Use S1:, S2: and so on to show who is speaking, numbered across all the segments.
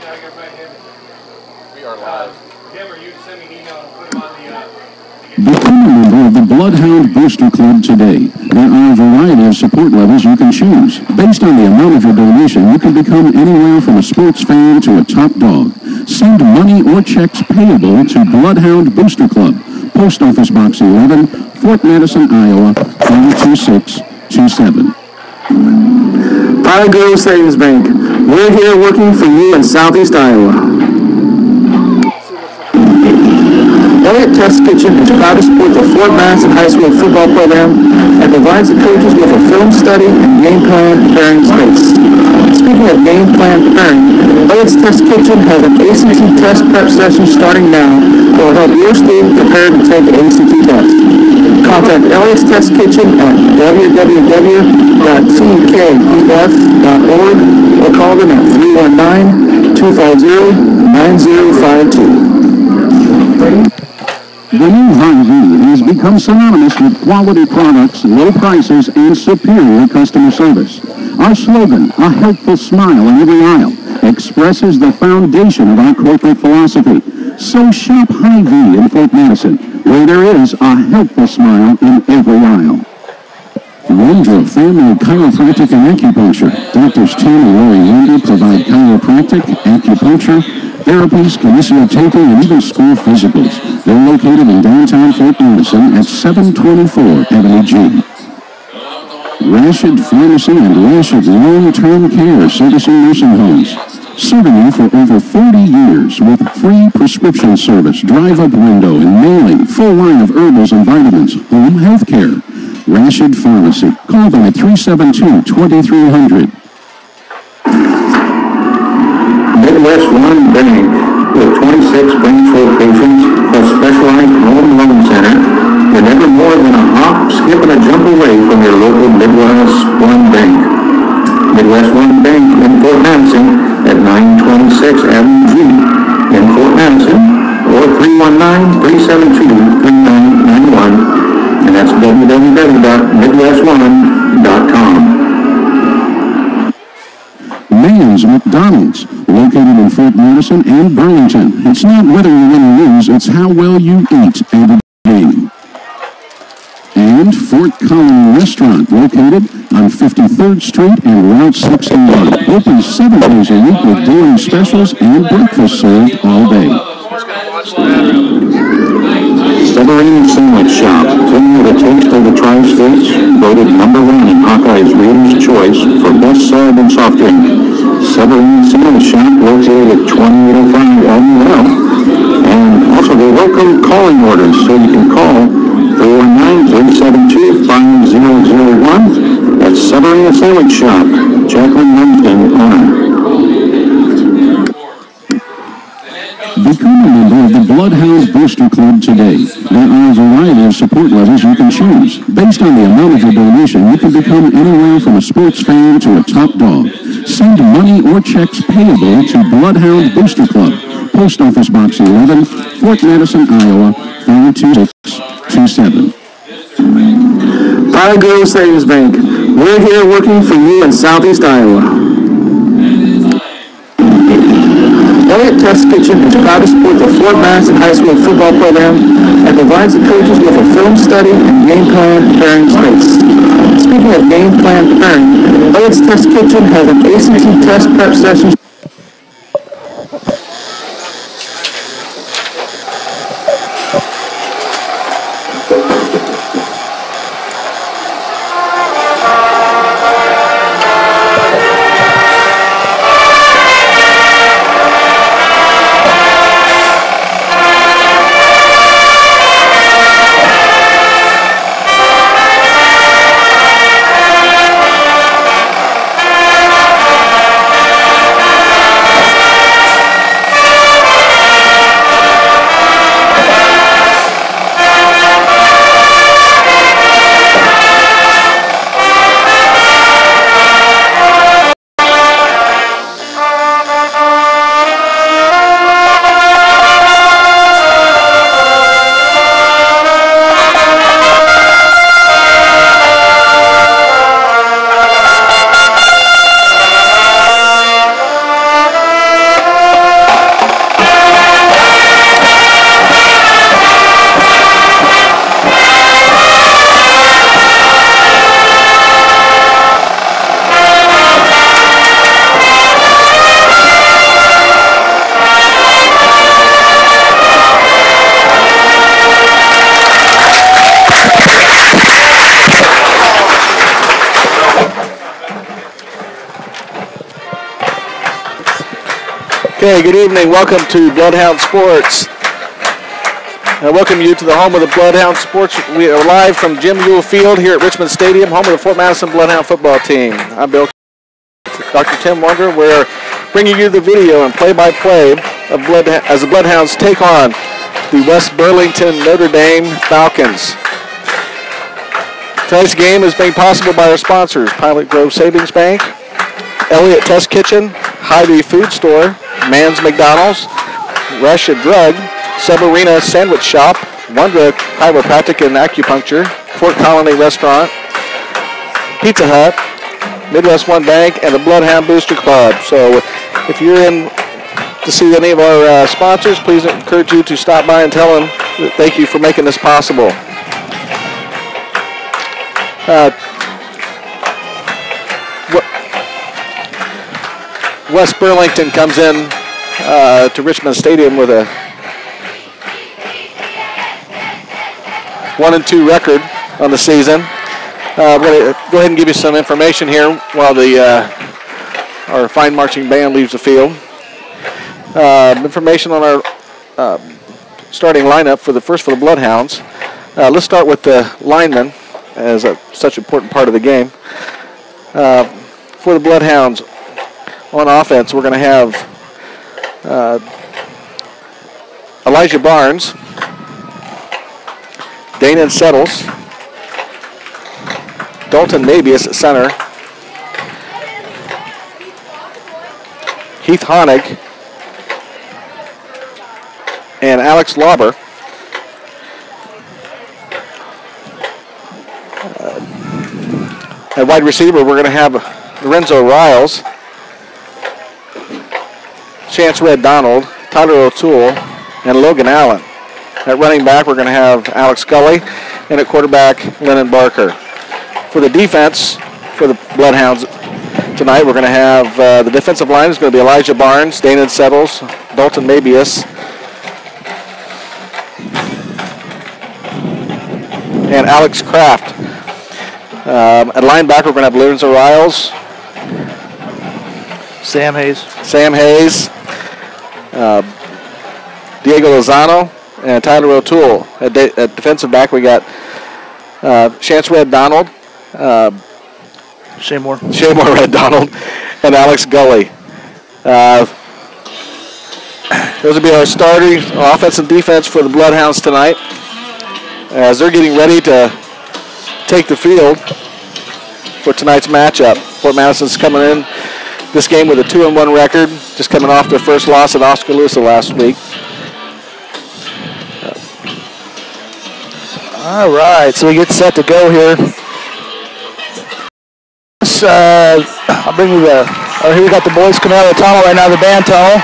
S1: We are live.
S2: Become a member of the BloodHound Booster Club today. There are a variety of support levels you can choose. Based on the amount of your donation, you can become anywhere from a sports fan to a top dog. Send money or checks payable to BloodHound Booster Club, Post Office Box 11, Fort Madison, Iowa, 52627.
S3: Grove Savings Bank. We're here working for you in Southeast Iowa. Elliott Test Kitchen is proud to support the Fort Madison High School football program and provides the coaches with a film study and game plan preparing space. Speaking of game plan preparing, Elliott's Test Kitchen has an ACT test prep session starting now that will help your student prepare to take the ACT test. Contact Elliott's Test Kitchen at www.tkef.org or call them at 319-250-9052.
S2: The new Hy-Vee has become synonymous with quality products, low prices, and superior customer service. Our slogan, a helpful smile in every aisle, expresses the foundation of our corporate philosophy. So shop Hy-Vee in Fort Madison, where there is a helpful smile in every aisle. Wondra Family Chiropractic and Acupuncture. Doctors Tim and Lori Wendy provide chiropractic, acupuncture, therapies, kinesiotaping, and even school physicals. They're located in downtown Fort Madison at 724 Avenue G. Rashid Pharmacy and Rashid Long-Term Care Servicing Nursing Homes. Serving you for over 40 years with free prescription service, drive-up window and mailing, full line of herbals and vitamins, home health care. Rashid Pharmacy. Call them at 372-2300.
S4: Midwest One Bank, with 26 branch locations plus specialized home loan center, you're never more than a hop, skip, and a jump away from your local Midwest One Bank. Midwest One Bank in Fort Madison at 926 Avenue G in Fort Madison, or 319-372-3991, and that's www.midwestone.com.
S2: Mann's McDonald's, located in Fort Madison and Burlington. It's not whether you win or lose, it's how well you eat every day. And Fort Collin Restaurant, located on 53rd Street and Route 61. Open 7 days a week with daily specials and breakfast served all day.
S4: Severine Sandwich Shop, bringing you the taste of the Tri-States, voted #1 in Hawkeye's Reader's Choice for best sub and soft drink. Severine Sandwich Shop, located at 2805 Avenue L. And also they welcome calling orders, so you can call 319-372-5001. That's Severine Sandwich Shop, Jacqueline Lumsden, owner.
S2: Become a member of the BloodHound Booster Club today. There are a variety of support levels you can choose. Based on the amount of your donation, you can become anywhere from a sports fan to a top dog. Send money or checks payable to BloodHound Booster Club, Post Office Box 11, Fort Madison, Iowa, 52627.
S3: Grove Savings Bank. We're here working for you in Southeast Iowa. Elliott Test Kitchen is proud to support the Fort Madison High School football program and provides the coaches with a film study and game plan preparing space. Speaking of game plan preparing, Elliott's Test Kitchen has an ACT test prep session.
S1: Okay, good evening. Welcome to BloodHound Sports. I welcome you to the home of the BloodHound Sports. We are live from Jim Ewell Field here at Richmond Stadium, home of the Fort Madison BloodHound football team. I'm Bill, Dr. Tim Wonder. We're bringing you the video and play-by-play of as the BloodHounds take on the West Burlington Notre Dame Falcons. Tonight's game is made possible by our sponsors, Pilot Grove Savings Bank, Elliott Test Kitchen, Hy-Vee Food Store, Mann's McDonald's, Rush Drug, Subarena Sandwich Shop, Wondra Chiropractic and Acupuncture, Fort Colony Restaurant, Pizza Hut, Midwest One Bank, and the BloodHound Booster Club. So if you're in to see any of our sponsors, please encourage you to stop by and tell them that thank you for making this possible. West Burlington comes in to Richmond Stadium with a 1-2 record on the season. I'm going to go ahead and give you some information here while our fine marching band leaves the field. Information on our starting lineup for the BloodHounds. Let's start with the linemen, as such an important part of the game. For the BloodHounds, on offense, we're going to have Elijah Barnes, Dana Settles, Dalton Mabius at center, Heath Honig, and Alex Lauber. At wide receiver, we're going to have Lorenzo Riles, Chance Red Donald, Tyler O'Toole, and Logan Allen. At running back, we're going to have Alex Gully, and at quarterback, Lennon Barker. For the defense, for the BloodHounds tonight, we're going to have the defensive line is going to be Elijah Barnes, Dana Settles, Dalton Mabius, and Alex Kraft. At linebacker, we're going to have Lorenzo Riles,
S5: Sam Hayes,
S1: Diego Lozano, and Tyler O'Toole. At defensive back, we got Chance Red Donald,
S5: Shaymore
S1: Red Donald, and Alex Gully. Those will be our starters, offense and defense for the BloodHounds tonight, as they're getting ready to take the field for tonight's matchup. Fort Madison's coming in this game with a 2-1 record, just coming off their first loss at Oskaloosa last week.
S5: All right, so we get set to go here. I'll bring you here we got the boys coming out of the tunnel right now, the band tunnel,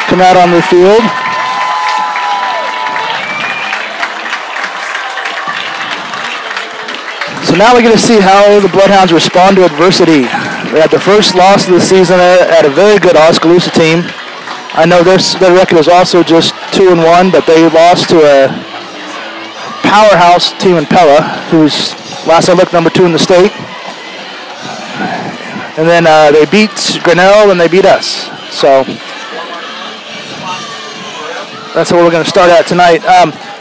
S5: coming out on the field. So now we're going to see how the BloodHounds respond to adversity. They had their first loss of the season at a very good Oskaloosa team. I know their record is also just 2-1, but they lost to a powerhouse team in Pella, who's last I looked number 2 in the state. And then they beat Grinnell and they beat us. So that's what we're going to start at tonight.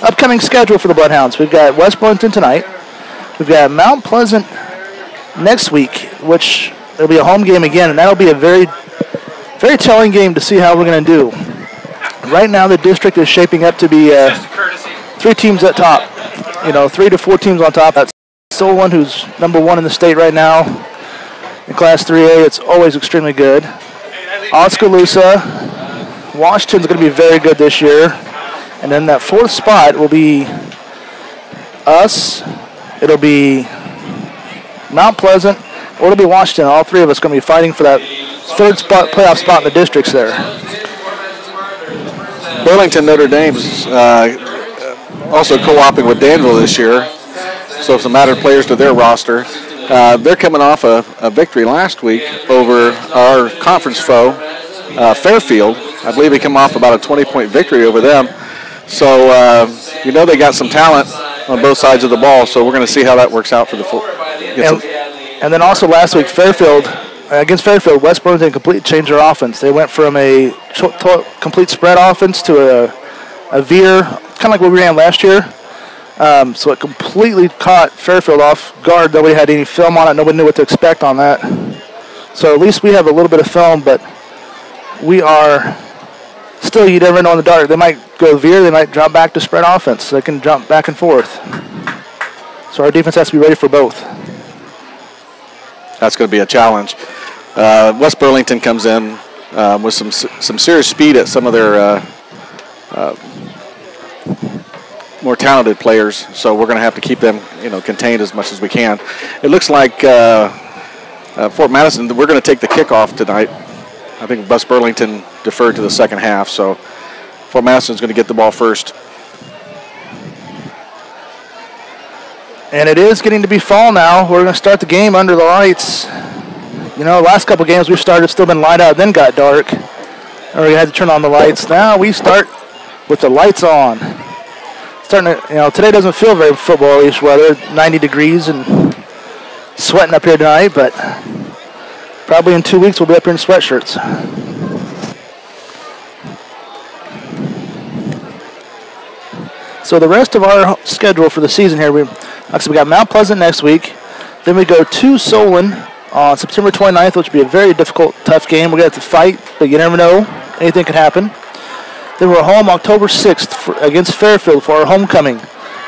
S5: Upcoming schedule for the BloodHounds. We've got West Burlington tonight. We've got Mount Pleasant next week, which it'll be a home game again, and that'll be a very, very telling game to see how we're going to do. Right now, the district is shaping up to be 3 teams at top. 3 to 4 teams on top. That's still one who's number 1 in the state right now. In Class 3A, it's always extremely good. Oskaloosa, Washington's going to be very good this year. And then that 4th spot will be us. It'll be Mount Pleasant, or it'll be Washington. All 3 of us going to be fighting for that 3rd spot, playoff spot in the districts there.
S1: Burlington Notre Dame's also co-oping with Danville this year, so some added players to their roster. They're coming off a victory last week over our conference foe, Fairfield. I believe they come off about a 20-point victory over them. So, they got some talent on both sides of the ball, so we're going to see how that works out for the full.
S5: And then also last week, Fairfield against Fairfield, West Burlington completely changed their offense. They went from a complete spread offense to a veer, kind of like what we ran last year. So it completely caught Fairfield off guard. Nobody had any film on it. Nobody knew what to expect on that. So at least we have a little bit of film, but we are still, you never know in the dark. They might go veer. They might drop back to spread offense. So they can jump back and forth. So our defense has to be ready for both.
S1: That's going to be a challenge. West Burlington comes in with some serious speed at some of their more talented players, so we're going to have to keep them, contained as much as we can. It looks like Fort Madison, we're going to take the kickoff tonight. I think West Burlington deferred to the second half, so Fort Madison's going to get the ball first.
S5: And it is getting to be fall now. We're going to start the game under the lights. The last couple games we've started, still been light out, then got dark. Or we had to turn on the lights. Now we start with the lights on. Starting to, today doesn't feel very football-ish weather, 90 degrees and sweating up here tonight, but probably in 2 weeks we'll be up here in sweatshirts. So the rest of our schedule for the season here, we got Mount Pleasant next week. Then we go to Solon on September 29th, which will be a very difficult, tough game. We're going to have to fight, but you never know. Anything could happen. Then we're home October 6th against Fairfield for our homecoming.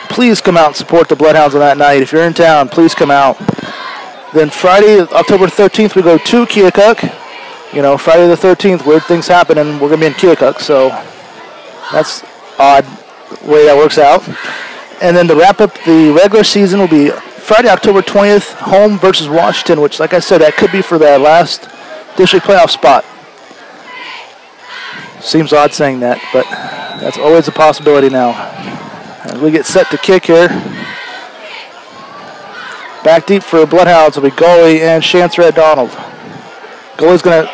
S5: Please come out and support the Bloodhounds on that night. If you're in town, please come out. Then Friday, October 13th, we go to Keokuk. Friday the 13th, weird things happen, and we're going to be in Keokuk, so that's odd way that works out. And then to wrap up the regular season will be Friday, October 20th, home versus Washington, which, like I said, that could be for that last district playoff spot. Seems odd saying that, but that's always a possibility now. As we get set to kick here. Back deep for the Bloodhounds will be goalie and Chance Red Donald. Goalie's going to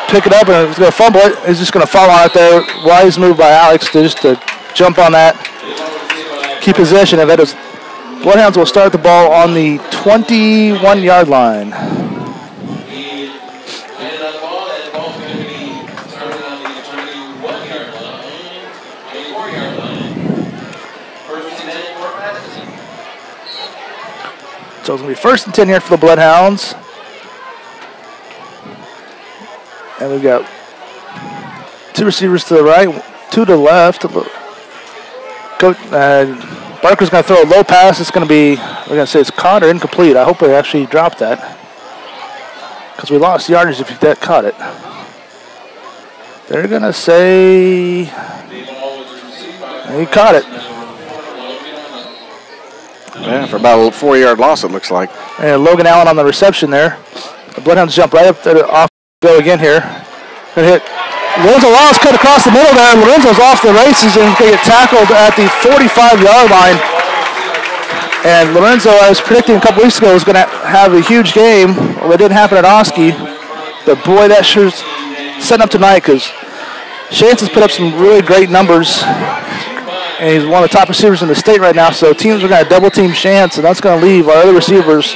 S5: pick it up and he's going to fumble it. He's just going to fall on it there. Wise move by Alex to jump on that. Keep possession of it. As Bloodhounds will start the ball on the 21-yard line. So it's going to be 1st and 10 here for the Bloodhounds. And we've got 2 receivers to the right, 2 to the left. Barker's going to throw a low pass. It's going to be, we're going to say it's caught or incomplete. I hope they actually dropped that, because we lost yardage if that caught it. They're going to say he caught it.
S1: Yeah, for about a 4-yard loss, it looks like.
S5: And Logan Allen on the reception there. The Bloodhounds jump right up to the off go again here. Going to hit. Lorenzo Wallace cut across the middle there. Lorenzo's off the races and going to get tackled at the 45-yard line. And Lorenzo, I was predicting a couple weeks ago, was going to have a huge game. Well, it didn't happen at Oski. But boy, that sure's setting up tonight, because Chance has put up some really great numbers. And he's one of the top receivers in the state right now, so teams are going to double-team Chance, and that's going to leave our other receivers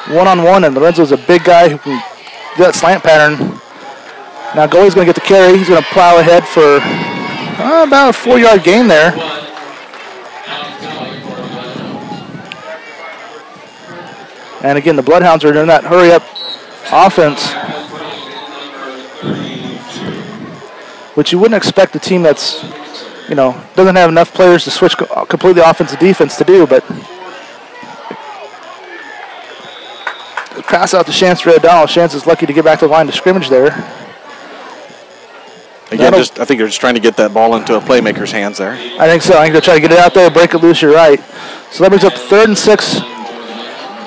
S5: one-on-one, and Lorenzo's a big guy who can do that slant pattern. Now goalie's going to get the carry. He's going to plow ahead for about a 4-yard gain there. And again, the Bloodhounds are doing that hurry-up offense, which you wouldn't expect a team that's doesn't have enough players to switch completely offense to defense to do, but pass out to Chance Red Donald. Chance is lucky to get back to the line of scrimmage there.
S1: Again, I think they're just trying to get that ball into a playmaker's hands there.
S5: I think so. I think they're trying to get it out there, break it loose, you're right. So that brings up 3rd and 6,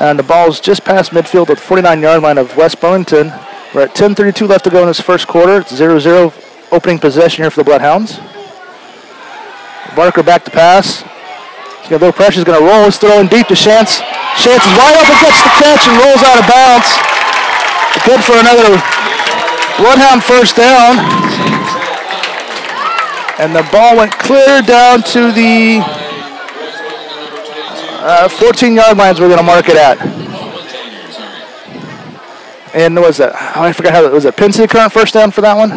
S5: and the ball's just past midfield at the 49-yard line of West Burlington. We're at 10:32 left to go in this first quarter. It's 0-0 opening possession here for the Bloodhounds. Barker back to pass. He's got a little pressure. He's going to roll. He's throwing deep to Chance. Chance is wide open, gets the catch, and rolls out of bounds. Good for another Bloodhound first down. And the ball went clear down to the 14-yard lines we're going to mark it at. And was that? Oh, I forgot how it was. It Penn City Current first down for that one?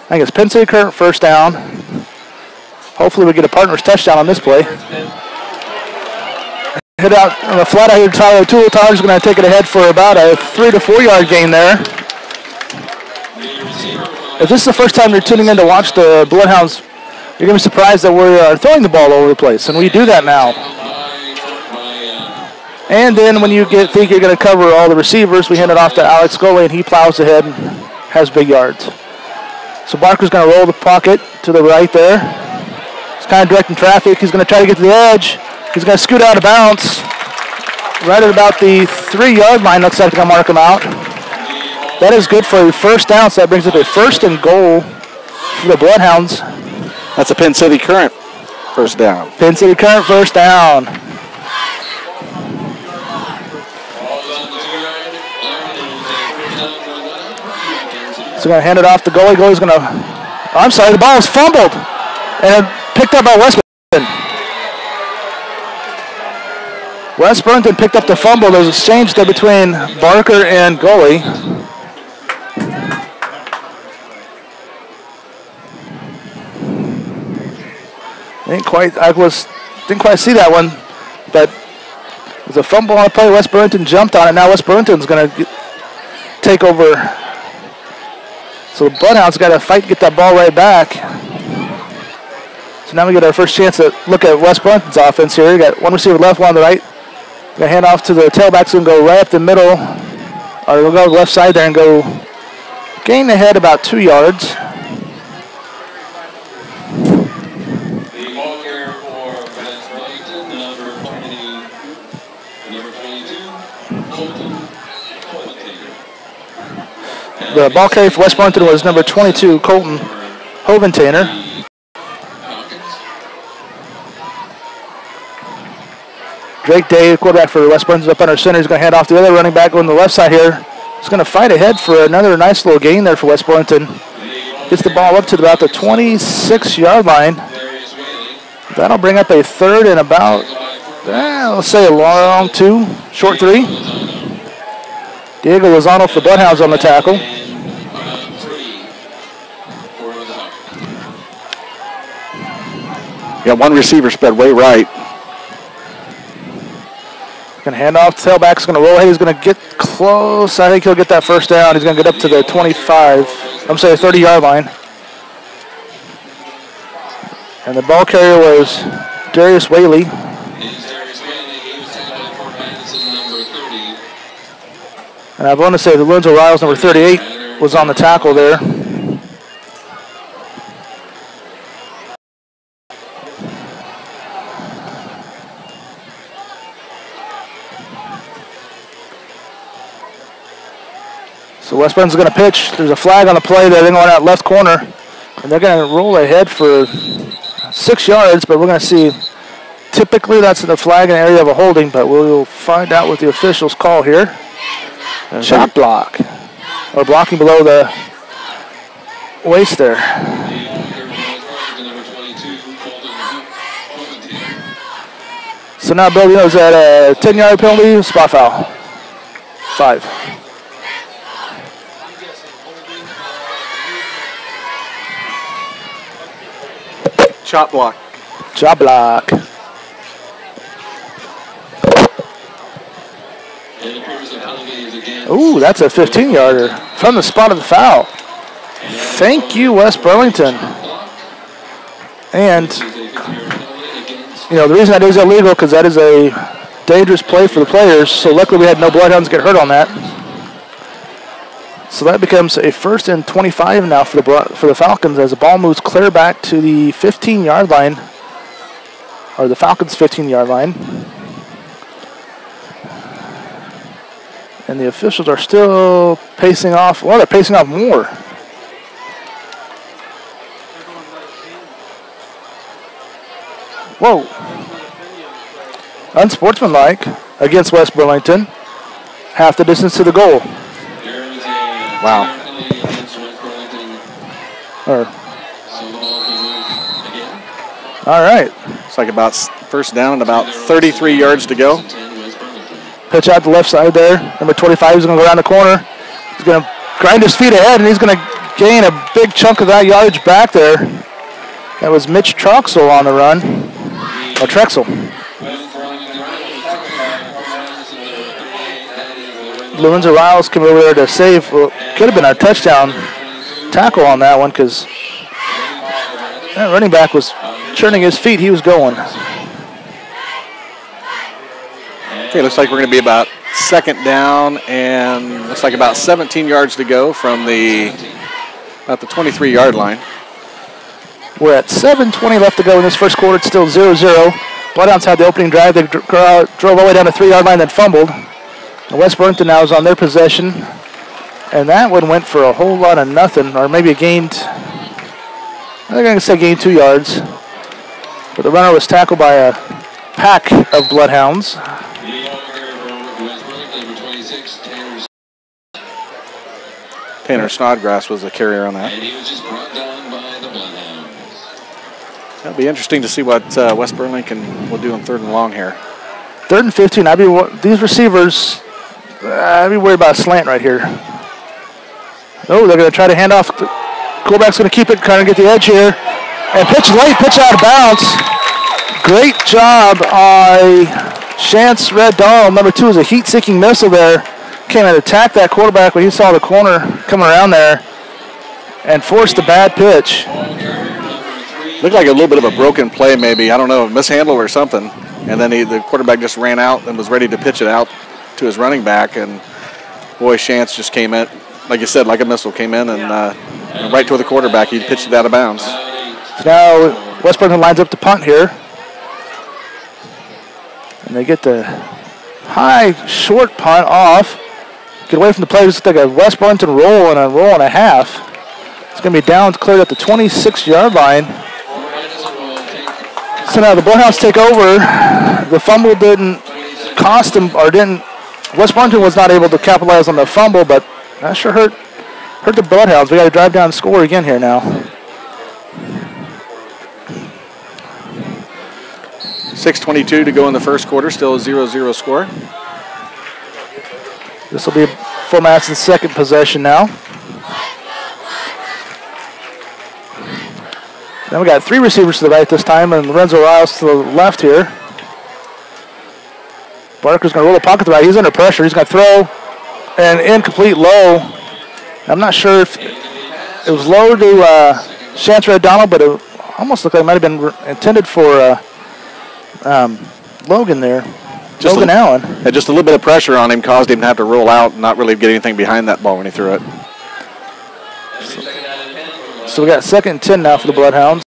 S5: I think it's Penn City Current first down. Hopefully we get a partner's touchdown on this play. Hit out on the flat out here. Tyler O'Toole. Tyler's going to take it ahead for about a 3 to 4 yard gain there. If this is the first time you're tuning in to watch the Bloodhounds, you're going to be surprised that we're throwing the ball all over the place, and we do that now. And then when you think you're going to cover all the receivers, we hand it off to Alex Goley, and he plows ahead and has big yards. So Barker's going to roll the pocket to the right there. He's kind of directing traffic. He's going to try to get to the edge. He's going to scoot out of bounds right at about the 3 yard line. Looks like they're going to mark him out. That is good for a first down, so that brings up a 1st and goal for the Bloodhounds.
S1: That's a Penn City Current first down.
S5: Penn City Current first down. So going to hand it off to Goalie. Goalie's going to, I'm sorry, the ball was fumbled and picked up by West Burlington. West Burlington picked up the fumble. There was an exchange there between Barker and Goalie. Didn't quite see that one, but it was a fumble on a play. West Burlington jumped on it. Now West Burlington's going to take over. So the Bloodhounds got to fight to get that ball right back. So now we get our first chance to look at West Burlington's offense here. We got one receiver left, one on the right. We're going to hand off to the tailbacks and go right up the middle. Or we'll go to the left side there and go gain ahead about 2 yards.
S6: The ball carrier for West Burlington, number 22, Colton.
S5: The ball carrier for West Burlington was number 22, Colton Hoventainer. Drake Day, quarterback for West Burlington, up under center. He's going to hand off the other running back on the left side here. He's going to fight ahead for another nice little gain there for West Burlington. Gets the ball up to about the 26-yard line. That'll bring up a 3rd and about, let's say a long 2, short 3. Diego Lozano for the Bloodhounds on the tackle.
S1: Got one receiver spread way right.
S5: Going to hand off. Tailback's going to roll ahead. He's going to get close. I think he'll get that first down. He's going to get up to the 25. I'm sorry, 30-yard line. And the ball carrier was Darius Whaley. And I want to say the Lorenzo Riles, number 38, was on the tackle there. So West Burns is going to pitch. There's a flag on the play there. They're going out left corner. And they're going to roll ahead for 6 yards, but we're going to see. Typically that's the flag in the area of a holding, but we'll find out what the officials call here. Shot block. Or blocking below the waist there. So now Bill, is that a 10-yard penalty? Spot foul. 5.
S1: Chop block.
S5: Chop block. Ooh, that's a 15-yarder from the spot of the foul. Thank you, West Burlington. And, the reason that is illegal because that is a dangerous play for the players. So luckily we had no Bloodhounds get hurt on that. So that becomes a 1st and 25 now for the Falcons as the ball moves clear back to the 15-yard line, or the Falcons' 15-yard line. And the officials are still pacing off. Well, they're pacing off more. Whoa. Unsportsmanlike against West Burlington. Half the distance to the goal.
S1: Wow.
S5: All right.
S1: It's like about first down and about 33 yards to go.
S5: Pitch out the left side there. Number 25 is going to go around the corner. He's going to grind his feet ahead, and he's going to gain a big chunk of that yardage back there. That was Mitch Troxel on the run. Or Trexel. Lorenzo Riles came over there to save. Well, could have been our touchdown tackle on that one because that running back was churning his feet. He was going.
S1: Okay, looks like we're going to be about second down and looks like about 17 yards to go from about the 23-yard line.
S5: We're at 7:20 left to go in this first quarter. It's still 0-0. Bloodhounds had the opening drive. They drove all the way down the 3-yard line, then fumbled. And West Burlington now is on their possession. And that one went for a whole lot of nothing, or maybe it gained, I'm going to say gained 2 yards. But the runner was tackled by a pack of Bloodhounds.
S1: Tanner Snodgrass was the carrier on that. It'll be interesting to see what West Burlington will do on 3rd and long here.
S5: 3rd and 15. These receivers, I'd be worried about a slant right here. Oh, they're going to try to hand off. The quarterback's going to keep it, trying to get the edge here. And pitch late, pitch out of bounds. Great job by Chance Red Dahl. Number 2 is a heat-seeking missile there. Came and attacked that quarterback when he saw the corner coming around there and forced a bad pitch.
S1: Looked like a little bit of a broken play maybe. I don't know, a mishandle or something. And then the quarterback just ran out and was ready to pitch it out to his running back. And boy, Chance just came in, like you said, like a missile, came in and right toward the quarterback. He pitched it out of bounds.
S5: So now West Burlington lines up to punt here. And they get the high, short punt off. Get away from the play. It's like a West Burlington roll and a roll and a half. It's going to be down, cleared at the 26-yard line. So now the Bloodhounds take over. The fumble didn't cost them, or didn't. West Burlington was not able to capitalize on the fumble, but that sure hurt the Bloodhounds. We got to drive down and score again here now.
S1: 6:22 to go in the first quarter. Still a 0-0 score.
S5: This will be for Madison's second possession now. Then we got 3 receivers to the right this time, and Lorenzo Riles to the left here. Barker's going to roll the pocket to the right. He's under pressure. He's going to throw an incomplete low. I'm not sure if it was low to Chance Red Donald, but it almost looked like it might have been intended for Logan there. Logan Allen.
S1: Yeah, just a little bit of pressure on him caused him to have to roll out and not really get anything behind that ball when he threw it.
S5: So we got 2nd and 10 now for the Bloodhounds.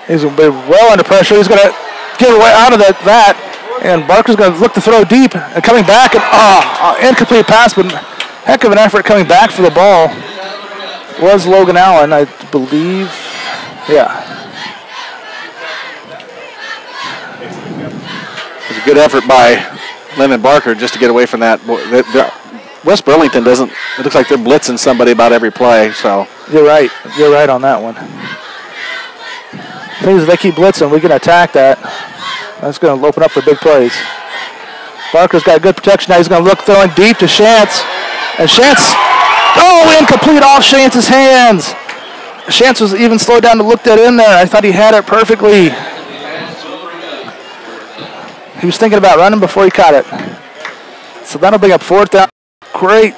S5: He's going to be well under pressure. He's going to get away out of that. And Barker's going to look to throw deep. And coming back, and incomplete pass, but heck of an effort coming back for the ball. Was Logan Allen, I believe. Yeah.
S1: It was a good effort by Lennon Barker just to get away from that. West Burlington doesn't, it looks like they're blitzing somebody about every play, so.
S5: You're right on that one. Things they keep blitzing, we can attack that. That's going to open up for big plays. Barker's got good protection now. He's going to look throwing deep to Chance. And Chance, incomplete off Chance's hands. Chance was even slowed down to look that in there. I thought he had it perfectly. He was thinking about running before he caught it. So that'll bring up 4th down. Great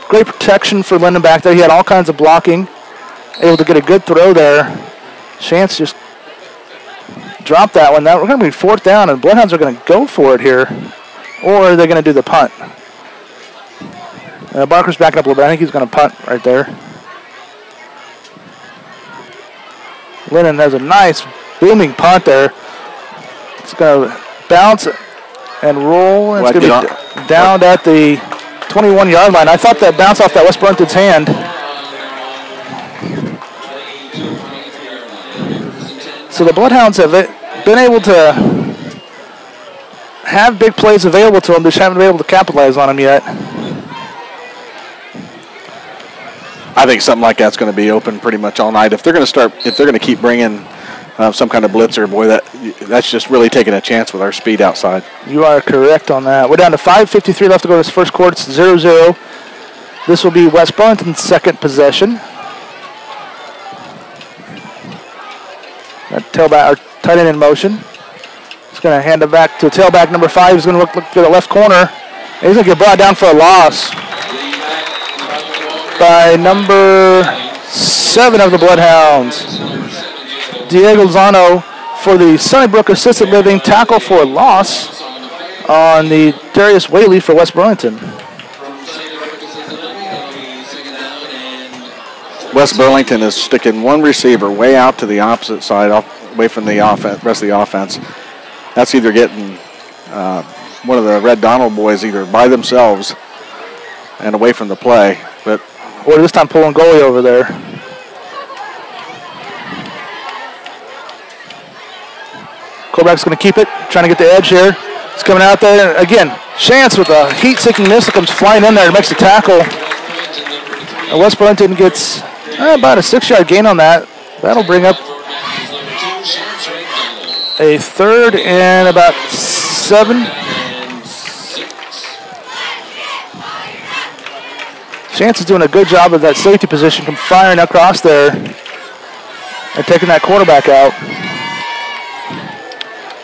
S5: protection for Linden back there. He had all kinds of blocking. Able to get a good throw there. Chance just dropped that one. Now we're going to be 4th down, and Bloodhounds are going to go for it here. Or are they going to do the punt? Barker's backing up a little bit. I think he's going to punt right there. Lennon has a nice booming punt there. It's going to bounce and roll. And it's going to be down at the 21-yard line. I thought that bounced off that West Burlington's hand. So the Bloodhounds have been able to have big plays available to them. They just haven't been able to capitalize on them yet.
S1: I think something like that's going to be open pretty much all night. If they're going to keep bringing some kind of blitzer. Boy, that's just really taking a chance with our speed outside.
S5: You are correct on that. We're down to 5:53 left to go in this first quarter. It's 0-0. This will be West Burlington's second possession. That tailback, or tight end in motion. He's going to hand it back to tailback number 5. He's going to look for the left corner. And he's going to get brought down for a loss by number 7 of the Bloodhounds. Diego Lozano for the Sunnybrook Assisted Living, tackle for loss on the Darius Whaley for West Burlington.
S1: West Burlington is sticking one receiver way out to the opposite side, away from the rest of the offense. That's either getting one of the Red Donald boys either by themselves and away from the play,
S5: or this time pulling goalie over there. Quarterback's going to keep it, trying to get the edge here. He's coming out there. Again, Chance with a heat-seeking missile comes flying in there and makes the tackle. And West Burlington gets about a 6-yard gain on that. That'll bring up a 3rd and about 7. Chance is doing a good job of that safety position, come firing across there and taking that quarterback out.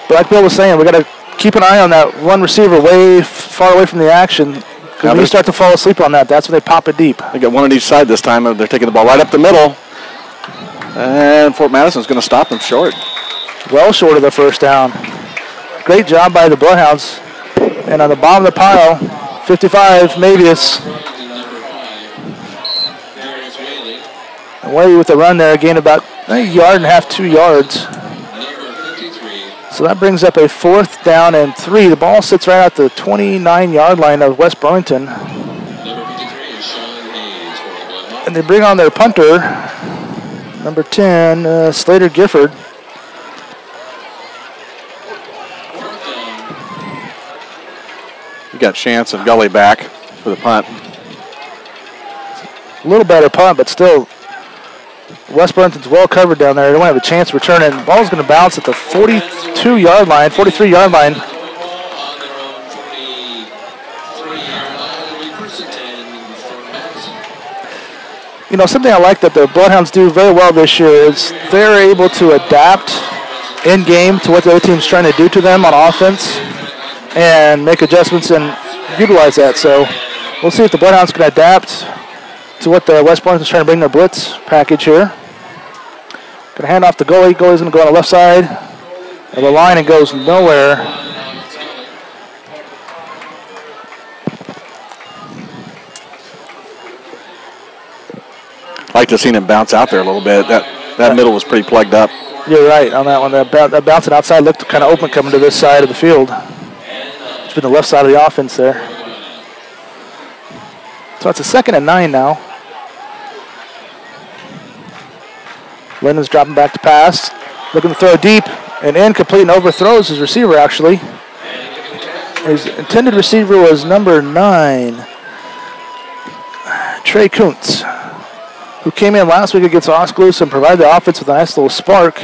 S5: But like Bill was saying, we got to keep an eye on that one receiver way far away from the action. Because when you start to fall asleep on that, that's when they pop it deep.
S1: They got one on each side this time. They're taking the ball right up the middle. And Fort Madison's going to stop them short.
S5: Well short of the first down. Great job by the Bloodhounds. And on the bottom of the pile, 55, Mavius. Away with the run there, gain about a yard and a half, 2 yards. So that brings up a 4th down and 3. The ball sits right at the 29-yard line of West Burlington. And they bring on their punter, number 10, Slater Gifford.
S1: You got Chance and Gully back for the punt.
S5: A little better punt, but still, West Burlington's well covered down there. They don't have a chance to return it. The ball's going to bounce at the 42-yard line, 43-yard line. You know, something I like that the Bloodhounds do very well this year is they're able to adapt in-game to what the other team's trying to do to them on offense and make adjustments and utilize that. So we'll see if the Bloodhounds can adapt to what the West Burlington's trying to bring their blitz package here. Going to hand off to goalie. Goalie's going to go on the left side of the line and goes nowhere.
S1: I'd like to have seen him bounce out there a little bit. That middle was pretty plugged up.
S5: You're right on that one. That bouncing outside looked kind of open coming to this side of the field. It's been the left side of the offense there. So it's a 2nd and 9 now. Lennon's dropping back to pass. Looking to throw deep and incomplete and overthrows his receiver, actually. His intended receiver was number 9, Trey Kuntz, who came in last week against Oskaloosa and provided the offense with a nice little spark.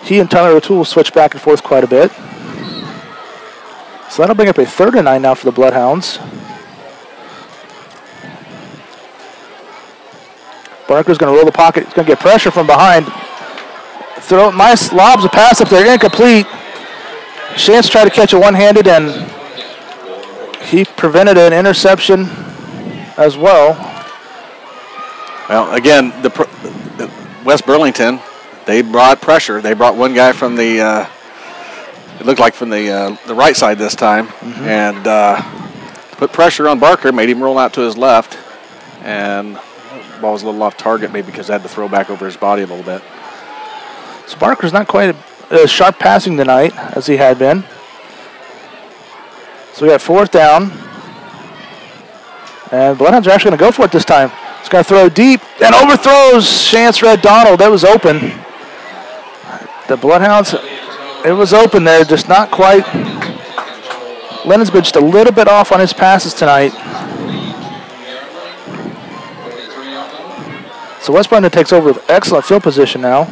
S5: He and Tyler O'Toole switched back and forth quite a bit. So that'll bring up a 3rd and 9 now for the Bloodhounds. Barker's going to roll the pocket. He's going to get pressure from behind. Throw nice lobs a pass up there, incomplete. Chance tried to catch it one-handed, and he prevented an interception as well.
S1: Well, again, the West Burlington, they brought pressure. They brought one guy from the, it looked like from the right side this time, and put pressure on Barker, made him roll out to his left, and the ball was a little off target, maybe because I had to throw back over his body a little bit.
S5: So Barker's not quite as sharp passing tonight as he had been. So we got 4th down. And Bloodhounds are actually going to go for it this time. He's going to throw deep and overthrows Chance Red Donald. That was open. The Bloodhounds, it was open there, just not quite. Lennon's been just a little bit off on his passes tonight. So West Burlington takes over with excellent field position now.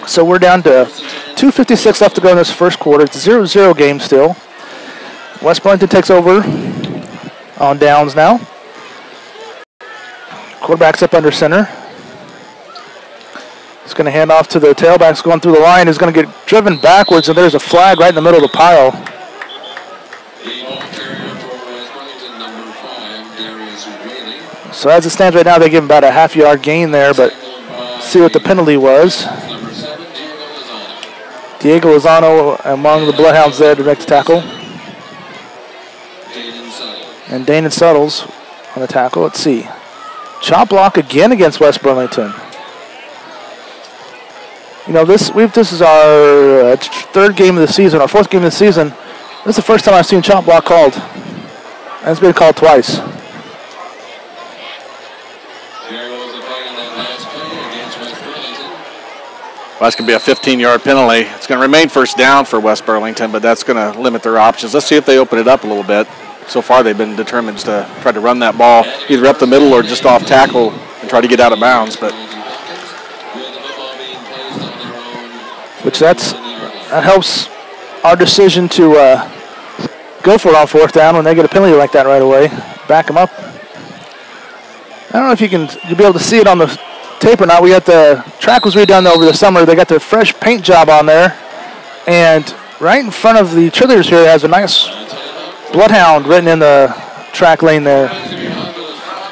S5: So we're down to 2:56 left to go in this first quarter. It's a 0-0 game still. West Burlington takes over on downs now. Quarterback's up under center. He's going to hand off to the tailbacks going through the line. He's going to get driven backwards, and there's a flag right in the middle of the pile. So as it stands right now, they give him about a half-yard gain there, but see what the penalty was. Diego Lozano among the Bloodhounds there to make the tackle. And Dane Suttles on the tackle. Let's see. Chop block again against West Burlington. You know, this is our third game of the season, our fourth game of the season. This is the first time I've seen chop block called. And it's been called twice.
S1: Well, that's going to be a 15-yard penalty. It's going to remain first down for West Burlington, but that's going to limit their options. Let's see if they open it up a little bit. So far, they've been determined to try to run that ball either up the middle or just off tackle and try to get out of bounds. But that helps our decision to go for it on fourth down when they get a penalty like that right away. Back them up. I don't know if you'll be able to see it on the tape or not. The track was redone over the summer. They got their fresh paint job on there, and right in front of the cheerleaders here has a nice Bloodhound written in the track lane there.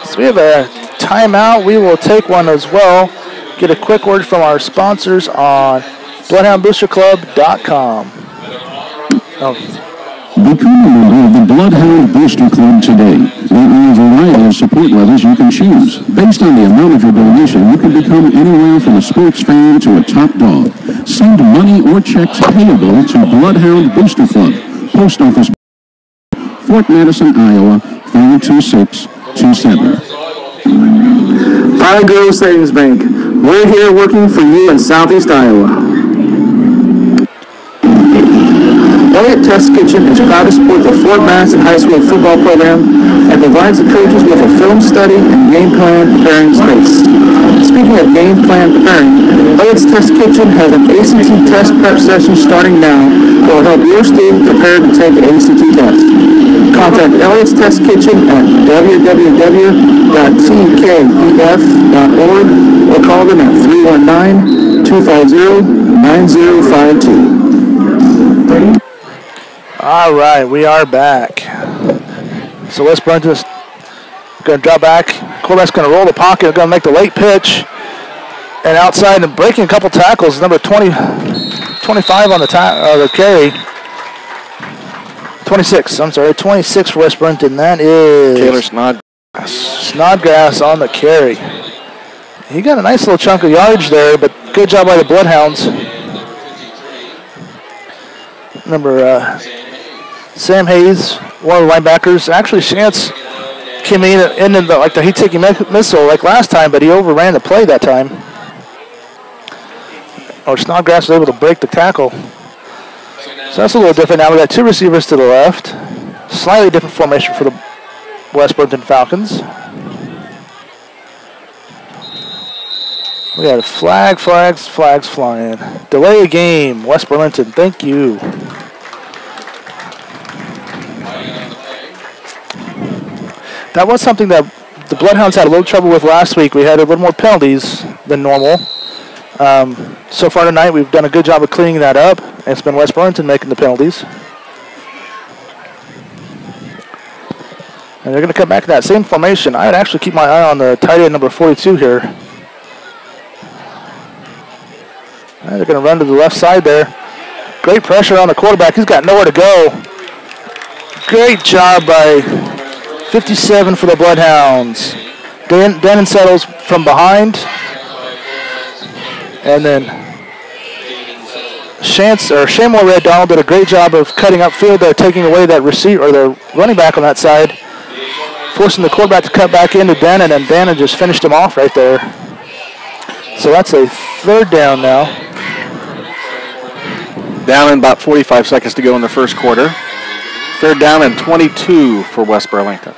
S1: So we have a timeout. We will take one as well. Get a quick word from our sponsors on BloodhoundBoosterClub.com.
S2: Become a member of the Bloodhound Booster Club today. There are a variety of support levels you can choose. Based on the amount of your donation, you can become anywhere from a sports fan to a top dog. Send money or checks payable to Bloodhound Booster Club, Post Office, Fort Madison, Iowa, 42627.
S3: Pine Grove Savings Bank. We're here working for you in Southeast Iowa. Elliott Test Kitchen is proud to support the Fort Madison High School football program and provides the coaches with a film study and game plan preparing space. Speaking of game plan preparing, Elliott's Test Kitchen has an ACT test prep session starting now that will help your student prepare to take the ACT test. Contact Elliott's Test Kitchen at www.tkef.org or call them at 319-250-9052.
S5: All right, we are back. So West Burlington's going to drop back. Quarterback's going to roll the pocket, going to make the late pitch. And outside and breaking a couple tackles, number 25 on the carry. 26, I'm sorry, 26 for West Burlington. That is
S1: Taylor Snodgrass.
S5: Snodgrass on the carry. He got a nice little chunk of yardage there, but good job by the Bloodhounds. Number Sam Hayes, one of the linebackers. Actually, Chance came in like the heat-taking missile like last time, but he overran the play that time. Or Snodgrass was able to break the tackle. So that's a little different now. We got two receivers to the left. Slightly different formation for the West Burlington Falcons. We got flags flying. Delay a game, West Burlington. Thank you. That was something that the Bloodhounds had a little trouble with last week. We had a little more penalties than normal. So far tonight, we've done a good job of cleaning that up. And it's been West Burlington making the penalties. And they're going to come back to that same formation. I would actually keep my eye on the tight end number 42 here. They're going to run to the left side there. Great pressure on the quarterback. He's got nowhere to go. Great job by 57 for the Bloodhounds. Dan settles from behind. And then Shamor Red Donald did a great job of cutting upfield there, taking away that receiver or the running back on that side, forcing the quarterback to cut back into Bannon, and Bannon just finished him off right there. So that's a third down now.
S1: Down in about 45 seconds to go in the first quarter. Third down and 22 for West Burlington.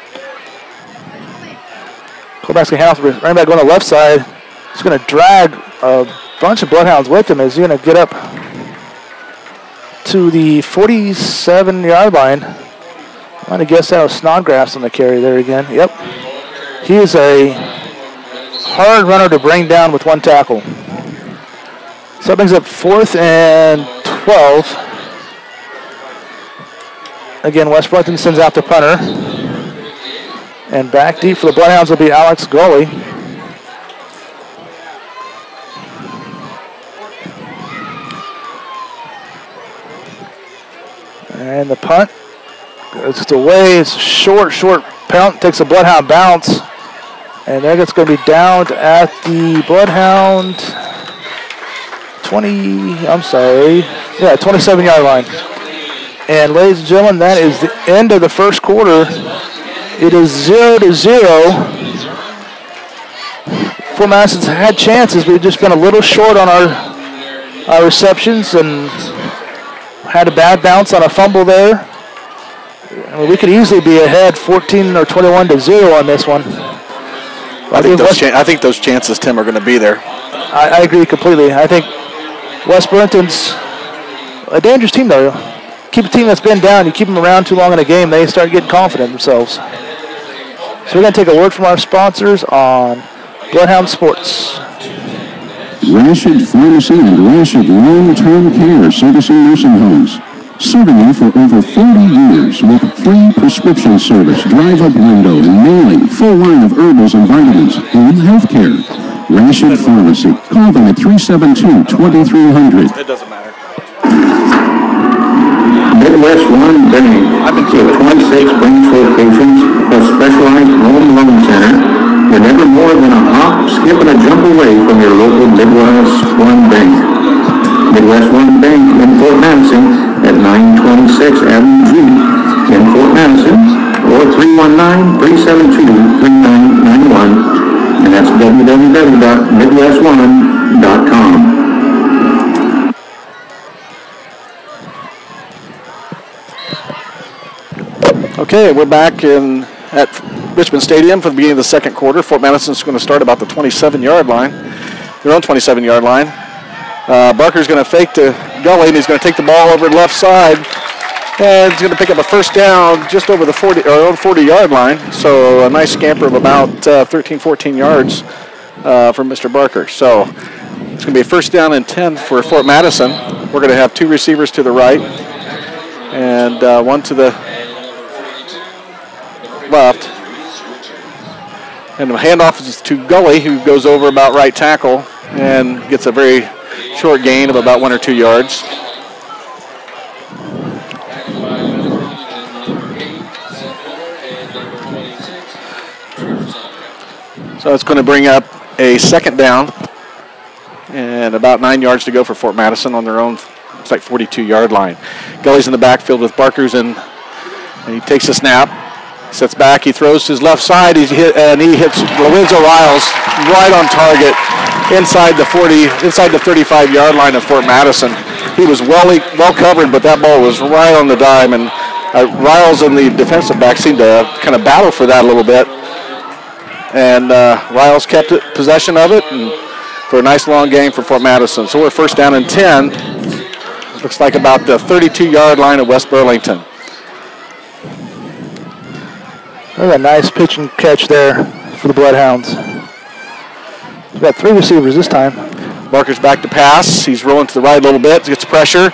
S5: Quarterback's going to hand off the running back going to the left side. He's going to drag bunch of Bloodhounds with him. Is he going to get up to the 47-yard line? I'm going to guess that was Snodgrass on the carry there again. Yep. He is a hard runner to bring down with one tackle. So that brings up 4th and 12. Again, West Burlington sends out the punter. And back deep for the Bloodhounds will be Alex Gully. And the punt goes away. It's a short punt. Takes a Bloodhound bounce. And then it's going to be down at the Bloodhound 27-yard line. And ladies and gentlemen, that is the end of the first quarter. It is 0-0. Fort Madison's had chances. We've just been a little short on our receptions and had a bad bounce on a fumble there. I mean, we could easily be ahead 14 or 21-0 on this one.
S1: I think those chances, Tim, are going to be there.
S5: I agree completely. I think West Burlington's a dangerous team, though. Keep a team that's been down, you keep them around too long in a game, they start getting confident themselves. So we're going to take a word from our sponsors on BloodHound Sports.
S2: Rashid Pharmacy and Rashid Long-Term Care Servicing Nursing Homes. Serving you for over 40 years with free prescription service, drive-up window, mailing, full line of herbals and vitamins, home health care. Rashid Pharmacy. Call them at 372-2300.
S1: It doesn't matter.
S4: Midwest One Bank, with 26 branch locations, a specialized home loan center. You're never more than a hop, skip, and a jump away from your local Midwest One Bank. Midwest One Bank in Fort Madison at 926 Avenue G in Fort Madison, or 319-372-3991, and that's www.midwestone.com.
S1: Okay, we're back at Richmond Stadium for the beginning of the second quarter. Fort Madison's going to start about the 27-yard line, their own 27-yard line. Barker's going to fake to Gully, and he's going to take the ball over the left side, and he's going to pick up a first down just over the 40-yard line. So a nice scamper of about 13, 14 yards from Mr. Barker. So it's going to be a first down and 10 for Fort Madison. We're going to have two receivers to the right and one to the left. And the handoff is to Gully, who goes over about right tackle and gets a very short gain of about 1 or 2 yards. So it's going to bring up a second down and about 9 yards to go for Fort Madison on their own, it's like 42-yard line. Gully's in the backfield with Barkers, and he takes a snap. Sets back, he throws to his left side, he hits Lorenzo Riles right on target inside the 35-yard line of Fort Madison. He was well covered, but that ball was right on the dime, and Riles and the defensive back seemed to kind of battle for that a little bit. And Riles kept possession of it, and for a nice long game for Fort Madison. So we're first down and 10. Looks like about the 32-yard line of West Burlington.
S5: Look at a nice pitch and catch there for the Bloodhounds. We've got three receivers this time.
S1: Barker's back to pass. He's rolling to the right a little bit, gets pressure,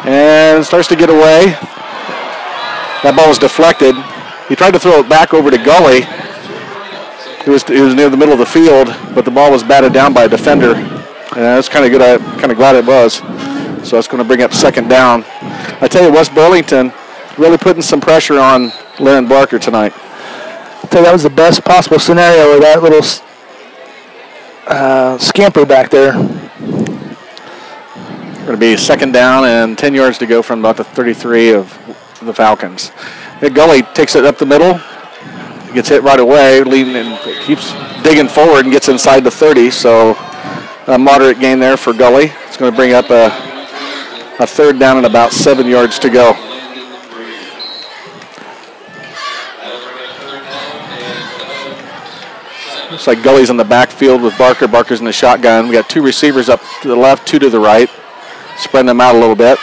S1: and starts to get away. That ball was deflected. He tried to throw it back over to Gully. He was near the middle of the field, but the ball was batted down by a defender. And that's kind of good. I'm kind of glad it was. So that's going to bring up second down. I tell you, West Burlington really putting some pressure on Lennon Barker tonight.
S5: I tell you, that was the best possible scenario with that little scamper back there.
S1: Going to be second down and 10 yards to go from about the 33 of the Falcons. Gully takes it up the middle. Gets hit right away, leading and keeps digging forward and gets inside the 30. So a moderate gain there for Gully. It's going to bring up a third down and about 7 yards to go. Looks like Gully's in the backfield with Barker. Barker's in the shotgun. We got 2 receivers up to the left, 2 to the right. Spreading them out a little bit.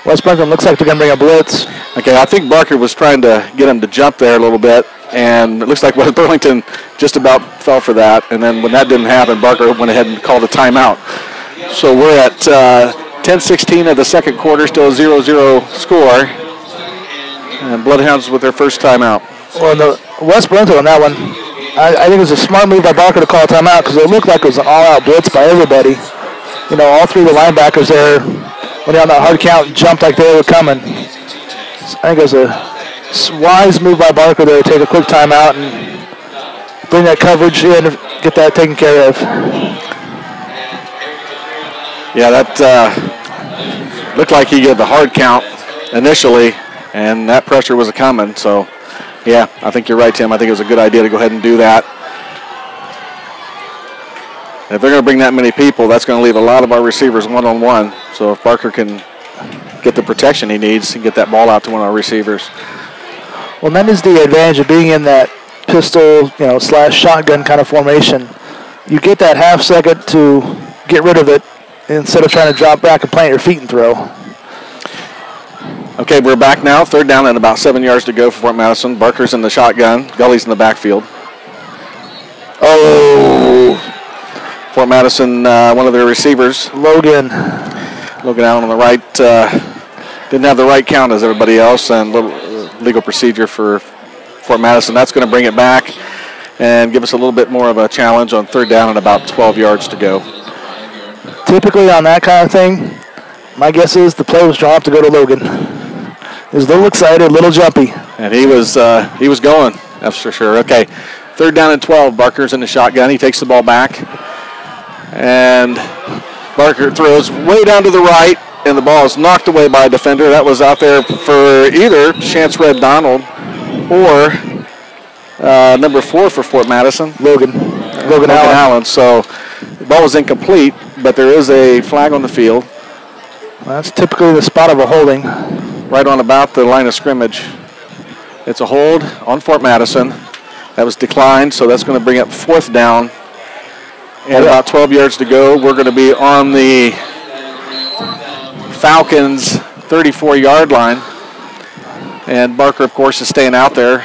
S5: West Burlington looks like they're going to bring a blitz.
S1: Okay, I think Barker was trying to get him to jump there a little bit, and it looks like West Burlington just about fell for that. And then when that didn't happen, Barker went ahead and called a timeout. So we're at 10-16 of the second quarter, still a 0-0 score. And Bloodhounds with their first timeout.
S5: Well, the West Burlington on that one, I think it was a smart move by Barker to call a timeout because it looked like it was an all-out blitz by everybody. You know, all 3 of the linebackers there, when they're on that hard count, jumped like they were coming. So I think it was a wise move by Barker there to take a quick timeout and bring that coverage in and get that taken care of.
S1: Yeah, that looked like he gave the hard count initially, and that pressure was coming. So, yeah, I think you're right, Tim. I think it was a good idea to go ahead and do that. If they're going to bring that many people, that's going to leave a lot of our receivers one-on-one. So if Barker can get the protection he needs, he can get that ball out to one of our receivers.
S5: Well, that is the advantage of being in that pistol, slash shotgun kind of formation. You get that half second to get rid of it instead of trying to drop back and plant your feet and throw.
S1: Okay, we're back now. 3rd down and about 7 yards to go for Fort Madison. Barker's in the shotgun. Gully's in the backfield. Oh! Fort Madison, one of their receivers.
S5: Logan
S1: out on the right. Didn't have the right count as everybody else, and legal procedure for Fort Madison. That's going to bring it back and give us a little bit more of a challenge on 3rd down and about 12 yards to go.
S5: Typically on that kind of thing, my guess is the play was drawn up to go to Logan. He was a little excited, a little jumpy.
S1: And he was going, that's for sure. Okay, 3rd down and 12. Barker's in the shotgun. He takes the ball back. And Barker throws way down to the right, and the ball is knocked away by a defender. That was out there for either Chance Red Donald or number 4 for Fort Madison.
S5: Logan
S1: Allen. So the ball was incomplete, but there is a flag on the field.
S5: Well, that's typically the spot of a holding.
S1: Right on about the line of scrimmage. It's a hold on Fort Madison. That was declined, so that's going to bring up 4th down. And about 12 yards to go. We're going to be on the Falcons' 34-yard line. And Barker, of course, is staying out there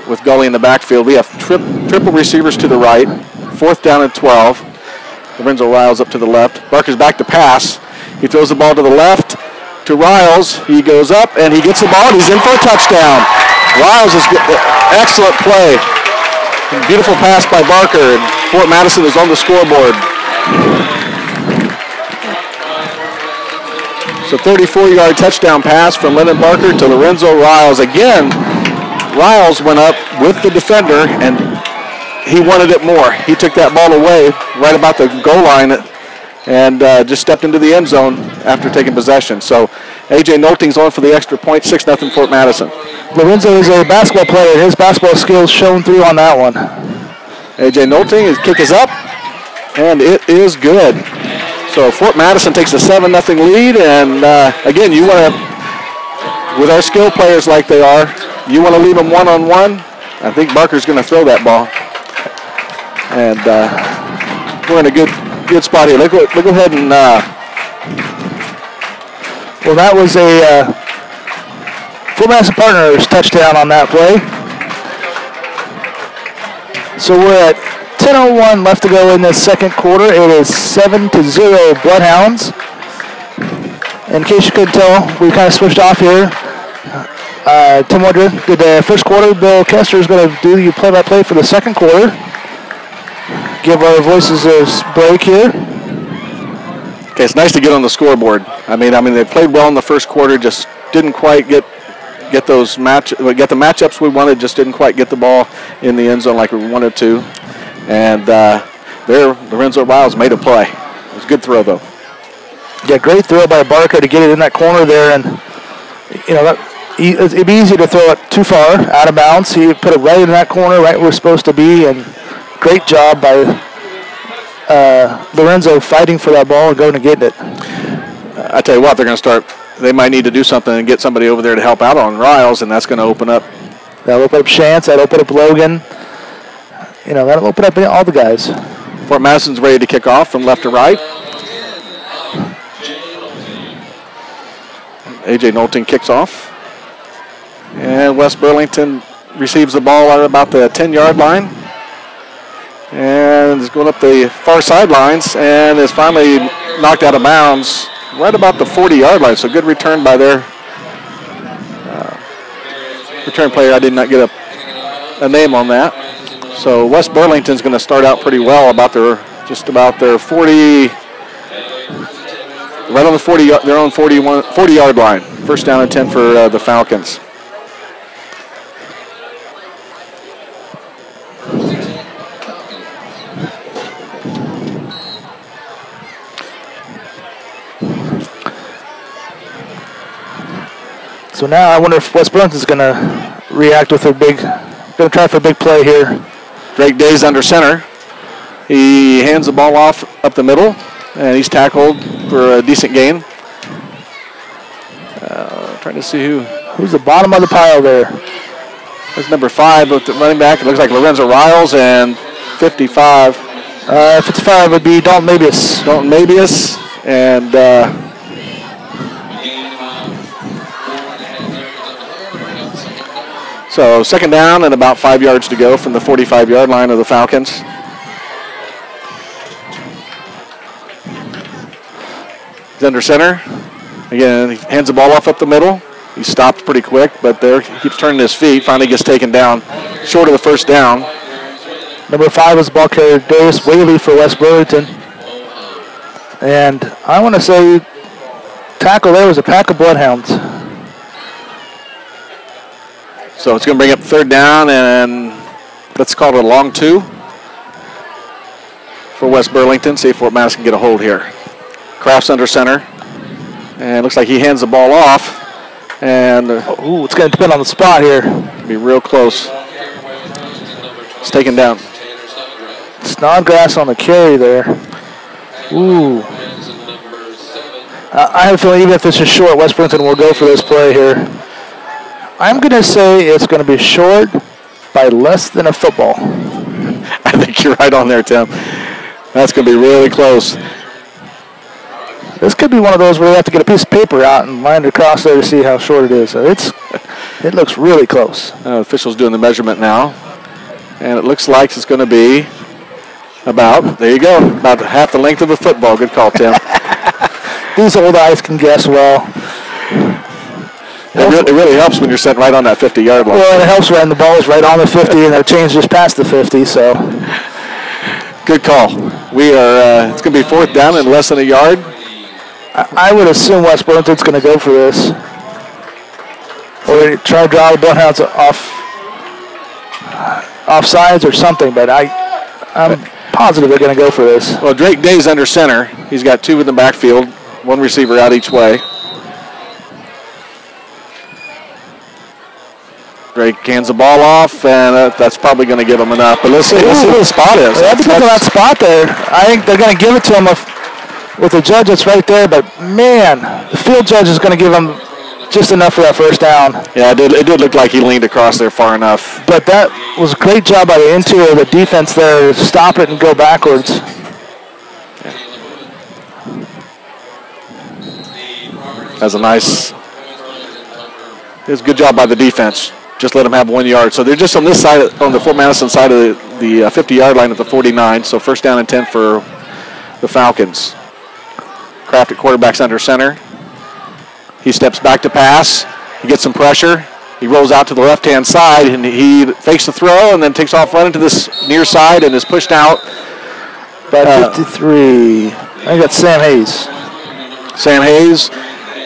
S1: with Gully in the backfield. We have triple receivers to the right. 4th down and 12. Lorenzo Riles up to the left. Barker's back to pass. He throws the ball to the left to Riles. He goes up, and he gets the ball, and he's in for a touchdown. Riles is excellent play. Beautiful pass by Barker, and Fort Madison is on the scoreboard. So 34-yard touchdown pass from Lennon Barker to Lorenzo Riles. Again, Riles went up with the defender, and he wanted it more. He took that ball away right about the goal line and just stepped into the end zone after taking possession. So A.J. Nolting's on for the extra point, 6-0 Fort Madison.
S5: Lorenzo is a basketball player. His basketball skills shone through on that one.
S1: A.J. Nolting, his kick is up, and it is good. So Fort Madison takes a 7-0 lead, and again, you want to, with our skill players like they are, you want to leave them one-on-one. I think Barker's going to throw that ball. And we're in a good spot here. Let's go ahead and...
S5: well, that was a Fort Madison Partners touchdown on that play. So we're at 10:01 left to go in this second quarter. It is 7-0 Bloodhounds. In case you couldn't tell, we kind of switched off here. Tim Woodruff did the first quarter. Bill Kester is going to do the play-by-play for the second quarter. Give our voices a break here.
S1: Okay, it's nice to get on the scoreboard. I mean, they played well in the first quarter, just didn't quite get the matchups we wanted, just didn't quite get the ball in the end zone like we wanted to. And there, Lorenzo Riles made a play. It was a good throw, though.
S5: Yeah, great throw by Barker to get it in that corner there, and it'd be easy to throw it too far out of bounds. He put it right in that corner, right where it's supposed to be, and great job by Lorenzo fighting for that ball and going to get it.
S1: I tell you what, they're going to start they might need to do something and get somebody over there to help out on Riles, and that's going to open up.
S5: That'll open up Chance. That'll open up Logan. You know, that'll open up all the guys.
S1: Fort Madison's ready to kick off from left to right. A.J. Knowlton kicks off. And West Burlington receives the ball at about the 10-yard line. And is going up the far sidelines and is finally knocked out of bounds right about the 40-yard line. So good return by their return player. I did not get a name on that. So West Burlington's going to start out pretty well about their 40, right on the their own 40-yard line. First down and 10 for the Falcons.
S5: So now I wonder if West Burlington's going to react with going to try for a big play here.
S1: Drake Day's under center. He hands the ball off up the middle, and he's tackled for a decent gain. Trying to see
S5: who's the bottom of the pile there.
S1: That's number 5 with the running back. It looks like Lorenzo Riles, and 55.
S5: 55 would be Dalton Mabius.
S1: Dalton Mabius, and so second down and about 5 yards to go from the 45-yard line of the Falcons. He's under center. Again, he hands the ball off up the middle. He stopped pretty quick, but there he keeps turning his feet. Finally gets taken down short of the first down.
S5: Number 5 was ball carrier Darius Whaley for West Burlington. And I want to say tackle there was a pack of bloodhounds.
S1: So it's going to bring up third down, and let's call it a long 2 for West Burlington. See if Fort Madison can get a hold here. Kraft's under center, and looks like he hands the ball off. And
S5: it's going to depend on the spot here.
S1: Be real close. It's taken down.
S5: Snodgrass on the carry there. Ooh. I have a feeling even if this is short, West Burlington will go for this play here. I'm going to say it's going to be short by less than a football.
S1: I think you're right on there, Tim. That's going to be really close.
S5: This could be one of those where you have to get a piece of paper out and line it across there to see how short it is. So it looks really close.
S1: Official's doing the measurement now. And it looks like it's going to be there you go, about half the length of a football. Good call, Tim.
S5: These old eyes can guess well.
S1: It really helps when you're sitting right on that 50-yard line.
S5: Well, it helps when the ball is right on the 50 and the chain's just past the 50, so.
S1: Good call. It's going to be fourth down and less than a yard.
S5: I would assume West Burlington's going to go for this. Or try to draw the bloodhounds off sides or something, but I'm positive they're going to go for this.
S1: Well, Drake Day's under center. He's got 2 in the backfield, 1 receiver out each way. Drake hands the ball off, and that's probably going to give him enough. But let's see what the spot is.
S5: Well, because of that spot there, I think they're going to give it to him with the judge that's right there. But, man, the field judge is going to give him just enough for that first down.
S1: Yeah, it did look like he leaned across there far enough.
S5: But that was a great job by the interior of the defense there to stop it and go backwards.
S1: Yeah. That's it's a good job by the defense. Just let them have 1 yard. So they're just on this side, on the Fort Madison side of the 50-yard line at the 49. So first down and 10 for the Falcons. Kraft at quarterback's under center. He steps back to pass. He gets some pressure. He rolls out to the left-hand side, and he fakes the throw and then takes off running to this near side and is pushed out.
S5: By 53. I think that's Sam Hayes.
S1: Sam Hayes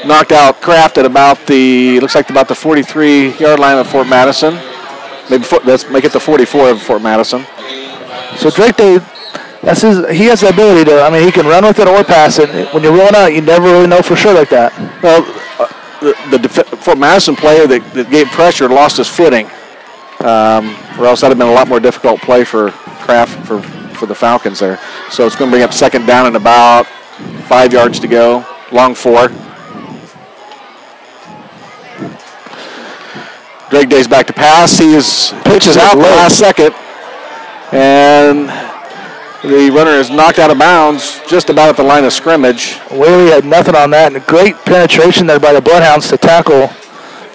S1: knocked out Kraft at about the 43-yard line of Fort Madison. Let's make it the 44 of Fort Madison.
S5: So Drake Day, he has the ability to, he can run with it or pass it. When you're rolling out, you never really know for sure like that.
S1: Well, the Fort Madison player that gave pressure lost his footing, or else that would have been a lot more difficult play for Kraft for the Falcons there. So it's going to bring up second down and about 5 yards to go, long 4. Greg Day's back to pass. He pitches out the last second. And the runner is knocked out of bounds just about at the line of scrimmage.
S5: Whaley had nothing on that, and a great penetration there by the Bloodhounds to tackle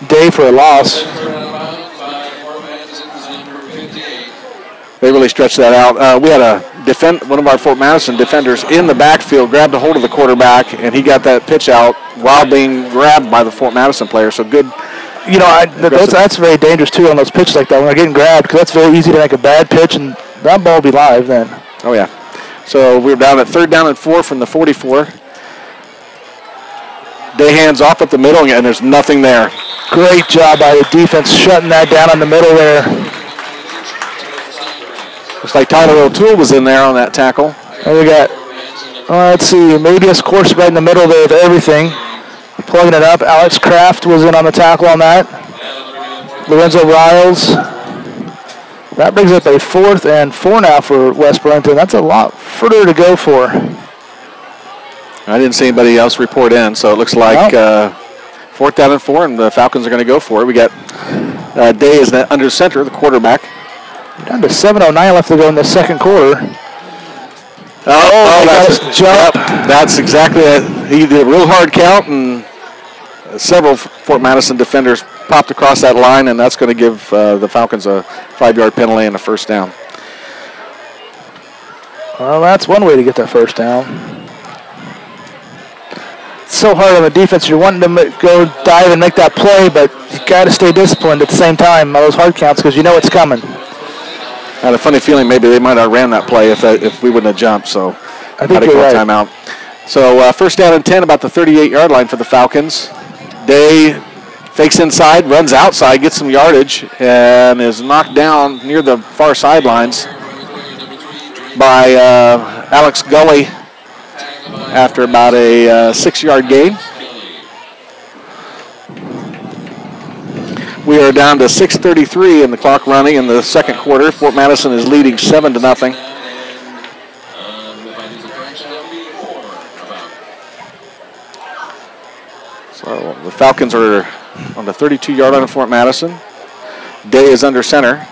S5: Day for a loss.
S1: They really stretched that out. We had one of our Fort Madison defenders in the backfield, grabbed a hold of the quarterback, and he got that pitch out while being grabbed by the Fort Madison player. So good.
S5: That's very dangerous, too, on those pitches like that when they're getting grabbed, because that's very easy to make a bad pitch, and that ball will be live then.
S1: Oh, yeah. So we're down at 3rd down and 4 from the 44. Day hands off up the middle, and there's nothing there.
S5: Great job by the defense shutting that down in the middle there.
S1: Looks like Tyler O'Toole was in there on that tackle.
S5: And we got, let's see, Medius, of course, right in the middle there with everything. Plugging it up. Alex Kraft was in on the tackle on that. Lorenzo Riles. That brings up a 4th and 4 now for West Burlington. That's a lot further to go for.
S1: I didn't see anybody else report in, so it looks like 4th down and 4, and the Falcons are going to go for it. We got Day is under center, the quarterback.
S5: Down to 7:09 left to go in the second quarter.
S1: That's a jump. That's exactly it. He did a real hard count, and several Fort Madison defenders popped across that line, and that's going to give the Falcons a 5-yard penalty and a first down.
S5: Well, that's one way to get that first down. It's so hard on the defense. You're wanting to go dive and make that play, but you got to stay disciplined at the same time on those hard counts because you know it's coming.
S1: I had a funny feeling maybe they might have ran that play if we wouldn't have jumped, so
S5: I think you're right.
S1: Timeout. So first down and 10, about the 38-yard line for the Falcons. Day fakes inside, runs outside, gets some yardage, and is knocked down near the far sidelines by Alex Gully after about a 6-yard gain. We are down to 6:33 and the clock running in the second quarter. Fort Madison is leading 7-0. So the Falcons are on the 32-yard line of Fort Madison. Day is under center.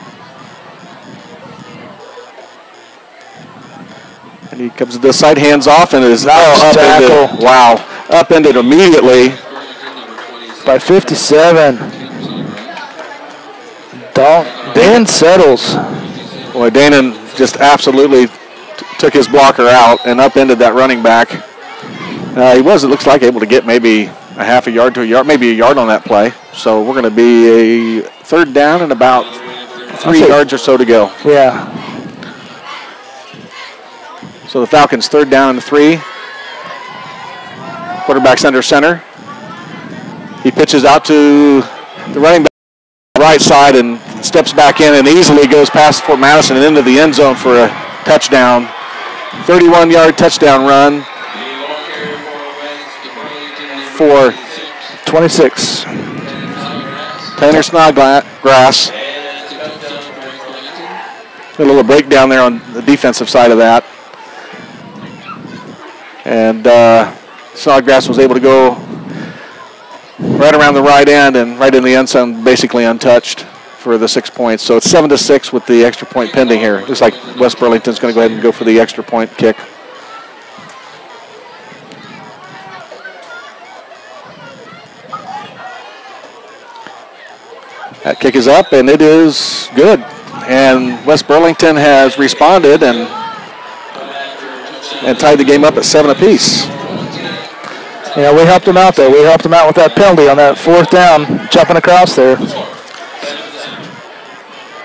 S1: And he comes to this side, hands off, and is now upended. Wow, upended immediately.
S5: By 57. Dan settles.
S1: Boy, Danon just absolutely took his blocker out and upended that running back. He was, it looks like, able to get maybe a half a yard to a yard, maybe a yard on that play. So we're going to be a 3rd down and about 3 yards or so to go.
S5: Yeah.
S1: So the Falcons 3rd down and 3. Quarterback's under center. He pitches out to the running back on the right side and steps back in and easily goes past Fort Madison and into the end zone for a touchdown. 31-yard touchdown run for
S5: 26.
S1: Tanner Snodgrass. A little breakdown there on the defensive side of that. And Snodgrass was able to go right around the right end and right in the end zone, basically untouched for the 6 points. So it's 7-6 with the extra point pending here. Looks like West Burlington's going to go ahead and go for the extra point kick. That kick is up, and it is good. And West Burlington has responded and tied the game up at 7 apiece.
S5: Yeah, we helped them out there. We helped them out with that penalty on that 4th down, jumping across there.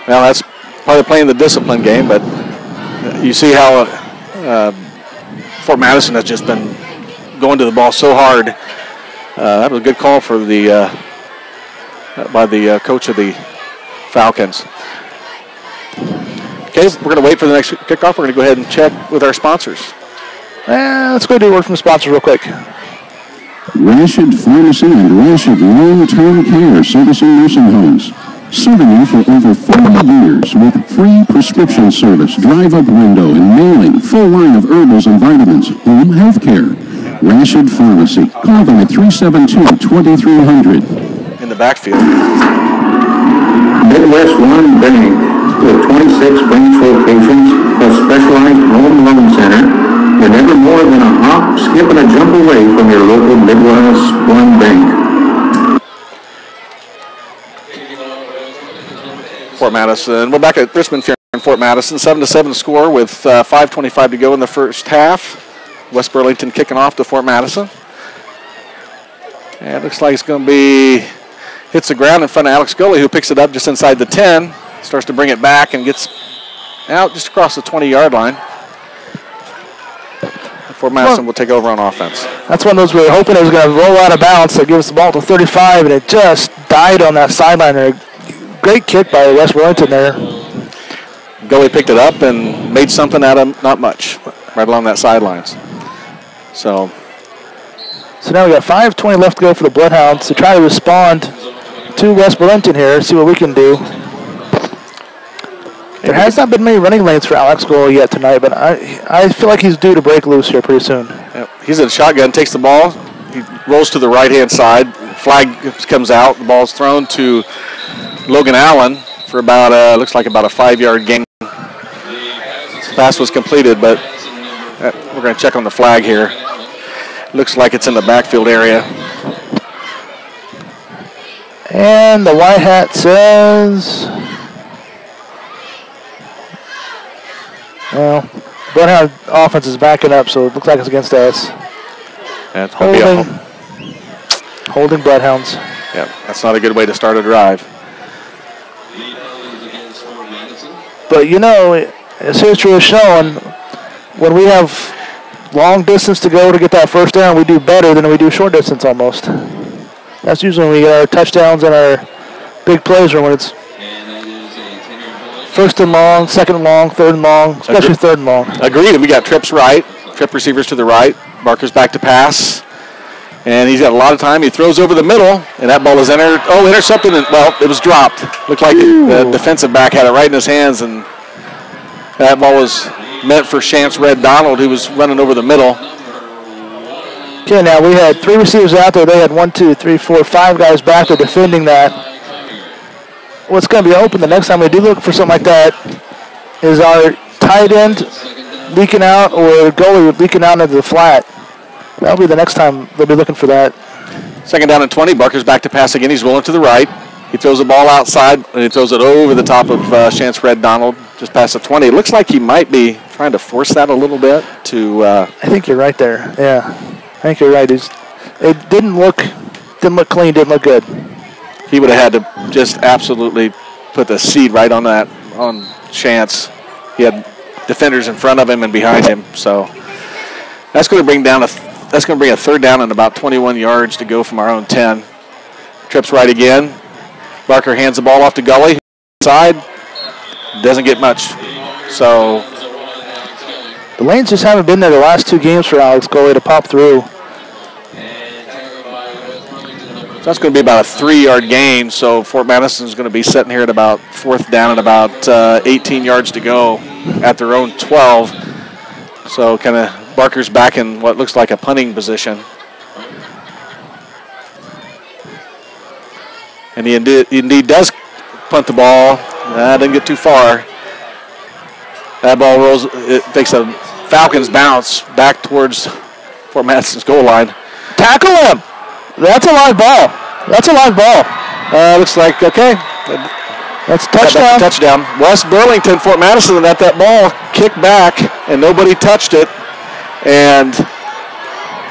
S1: Well, that's part of playing the discipline game, but you see how Fort Madison has just been going to the ball so hard. That was a good call for by the coach of the Falcons. Okay, we're going to wait for the next kickoff. We're going to go ahead and check with our sponsors.
S5: Let's go do a word from the sponsors real quick.
S2: Rashid Pharmacy and Rashid Long-Term Care Servicing Nursing Homes. Serving you for over 40 years with free prescription service, drive-up window, and mailing, full line of herbals and vitamins, home health care. Rashid Pharmacy. Call them at 372-2300.
S1: In the backfield.
S4: Midwest One Bank, with 26 branch locations, a specialized home loan center, you're never more than a hop, skip, and a jump away from your local Midwest One Bank.
S1: Fort Madison. We're back at Richmond Fair in Fort Madison. 7-7 score with 5:25 to go in the first half. West Burlington kicking off to Fort Madison. And it looks like it's going to be, hits the ground in front of Alex Gully, who picks it up just inside the 10. Starts to bring it back and gets out just across the 20-yard line. Fort Madison will take over on offense.
S5: That's one of those we were hoping it was going to roll out of bounds. So give us the ball to 35, and it just died on that sideline there. Great kick by West Burlington there.
S1: Gully picked it up and made something out of not much, right along that sidelines. So
S5: now we got 5:20 left to go for the Bloodhounds to try to respond to West Burlington here, see what we can do. There has not been many running lanes for Alex Gully yet tonight, but I feel like he's due to break loose here pretty soon.
S1: Yep. He's in shotgun, takes the ball, he rolls to the right-hand side, flag comes out, the ball's thrown to Logan Allen for about, looks like about a 5-yard gain. Pass was completed, but we're going to check on the flag here. Looks like it's in the backfield area.
S5: And the white hat says, well, Bloodhound offense is backing up, so it looks like it's against us.
S1: That's
S5: holding Bloodhounds.
S1: Yeah, that's not a good way to start a drive.
S5: But you know, as history has shown, when we have long distance to go to get that first down, we do better than we do short distance almost. That's usually when we get our touchdowns and our big plays, or when it's first and long, second and long, third and long, especially third and long.
S1: Agreed, and we got trips right, trip receivers to the right, Barker's back to pass, and he's got a lot of time. He throws over the middle, and that ball is intercepted, and, well, it was dropped. Looked like the defensive back had it right in his hands, and that ball was meant for Chance Red Donald, who was running over the middle.
S5: Okay, now we had 3 receivers out there. They had 1, 2, 3, 4, 5 guys back there defending that. What's going to be open the next time we do look for something like that is our tight end leaking out or goalie leaking out into the flat. That'll be the next time they'll be looking for that.
S1: Second down and 20. Barker's back to pass again. He's rolling to the right. He throws the ball outside, and he throws it over the top of Chance Red Donald, just past the 20. It looks like he might be trying to force that a little bit to...
S5: I think you're right there, yeah. I think you're right. It didn't look clean, didn't look good.
S1: He would have had to just absolutely put the seed right on that, on Chance. He had defenders in front of him and behind him, so that's going to bring a third down and about 21 yards to go from our own 10. Trips right again. Barker hands the ball off to Gully. Side doesn't get much. So
S5: the lanes just haven't been there the last 2 games for Alex Gully to pop through.
S1: So that's going to be about a 3-yard gain. So Fort Madison is going to be sitting here at about 4th down and about 18 yards to go at their own 12. So kind of Barker's back in what looks like a punting position. And he indeed does punt the ball. Didn't get too far. That ball rolls. It takes a Falcons bounce back towards Fort Madison's goal line.
S5: Tackle him! That's a live ball. That's a live ball.
S1: Looks like, okay.
S5: That's touchdown.
S1: Touchdown. West Burlington, Fort Madison, and that ball kicked back, and nobody touched it. And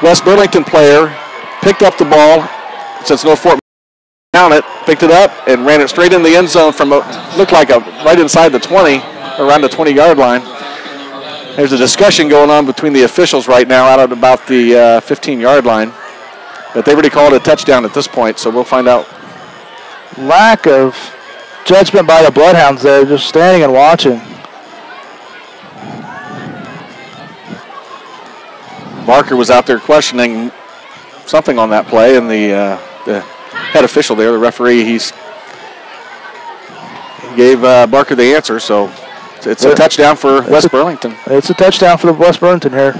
S1: West Burlington player picked up the ball, since no Fort down it, picked it up, and ran it straight in the end zone from looked like right inside the 20, around the 20-yard line. There's a discussion going on between the officials right now out at about the 15-yard line. But they've already called it a touchdown at this point, so we'll find out.
S5: Lack of judgment by the Bloodhounds there, just standing and watching.
S1: Barker was out there questioning something on that play, and the head official there, the referee, he gave Barker the answer, so it's a touchdown for West Burlington.
S5: It's a touchdown for the West Burlington here.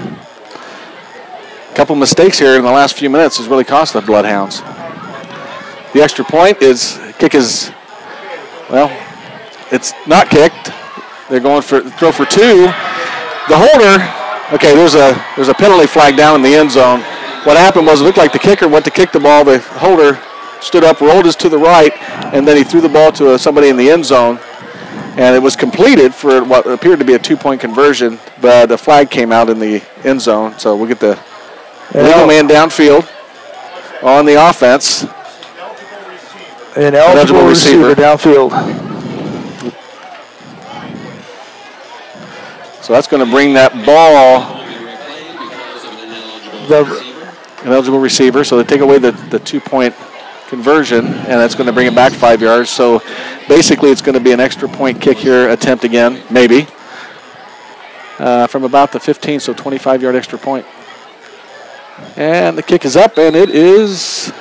S1: A couple mistakes here in the last few minutes has really cost the Bloodhounds. The extra point kick is Well, it's not kicked. They're going for throw for 2. The holder, okay, there's a penalty flag down in the end zone. What happened was it looked like the kicker went to kick the ball. The holder stood up, rolled his to the right, and then he threw the ball to somebody in the end zone. And it was completed for what appeared to be a 2-point conversion, but the flag came out in the end zone. So we'll get the legal man downfield on the offense.
S5: An eligible receiver downfield.
S1: So that's going to bring that ball. An eligible receiver, so they take away the 2-point conversion, and that's going to bring it back 5 yards. So basically it's going to be an extra point kick here, attempt again, maybe, from about the 15, so 25-yard extra point. And the kick is up, and it is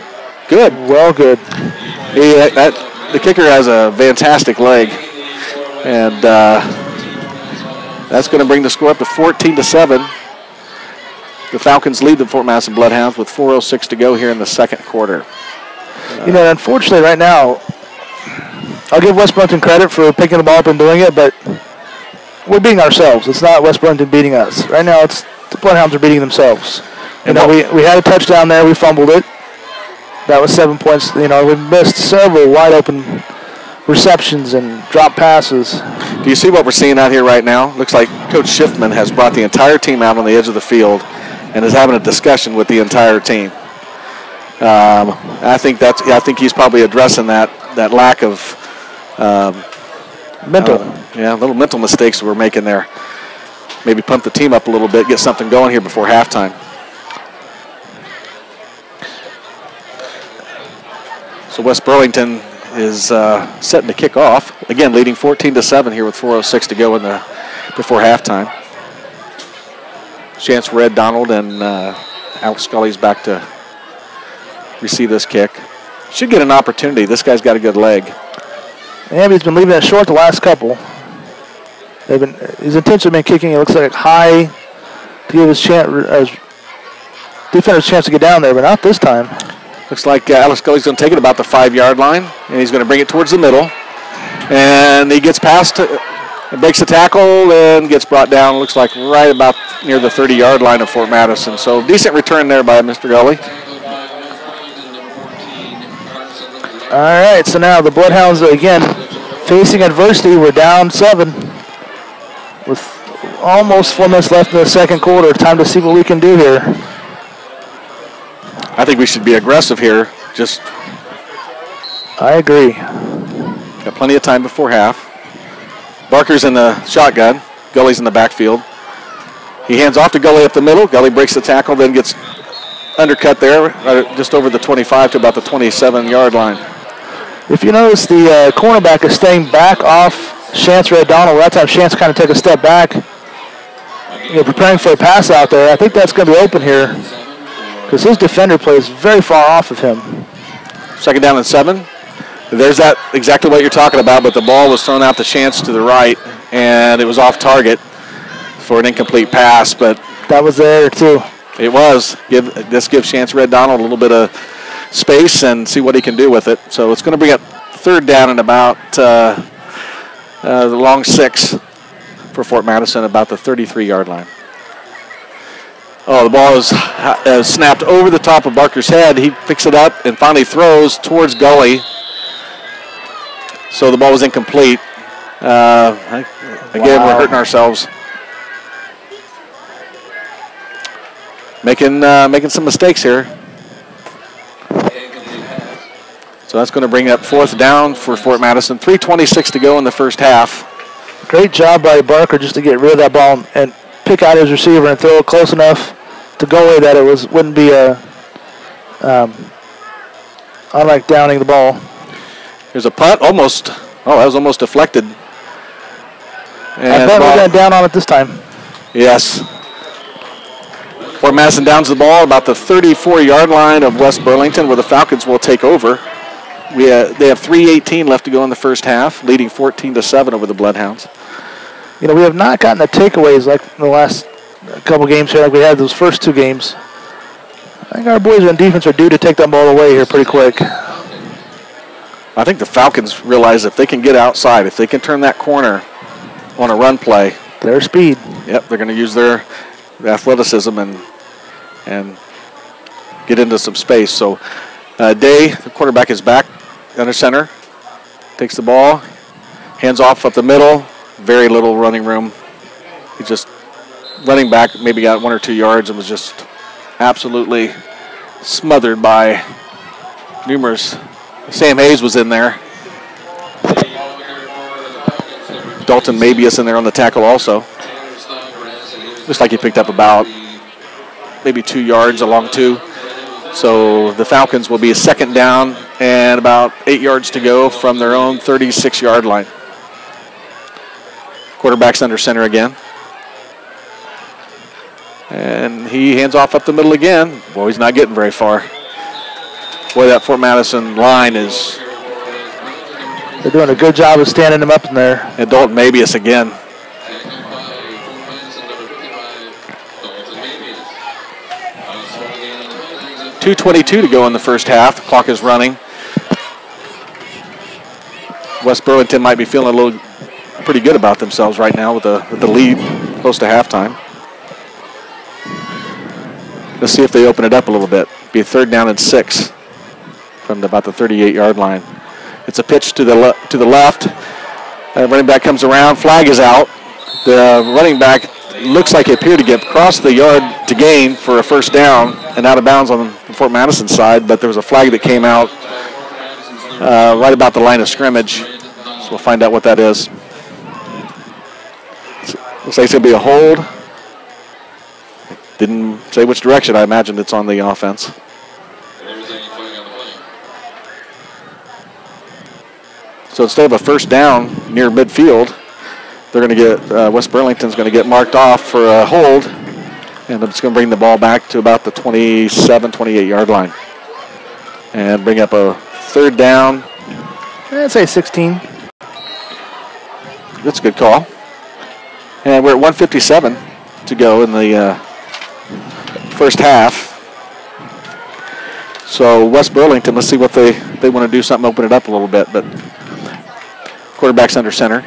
S1: good. Well, good. The kicker has a fantastic leg, and that's going to bring the score up to 14-7. The Falcons lead the Fort Madison Bloodhounds with 4:06 to go here in the second quarter.
S5: Unfortunately, right now, I'll give West Burlington credit for picking the ball up and doing it, but we're beating ourselves. It's not West Burlington beating us. Right now, it's the Bloodhounds are beating themselves. We had a touchdown there. We fumbled it. That was 7 points. We missed several wide open receptions and drop passes.
S1: Do you see what we're seeing out here right now? Looks like Coach Schiffman has brought the entire team out on the edge of the field and is having a discussion with the entire team. I think he's probably addressing that lack of little mental mistakes we're making there. Maybe pump the team up a little bit, get something going here before halftime. So West Burlington is setting to kick off. Again, leading 14-7 here with 4:06 to go before halftime. Chance Red Donald and Alex Scully's back to receive this kick. Should get an opportunity. This guy's got a good leg.
S5: He's been leaving it short the last couple. His intention been kicking. It looks like high to give his defender's chance to get down there, but not this time.
S1: Looks like Alex Scully's going to take it about the 5-yard line, and he's going to bring it towards the middle. And he gets past, breaks the tackle, and gets brought down, looks like right about near the 30-yard line of Fort Madison. So decent return there by Mr. Gully.
S5: All right, so now the Bloodhounds, again, facing adversity. We're down 7 with almost 4 minutes left in the second quarter. Time to see what we can do here.
S1: I think we should be aggressive here.
S5: I agree.
S1: Got plenty of time before half. Barker's in the shotgun. Gully's in the backfield. He hands off to Gully up the middle. Gully breaks the tackle, then gets undercut there, just over the 25 to about the 27-yard line.
S5: If you notice, the cornerback is staying back off Chance Red Donald. That time Chance kind of took a step back, preparing for a pass out there. I think that's going to be open here because his defender plays very far off of him.
S1: 2nd down and 7. There's that exactly what you're talking about, but the ball was thrown out to Chance to the right, and it was off target for an incomplete pass. But
S5: that was there too.
S1: It was. This gives Chance Red Donald a little bit of space and see what he can do with it. So it's going to bring up 3rd down and about the long 6 for Fort Madison, about the 33-yard line. Oh, the ball is snapped over the top of Barker's head. He picks it up and finally throws towards Gully. So the ball was incomplete. Again, we're hurting ourselves. Making some mistakes here. So that's going to bring up 4th down for Fort Madison. 3:26 to go in the first half.
S5: Great job by Barker just to get rid of that ball and pick out his receiver and throw it close enough to Gully that it wouldn't be unlike downing the ball.
S1: Here's a punt, almost. Oh, that was almost deflected. And
S5: I bet we're going to down on it this time.
S1: Yes. Fort Madison downs the ball about the 34-yard line of West Burlington, where the Falcons will take over. They have 3:18 left to go in the first half, leading 14-7 over the Bloodhounds.
S5: We have not gotten the takeaways like in the last couple games here, like we had those first 2 games. I think our boys on defense are due to take that ball away here pretty quick.
S1: I think the Falcons realize if they can get outside, if they can turn that corner on a run play.
S5: Their speed.
S1: Yep, they're going to use their athleticism and get into some space. So Day, the quarterback, is back under center. Takes the ball, hands off up the middle. Very little running room. He just running back, maybe got 1 or 2 yards and was just absolutely smothered by numerous. Sam Hayes was in there. Dalton Mabius in there on the tackle also. Looks like he picked up about maybe 2 yards along 2. So the Falcons will be a second down and about 8 yards to go from their own 36-yard line. Quarterback's under center again. And he hands off up the middle again. Boy, he's not getting very far. Boy, that Fort Madison line is...
S5: They're doing a good job of standing him up in there.
S1: And Dalton Mabius again. .222 to go in the first half. The clock is running. West Burlington might be feeling a little pretty good about themselves right now with the lead close to halftime. Let's see if they open it up a little bit. Be a 3rd down and 6 from about the 38-yard line. It's a pitch to the left. Running back comes around. Flag is out. The running back looks like he appeared to get across the yard to gain for a first down and out of bounds on the Fort Madison side, but there was a flag that came out right about the line of scrimmage. So we'll find out what that is. Looks like it's going to be a hold. Didn't say which direction. I imagine it's on the offense. So instead of a first down near midfield, they're going to get, West Burlington's going to get marked off for a hold, and it's going to bring the ball back to about the 27, 28-yard line. And bring up a 3rd down.
S5: I'd say 16.
S1: That's a good call. And we're at 1:57 to go in the first half. So West Burlington, let's see what they want to do, something, open it up a little bit, but quarterback's under center.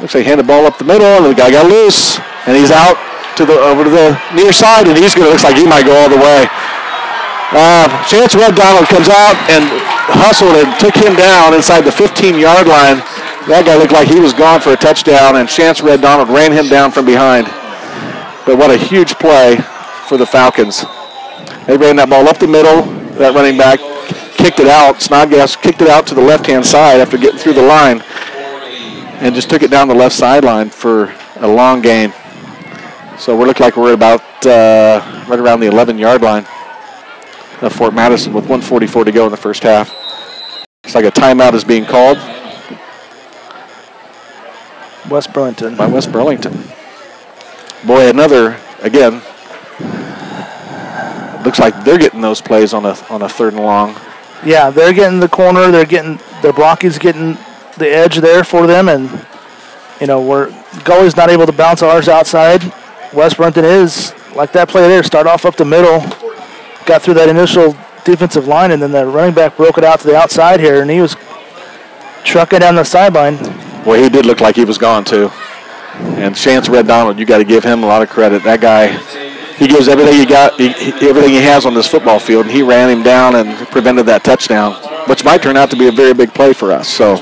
S1: Looks like he handed the ball up the middle, and the guy got loose, and he's out over to the near side, and looks like he might go all the way. Chance Red Donald comes out and hustled and took him down inside the 15-yard line. That guy looked like he was gone for a touchdown, and Chance Red Donald ran him down from behind. But what a huge play for the Falcons. They ran that ball up the middle. That running back kicked it out. Snodgrass kicked it out to the left-hand side after getting through the line and just took it down the left sideline for a long gain. So we look like we're at about right around the 11-yard line of Fort Madison with 1:44 to go in the first half. Looks like a timeout is being called.
S5: West Burlington.
S1: By West Burlington. Boy, another, again, looks like they're getting those plays on a 3rd and long.
S5: Yeah, they're getting the corner. They're getting, their blocking's getting the edge there for them, and, you know, goalie's not able to bounce ours outside. West Burlington is, like that play there, start off up the middle, got through that initial defensive line, and then the running back broke it out to the outside here, and he was trucking down the sideline.
S1: Boy, he did look like he was gone, too. And Chance Red Donald, you got to give him a lot of credit. That guy, he gives everything everything he has on this football field, and he ran him down and prevented that touchdown, which might turn out to be a very big play for us. So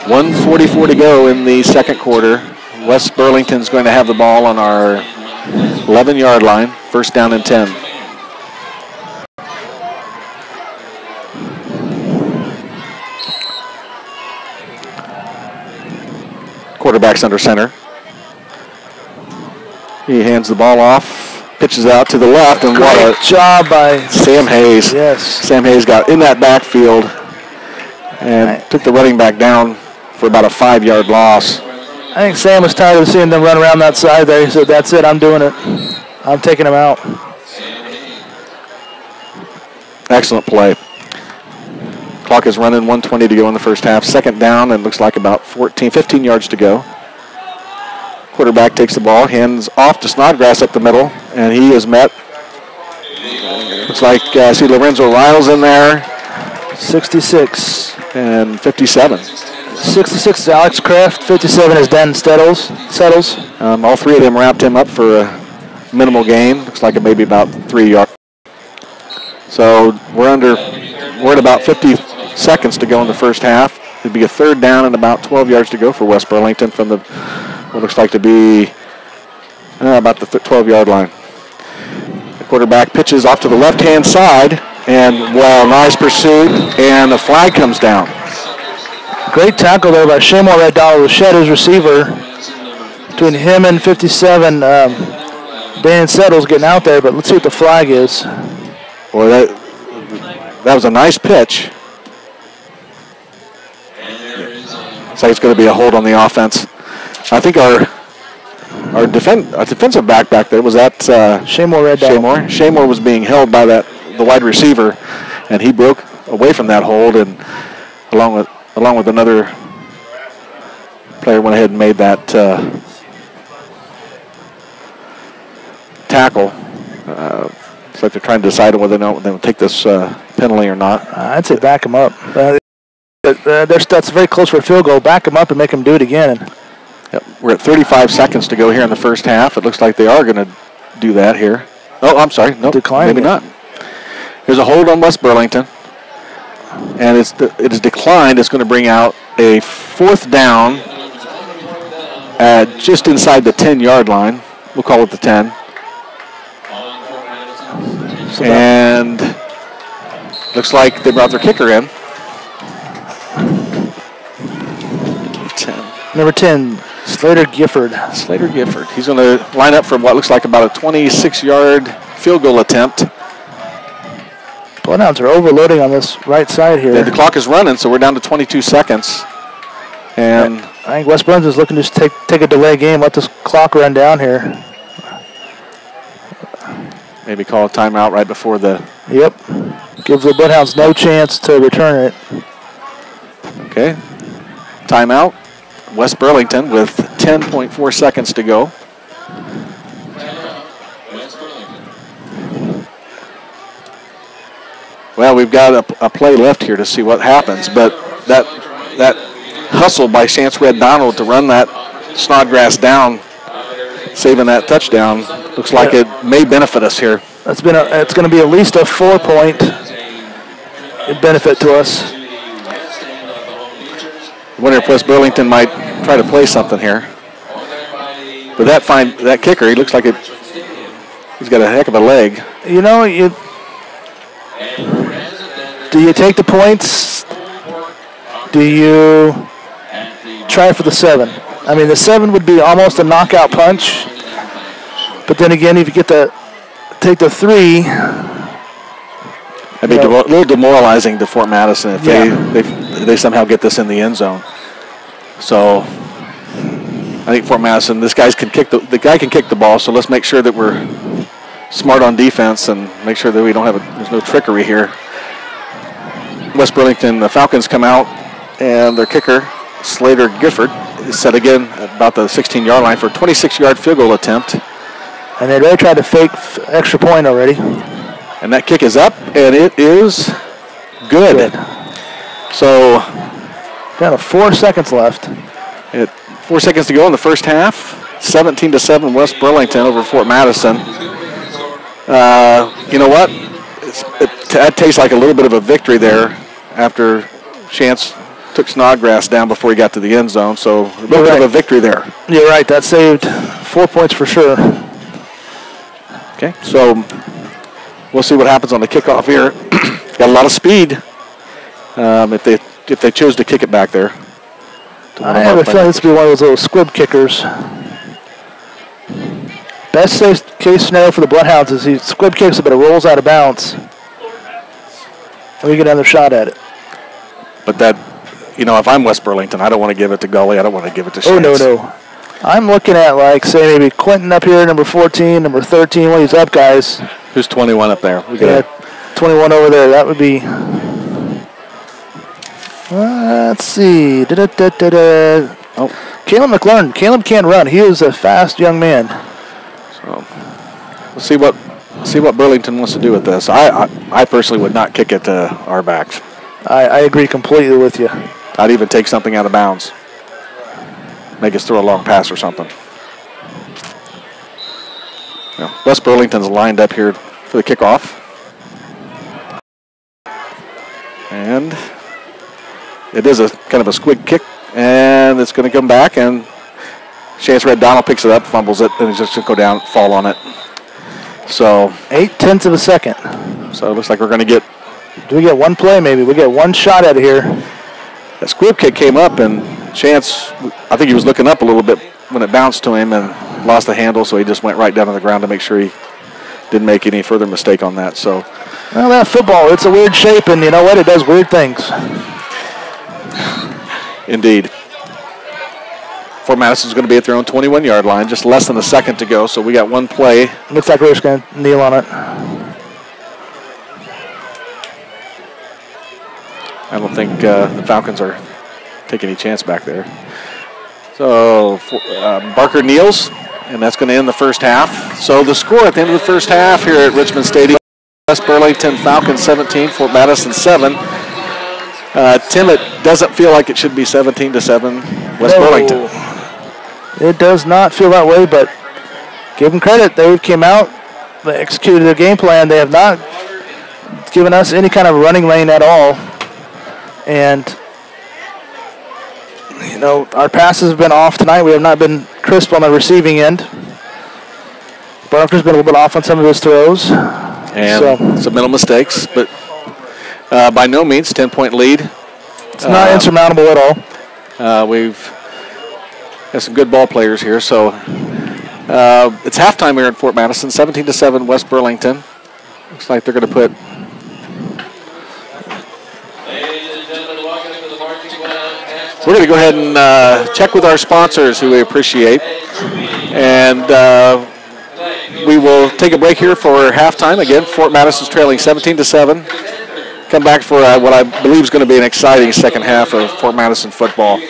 S1: 1:44 to go in the second quarter. West Burlington's going to have the ball on our 11-yard line, 1st down and 10. Quarterback's under center. He hands the ball off, pitches out to the left, and what a
S5: job by
S1: Sam Hayes.
S5: Yes.
S1: Sam Hayes got in that backfield and took the running back down for about a 5-yard loss.
S5: I think Sam was tired of seeing them run around that side there. He said, that's it, I'm doing it. I'm taking him out.
S1: Excellent play. Clock is running, 1:20 to go in the first half. 2nd down, and looks like about 15 yards to go. Quarterback takes the ball, hands off to Snodgrass up the middle, and he is met Looks like I see Lorenzo Riles in there.
S5: 66.
S1: And 57.
S5: 66 is Alex Kraft. 57 is Dan Settles.
S1: All three of them wrapped him up for a minimal gain. Looks like it may be about 3 yards. So we're at about 50 seconds to go in the first half. It'd be a third down and about 12 yards to go for West Burlington from the what looks like to be about the 12-yard line. The quarterback pitches off to the left-hand side, and nice pursuit, and the flag comes down.
S5: Great tackle there by Shamor Red Dollar, Shed, his receiver. Between him and 57, Dan Settles getting out there, but let's see what the flag is.
S1: Boy, that was a nice pitch. Looks like it's going to be a hold on the offense. I think our defensive back there, was that
S5: Shamor Red Dollar.
S1: Shamor was being held by the wide receiver, and he broke away from that hold, and along with another player went ahead and made that tackle. It's like they're trying to decide whether they will take this penalty or not.
S5: I'd say back him up. That's very close for a field goal. Back him up and make him do it again.
S1: Yep. We're at 35 seconds to go here in the first half. It looks like they are going to do that here. Oh, I'm sorry. Nope, maybe not. There's a hold on West Burlington, and it is declined. It's going to bring out a fourth down at just inside the 10-yard line. We'll call it the 10. And looks like they brought their kicker in.
S5: 10. Number 10, Slater Gifford.
S1: He's going to line up for what looks like about a 26-yard field goal attempt.
S5: Bloodhounds are overloading on this right side here.
S1: Yeah, the clock is running, so we're down to 22 seconds. And
S5: I think West Burlington is looking to just take a delay game, let this clock run down here.
S1: Maybe call a timeout right before the...
S5: Yep. Gives the Bloodhounds no chance to return it.
S1: Okay. Timeout. West Burlington with 10.4 seconds to go. Well, we've got a play left here to see what happens, but that hustle by Chance Red Donald to run that Snodgrass down, saving that touchdown, looks like it may benefit us here.
S5: It's going to be at least a 4-point benefit to us.
S1: I wonder if West Burlington might try to play something here. But that kicker, he looks like he's got a heck of a leg.
S5: You know, do you take the points? Do you try for the 7? I mean, the 7 would be almost a knockout punch. But then again, if you take the 3,
S1: it'd be a little demoralizing to Fort Madison if they somehow get this in the end zone. So I think Fort Madison, the guy can kick the ball. So let's make sure that we're smart on defense and make sure that we don't there's no trickery here. West Burlington, the Falcons come out, and their kicker, Slater Gifford, is set again at about the 16-yard line for a 26-yard field goal attempt.
S5: And they already tried to fake extra point already.
S1: And that kick is up, and it is good. So
S5: down to 4 seconds left.
S1: 4 seconds to go in the first half. 17-7 West Burlington over Fort Madison. You know what? That tastes like a little bit of a victory there after Chance took Snodgrass down before he got to the end zone. So a little bit of a victory there.
S5: You're right. That saved 4 points for sure.
S1: Okay, so we'll see what happens on the kickoff here. Got a lot of speed if they choose to kick it back there.
S5: I have a feeling this will be one of those little squib kickers. Best case scenario for the Bloodhounds is he squib kicks it, but it rolls out of bounds. And we get another shot at it.
S1: But if I'm West Burlington, I don't want to give it to Gully. I don't want to give it to Chance.
S5: Oh, no. I'm looking at, say, maybe Quentin up here, number 14, number 13, one of these up guys.
S1: Who's 21 up there?
S5: 21 over there. That would be... let's see. Caleb McLaurin. Caleb can run. He is a fast young man.
S1: So, we'll see what See what Burlington wants to do with this. I personally would not kick it to our backs.
S5: I agree completely with you.
S1: I'd even take something out of bounds. Make us throw a long pass or something. West Burlington's lined up here for the kickoff. And it is a kind of a squig kick, and it's going to come back, and Chance Red Donald picks it up, fumbles it, and he's just going to go down, fall on it. So
S5: 0.8 of a second.
S1: So it looks like we're going to get.
S5: Do we get one play maybe? We get one shot out of here.
S1: That squib kick came up, and Chance, I think he was looking up a little bit when it bounced to him and lost the handle, so he just went right down to the ground to make sure he didn't make any further mistake on that. So,
S5: well, that football, it's a weird shape, and you know what? It does weird things.
S1: Indeed. Fort Madison's going to be at their own 21-yard line, just less than a second to go, so we got one play.
S5: Looks like we're just going to kneel on it.
S1: I don't think the Falcons are taking any chance back there. So Barker kneels, and that's going to end the first half. So the score at the end of the first half here at Richmond Stadium, West Burlington Falcons 17, Fort Madison 7. Tim, it doesn't feel like it should be 17-7 West Burlington.
S5: It does not feel that way, but give them credit. They came out, they executed their game plan. They have not given us any kind of running lane at all. And, you know, our passes have been off tonight. We have not been crisp on the receiving end. Barker's been a little bit off on some of his throws.
S1: And some mental mistakes, but by no means 10-point lead.
S5: It's not insurmountable at all.
S1: We've got some good ball players here. So it's halftime here in Fort Madison, 17-7 West Burlington. Looks like they're going to put. We're going to go ahead and check with our sponsors, who we appreciate. And we will take a break here for halftime. Again, Fort Madison's trailing 17-7. Come back for what I believe is going to be an exciting second half of Fort Madison football.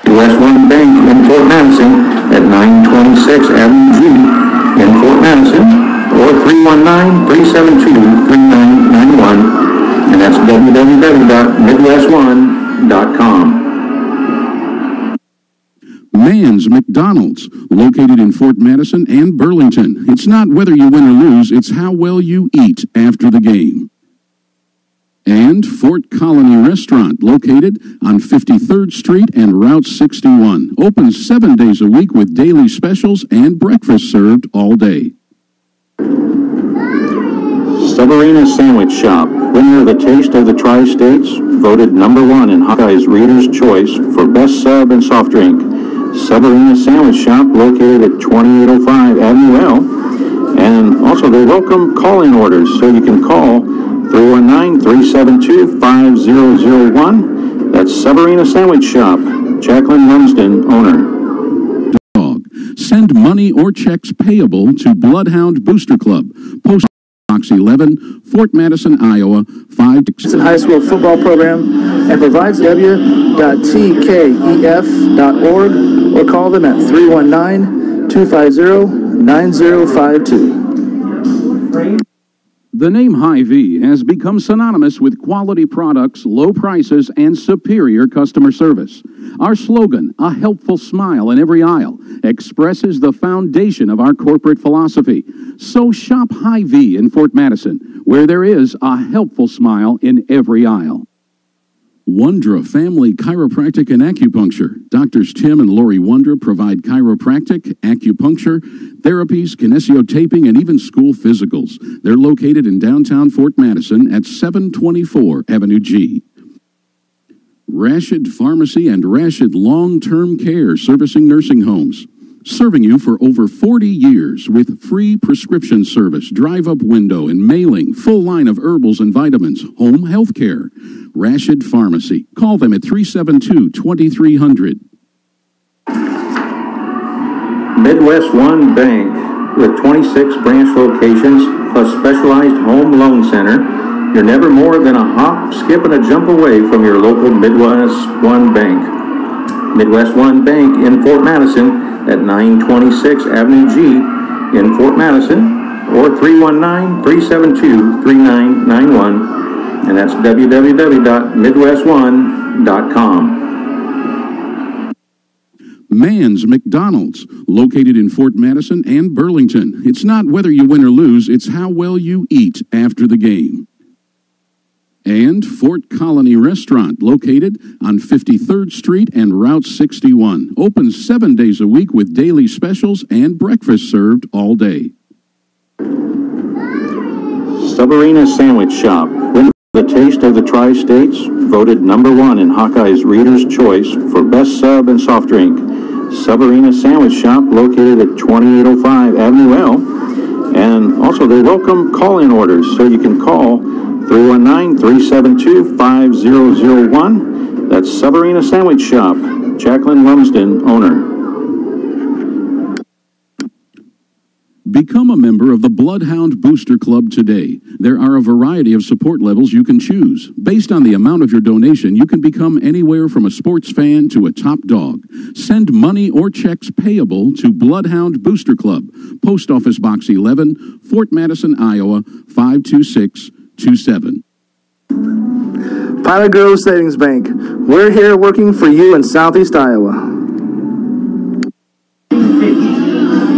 S4: West One Bank in Fort Madison at 926 Avenue G in Fort Madison, or 319-372-3991. And that's www.midwest1.com.
S2: Mann's McDonald's, located in Fort Madison and Burlington. It's not whether you win or lose, it's how well you eat after the game. And Fort Colony Restaurant, located on 53rd Street and Route 61. Open 7 days a week with daily specials and breakfast served all day.
S4: Severina Sandwich Shop, winner of the Taste of the Tri-States, voted #1 in Hawkeye's Reader's Choice for best sub and soft drink. Severina Sandwich Shop, located at 2805 Avenue L. And also they welcome call-in orders, so you can call 319-372-5001. That's Severina Sandwich Shop. Jacqueline Lumsden, owner.
S2: Send money or checks payable to BloodHound Booster Club. Post Box 11, Fort Madison, Iowa, 5.
S3: Madison High School football program and provides w.tkef.org or call them at 319-250-9052.
S2: The name Hy-Vee has become synonymous with quality products, low prices, and superior customer service. Our slogan, "A helpful smile in every aisle," expresses the foundation of our corporate philosophy. So shop Hy-Vee in Fort Madison, where there is a helpful smile in every aisle. Wondra Family Chiropractic and Acupuncture. Doctors Tim and Lori Wondra provide chiropractic, acupuncture, therapies, kinesiotaping, and even school physicals. They're located in downtown Fort Madison at 724 Avenue G. Rashid Pharmacy and Rashid Long-Term Care, servicing nursing homes. Serving you for over 40 years with free prescription service, drive-up window and mailing, full line of herbals and vitamins, home health care. Rashid Pharmacy. Call them at 372-2300.
S4: Midwest One Bank, with 26 branch locations plus specialized home loan center. You're never more than a hop, skip, and a jump away from your local Midwest One Bank. Midwest One Bank in Fort Madison at 926 Avenue G in Fort Madison, or 319-372-3991, and that's www.midwest1.com.
S2: Mann's McDonald's, located in Fort Madison and Burlington. It's not whether you win or lose, it's how well you eat after the game. And Fort Colony Restaurant, located on 53rd Street and Route 61. Open 7 days a week with daily specials and breakfast served all day.
S4: Subarina Sandwich Shop, winner of the Taste of the Tri-States, voted #1 in Hawkeye's Reader's Choice for Best Sub and Soft Drink. Subarina Sandwich Shop, located at 2805 Avenue L. And also they welcome call-in orders, so you can call 319-372-5001. That's Subarina Sandwich Shop. Jacqueline Lumsden, owner.
S2: Become a member of the BloodHound Booster Club today. There are a variety of support levels you can choose. Based on the amount of your donation, you can become anywhere from a sports fan to a top dog. Send money or checks payable to BloodHound Booster Club, Post Office Box 11, Fort Madison, Iowa, 52627.
S5: Pilot Grove Savings Bank. We're here working for you in Southeast Iowa.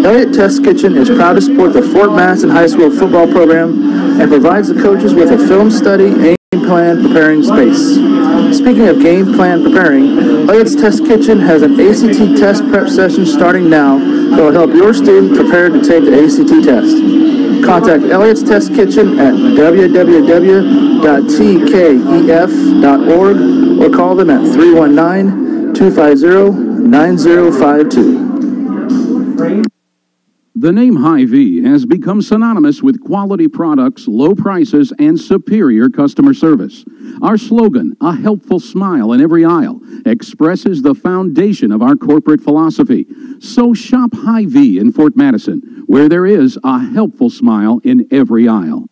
S5: Elliott Test Kitchen is proud to support the Fort Madison High School football program and provides the coaches with a film study and game plan preparing space. Speaking of game plan preparing, Elliott's Test Kitchen has an ACT test prep session starting now that will help your student prepare to take the ACT test. Contact Elliott's Test Kitchen at www.tkef.org or call them at 319-250-9052.
S2: The name Hy-Vee has become synonymous with quality products, low prices, and superior customer service. Our slogan, "A helpful smile in every aisle," expresses the foundation of our corporate philosophy. So shop Hy-Vee in Fort Madison, where there is a helpful smile in every aisle.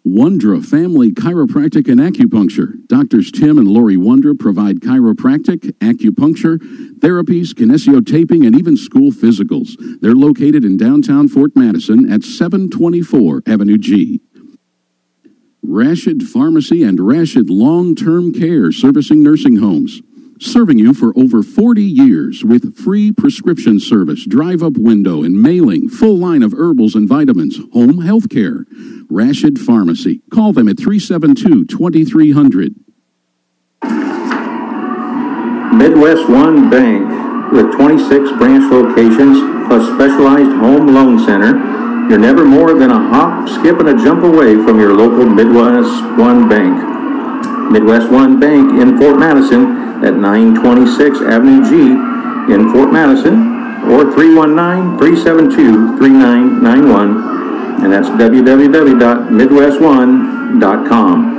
S2: Wondra Family Chiropractic and Acupuncture. Doctors Tim and Lori Wondra provide chiropractic, acupuncture, therapies, kinesiotaping, and even school physicals. They're located in downtown Fort Madison at 724 Avenue G. Rashid Pharmacy and Rashid Long-Term Care, servicing nursing homes. Serving you for over 40 years with free prescription service, drive-up window and mailing, full line of herbals and vitamins, home health care. Rashid Pharmacy. Call them at 372-2300.
S4: Midwest One Bank, with 26 branch locations plus specialized home loan center. You're never more than a hop, skip, and a jump away from your local Midwest One Bank. Midwest One Bank in Fort Madison at 926 Avenue G in Fort Madison, or 319-372-3991, and that's www.midwest1.com.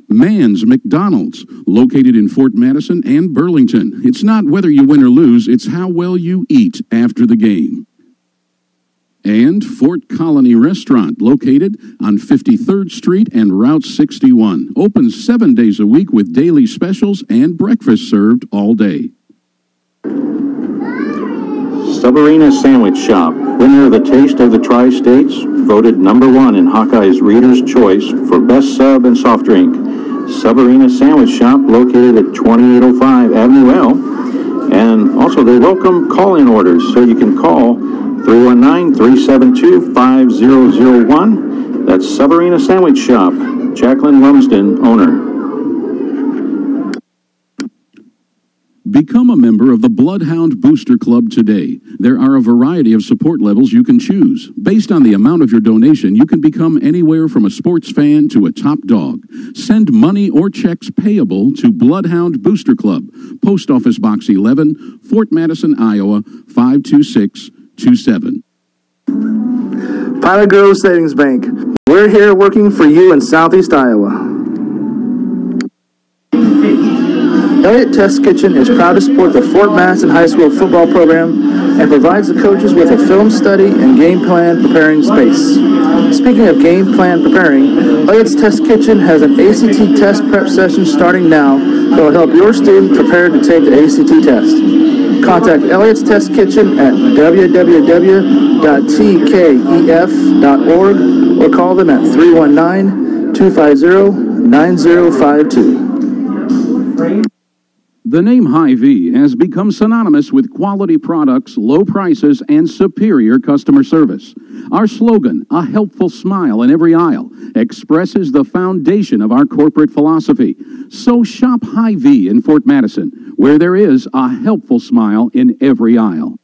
S2: Mann's McDonald's, located in Fort Madison and Burlington. It's not whether you win or lose, it's how well you eat after the game. And Fort Colony Restaurant, located on 53rd Street and Route 61. Open 7 days a week with daily specials and breakfast served all day.
S4: Subarina Sandwich Shop, winner of the Taste of the Tri-States, voted #1 in Hawkeye's Reader's Choice for Best Sub and Soft Drink. Subarina Sandwich Shop, located at 2805 Avenue L. And also they welcome call-in orders, so you can call 319-372-5001. That's Subarina Sandwich Shop. Jacqueline Lumsden, owner.
S2: Become a member of the BloodHound Booster Club today. There are a variety of support levels you can choose. Based on the amount of your donation, you can become anywhere from a sports fan to a top dog. Send money or checks payable to BloodHound Booster Club, Post Office Box 11, Fort Madison, Iowa, 52627.
S5: Pilot Grove Savings Bank. We're here working for you in Southeast Iowa. Elliott Test Kitchen is proud to support the Fort Madison High School football program and provides the coaches with a film study and game plan preparing space. Speaking of game plan preparing, Elliott's Test Kitchen has an ACT test prep session starting now that will help your student prepare to take the ACT test.
S3: Contact Elliott's Test Kitchen at www.tkef.org or call them at 319-250-9052.
S2: The name Hy-Vee has become synonymous with quality products, low prices, and superior customer service. Our slogan, "A helpful smile in every aisle," expresses the foundation of our corporate philosophy. So shop Hy-Vee in Fort Madison, where there is a helpful smile in every aisle.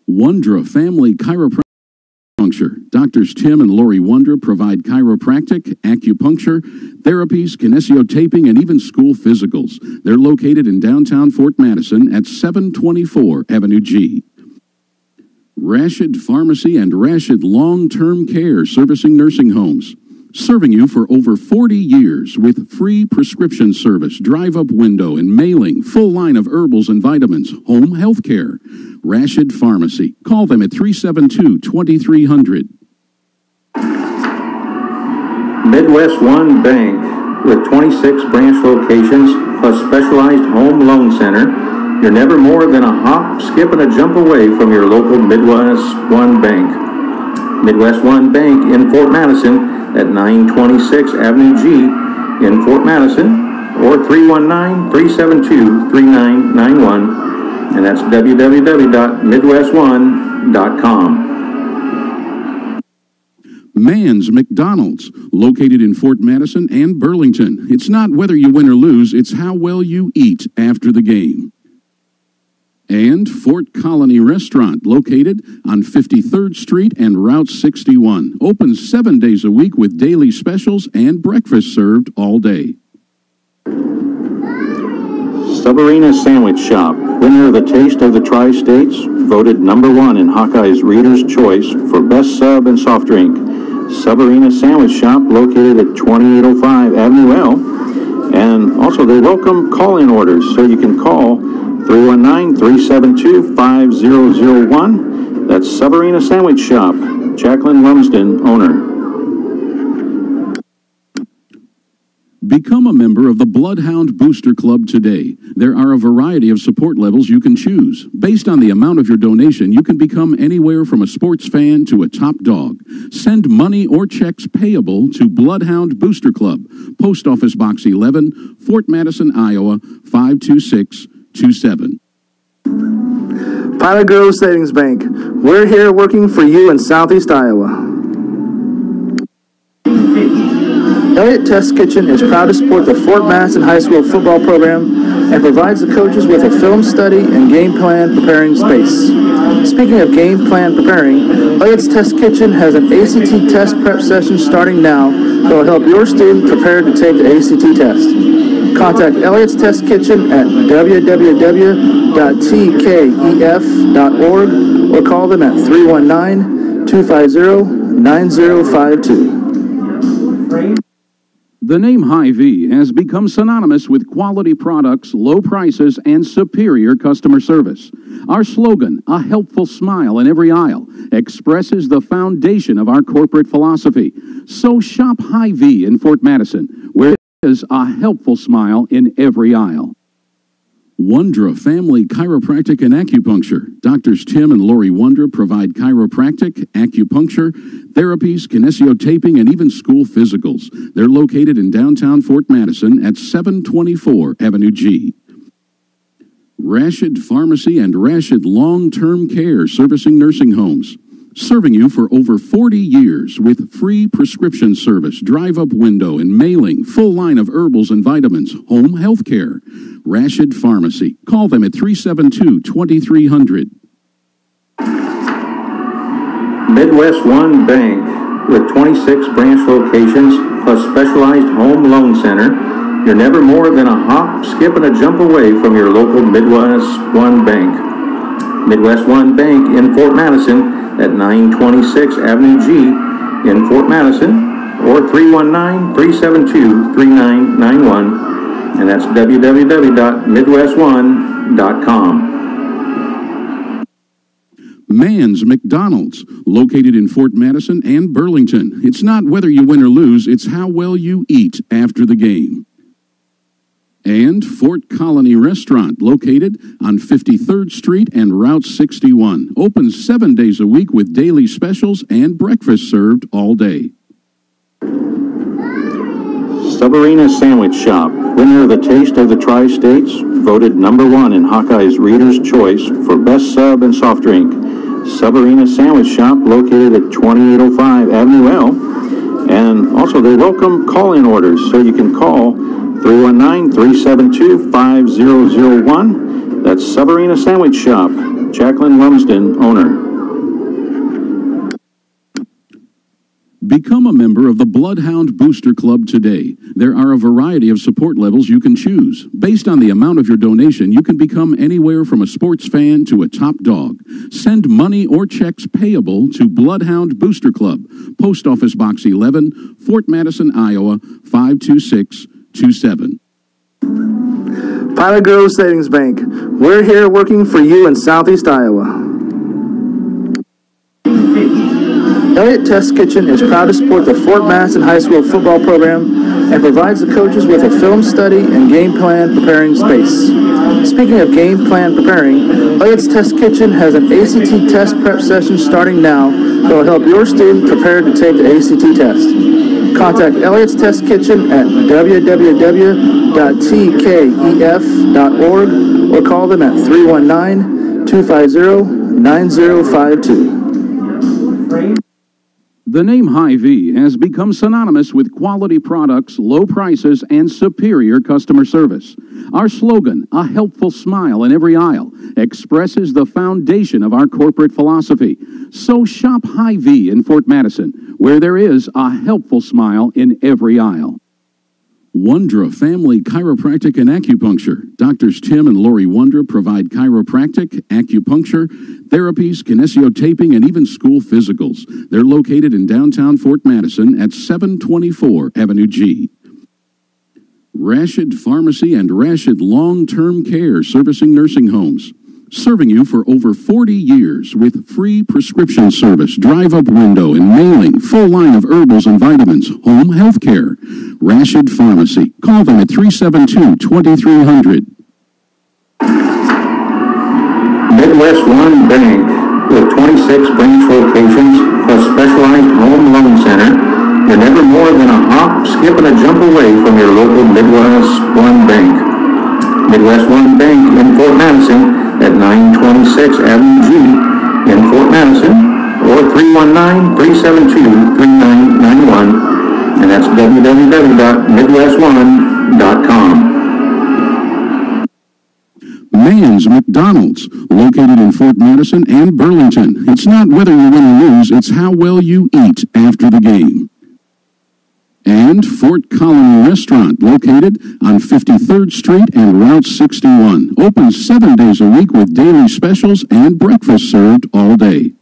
S2: Wondra Family Chiropractic. Doctors Tim and Lori Wondra provide chiropractic, acupuncture, therapies, kinesiotaping, and even school physicals. They're located in downtown Fort Madison at 724 Avenue G. Rashid Pharmacy and Rashid Long-Term Care, servicing nursing homes. Serving you for over 40 years with free prescription service, drive-up window and mailing, full line of herbals and vitamins, home health care. Rashid Pharmacy. Call them at 372-2300.
S4: Midwest One Bank, with 26 branch locations plus specialized home loan center, you're never more than a hop, skip, and a jump away from your local Midwest One Bank. Midwest One Bank in Fort Madison at 926 Avenue G in Fort Madison, or 319-372-3991, and that's www.midwestone.com.
S2: Mann's McDonald's, located in Fort Madison and Burlington. It's not whether you win or lose, it's how well you eat after the game. And Fort Colony Restaurant, located on 53rd Street and Route 61. Open 7 days a week with daily specials and breakfast served all day.
S4: Subarina Sandwich Shop, winner of the Taste of the Tri-States, voted #1 in Hawkeye's Reader's Choice for best sub and soft drink. Subarina Sandwich Shop, located at 2805 Avenue L. And also they welcome call-in orders, so you can call 319-372-5001. That's Subarina Sandwich Shop. Jacqueline Lumsden, owner.
S2: Become a member of the BloodHound Booster Club today. There are a variety of support levels you can choose. Based on the amount of your donation, you can become anywhere from a sports fan to a top dog. Send money or checks payable to BloodHound Booster Club, Post Office Box 11, Fort Madison, Iowa, 52627.
S3: Pilot Grove Savings Bank. We're here working for you in Southeast Iowa. Elliott Test Kitchen is proud to support the Fort Madison High School football program and provides the coaches with a film study and game plan preparing space. Speaking of game plan preparing, Elliott's Test Kitchen has an ACT test prep session starting now that will help your student prepare to take the ACT test. Contact Elliott's Test Kitchen at www.tkef.org or call them at 319-250-9052.
S2: The name Hy-Vee has become synonymous with quality products, low prices, and superior customer service. Our slogan, "A helpful smile in every aisle," expresses the foundation of our corporate philosophy. So shop Hy-Vee in Fort Madison, where there is a helpful smile in every aisle. Wondra Family Chiropractic and Acupuncture. Doctors Tim and Lori Wondra provide chiropractic, acupuncture, therapies, kinesiotaping, and even school physicals. They're located in downtown Fort Madison at 724 Avenue G. Rashid Pharmacy and Rashid Long-Term Care, servicing nursing homes. Serving you for over 40 years with free prescription service, drive-up window and mailing, full line of herbals and vitamins, home health care. Rashid Pharmacy. Call them at 372-2300.
S4: Midwest One Bank, with 26 branch locations plus specialized home loan center, you're never more than a hop, skip, and a jump away from your local Midwest One Bank. Midwest One Bank in Fort Madison at 926 Avenue G in Fort Madison, or 319-372-3991, and that's www.midwestone.com.
S2: Mann's McDonald's, located in Fort Madison and Burlington. It's not whether you win or lose, it's how well you eat after the game. And Fort Colony Restaurant, located on 53rd Street and Route 61. Open 7 days a week with daily specials and breakfast served all day.
S4: Subarina Sandwich Shop, winner of the Taste of the Tri-States, voted #1 in Hawkeye's Reader's Choice for Best Sub and Soft Drink. Subarina Sandwich Shop, located at 2805 Avenue L. And also they welcome call-in orders, so you can call 319-372-5001. That's Subarina Sandwich Shop. Jacqueline Lumsden, owner.
S2: Become a member of the BloodHound Booster Club today. There are a variety of support levels you can choose. Based on the amount of your donation, you can become anywhere from a sports fan to a top dog. Send money or checks payable to BloodHound Booster Club, Post Office Box 11, Fort Madison, Iowa, 52627.
S3: Pilot Grove Savings Bank. We're here working for you in Southeast Iowa. Elliott Test Kitchen is proud to support the Fort Madison High School football program and provides the coaches with a film study and game plan preparing space. Speaking of game plan preparing, Elliott's Test Kitchen has an ACT test prep session starting now that will help your student prepare to take the ACT test. Contact Elliott's Test Kitchen at www.tkef.org or call them at 319-250-9052.
S2: The name Hy-Vee has become synonymous with quality products, low prices, and superior customer service. Our slogan, "A helpful smile in every aisle," expresses the foundation of our corporate philosophy. So shop Hy-Vee in Fort Madison, where there is a helpful smile in every aisle. Wondra Family Chiropractic and Acupuncture. Doctors Tim and Lori Wondra provide chiropractic, acupuncture, therapies, kinesiotaping, and even school physicals. They're located in downtown Fort Madison at 724 Avenue G. Rashid Pharmacy and Rashid Long-Term Care, servicing nursing homes. Serving you for over 40 years with free prescription service, drive-up window and mailing, full line of herbals and vitamins, home health care. Rashid Pharmacy. Call them at 372-2300.
S4: Midwest One Bank, with 26 branch locations, plus specialized home loan center, you're never more than a hop, skip, and a jump away from your local Midwest One Bank. Midwest One Bank in Fort Madison at 926 Avenue G in Fort Madison, or 319-372-3991, and that's www.midwestone.com.
S2: Mann's McDonald's, located in Fort Madison and Burlington. It's not whether you win or lose, it's how well you eat after the game. And Fort Colony Restaurant, located on 53rd Street and Route 61. Open 7 days a week with daily specials and breakfast served all day.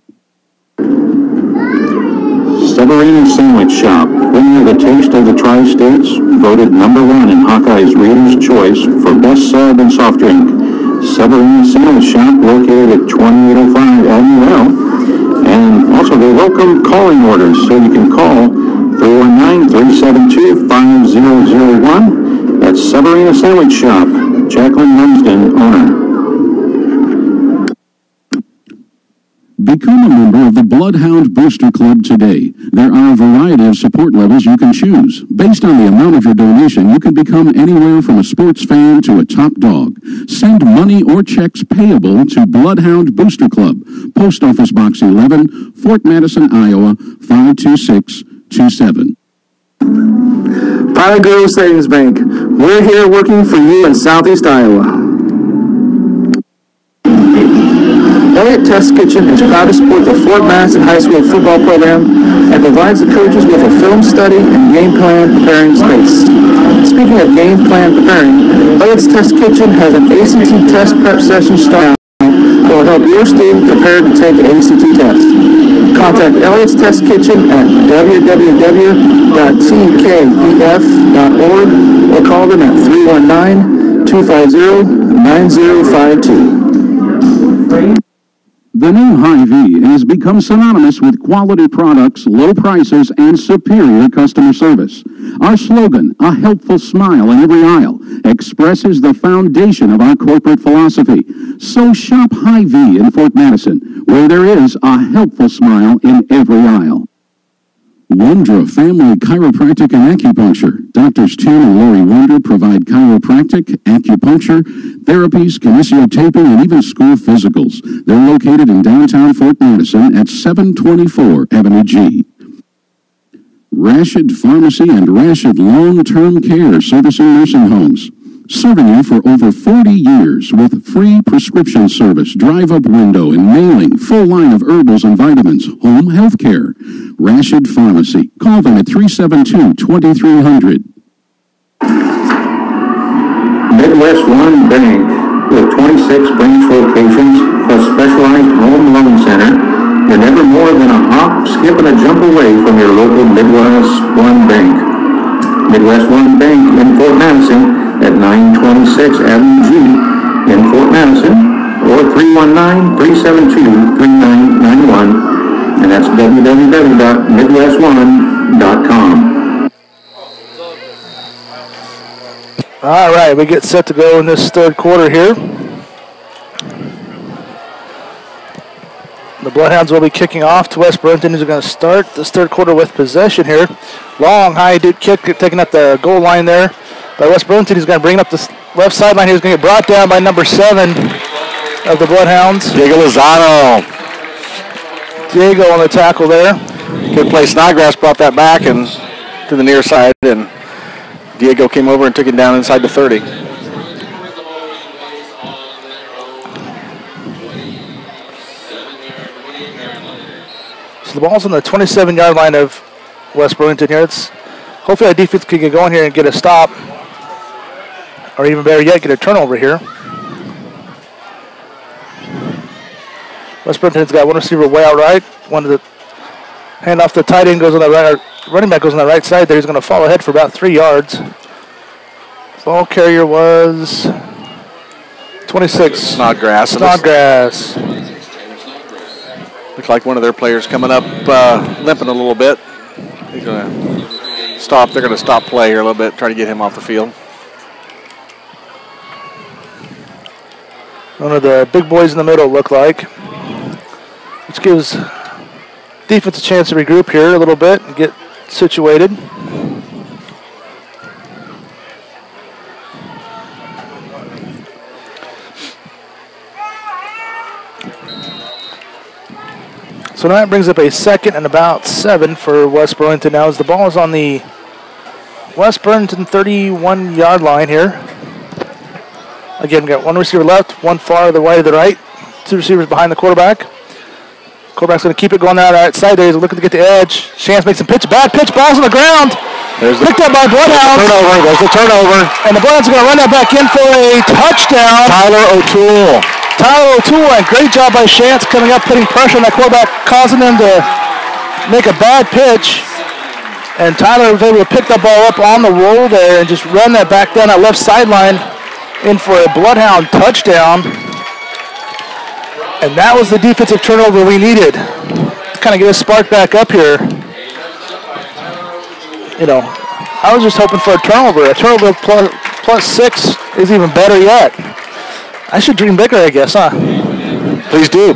S4: Subarina Sandwich Shop, winner of the Taste of the Tri-States, voted #1 in Hawkeye's Reader's Choice for Best Sub and Soft Drink. Subarina Sandwich Shop, located at 2805 Avenue L. And also they welcome calling orders, so you can call 319-372-5001. That's Subarina Sandwich Shop. Jacqueline Lumsden, owner.
S2: Become a member of the BloodHound Booster Club today. There are a variety of support levels you can choose. Based on the amount of your donation, you can become anywhere from a sports fan to a top dog. Send money or checks payable to BloodHound Booster Club, Post Office Box 11, Fort Madison, Iowa, 52627.
S3: Pilot Grove Savings Bank. We're here working for you in Southeast Iowa. Elliott Test Kitchen is proud to support the Fort Madison High School football program and provides the coaches with a film study and game plan preparing space. Speaking of game plan preparing, Elliott's Test Kitchen has an ACT test prep session starting that will help your student prepare to take the ACT test. Contact Elliott's Test Kitchen at www.tkef.org or call them at 319-250-9052.
S2: The The new Hy-Vee has become synonymous with quality products, low prices, and superior customer service. Our slogan, a helpful smile in every aisle, expresses the foundation of our corporate philosophy. So shop Hy-Vee in Fort Madison, where there is a helpful smile in every aisle. Wondra Family Chiropractic and Acupuncture. Doctors Tim and Lori Wondra provide chiropractic, acupuncture, therapies, kinesiotaping, and even school physicals. They're located in downtown Fort Madison at 724 Avenue G. Rashid Pharmacy and Rashid Long-Term Care Servicing Nursing Homes. Serving you for over 40 years with free prescription service, drive-up window and mailing, full line of herbals and vitamins, home health care. Rashid Pharmacy. Call them at 372-2300.
S4: Midwest One Bank, with 26 branch locations plus specialized home loan center, you're never more than a hop, skip, and a jump away from your local Midwest One Bank. Midwest One Bank in Fort Madison at 926 Avenue G in Fort Madison, or 319-372-3991, and that's www.midwestone.com.
S5: All right, we get set to go in this third quarter here. The Bloodhounds will be kicking off to West Burlington, who's going to start this third quarter with possession here. Long, high deep kick, taking up the goal line there by West Burlington. He's going to bring it up the left sideline. He's going to get brought down by number 7 of the Bloodhounds.
S1: Diego Lozano.
S5: Diego on the tackle there.
S1: Good play. Snodgrass brought that back and to the near side, and Diego came over and took it down inside the 30.
S5: So the ball's on the 27-yard line of West Burlington here. Hopefully our defense can get going here and get a stop, or even better yet, get a turnover here. West Burlington's got one receiver way out right. One of the hand off the tight end goes on the right. Running back goes on the right side there. He's going to fall ahead for about 3 yards. Ball carrier was 26.
S1: Snodgrass.
S5: Snodgrass.
S1: Looks like one of their players coming up limping a little bit. He's going to stop. They're going to stop play here a little bit, try to get him off the field.
S5: One of the big boys in the middle look like, which gives defense a chance to regroup here a little bit and get situated. So now that brings up a 2nd and about 7 for West Burlington now, as the ball is on the West Burlington 31-yard line here. Again, we got one receiver left, one far to the right of the right. 2 receivers behind the quarterback. Quarterback's going to keep it going down the right side there. He's looking to get the edge. Chance makes some pitch. Bad pitch. Ball's on the ground. Picked up by Bloodhounds.
S1: There's the turnover.
S5: And the Bloodhounds are going to run that back in for a touchdown.
S1: Tyler O'Toole,
S5: and great job by Chance coming up, putting pressure on that quarterback, causing them to make a bad pitch. And Tyler was able to pick that ball up on the roll there and just run that back down that left sideline in for a Bloodhound touchdown. And that was the defensive turnover we needed to kind of get us sparked back up here. You know, I was just hoping for a turnover. A turnover plus 6 is even better yet. I should dream bigger, I guess, huh?
S1: Please do.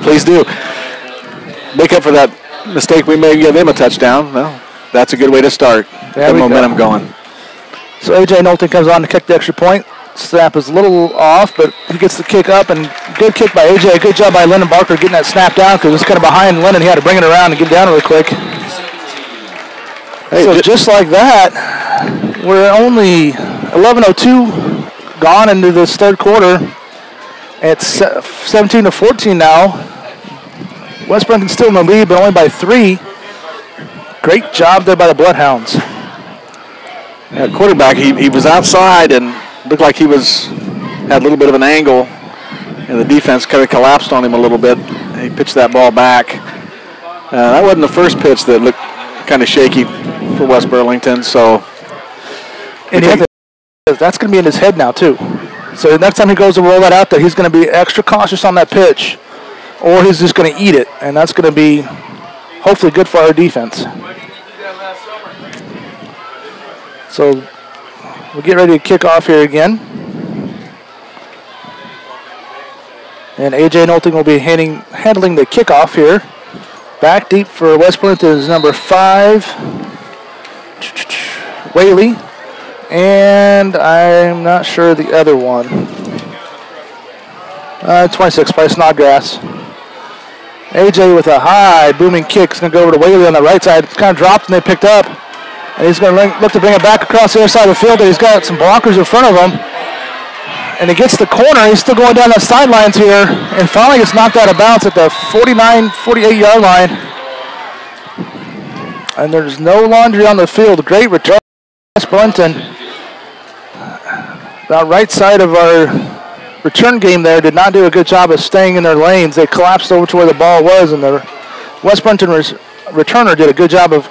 S1: Make up for that mistake we made and give them a touchdown. Well, that's a good way to start. Get momentum going.
S5: So A.J. Knowlton comes on to kick the extra point. Snap is a little off, but he gets the kick up, and good kick by A.J. Good job by Lennon Barker getting that snap down, because it was kind of behind Lennon. He had to bring it around and get down really quick. Hey, so just like that, we're only 11:02 gone into this third quarter. It's 17-14 now. West Burlington still in the lead, but only by 3. Great job there by the Bloodhounds.
S1: Yeah, quarterback, he was outside and looked like he had a little bit of an angle, and the defense kind of collapsed on him a little bit. He pitched that ball back. That wasn't the first pitch that looked kind of shaky for West Burlington, so.
S5: And that's going to be in his head now, too. So the next time he goes to roll that out there, he's going to be extra cautious on that pitch. or he's just going to eat it, and that's going to be hopefully good for our defense. So we'll get ready to kick off here again. And A.J. Nolting will be handling the kickoff here. Back deep for West Burlington is number 5, Whaley. And I'm not sure the other one. 26 by Snodgrass. A.J. with a high booming kick is going to go over to Whaley on the right side. It's kind of dropped and they picked up. And he's going to look to bring it back across the other side of the field. And he's got some blockers in front of him. And he gets the corner. He's still going down the sidelines here. And finally gets knocked out of bounds at the 48-yard line. And there's no laundry on the field. Great return. West Burlington. That right side of our return game there did not do a good job of staying in their lanes. They collapsed over to where the ball was, and the West Burlington returner did a good job of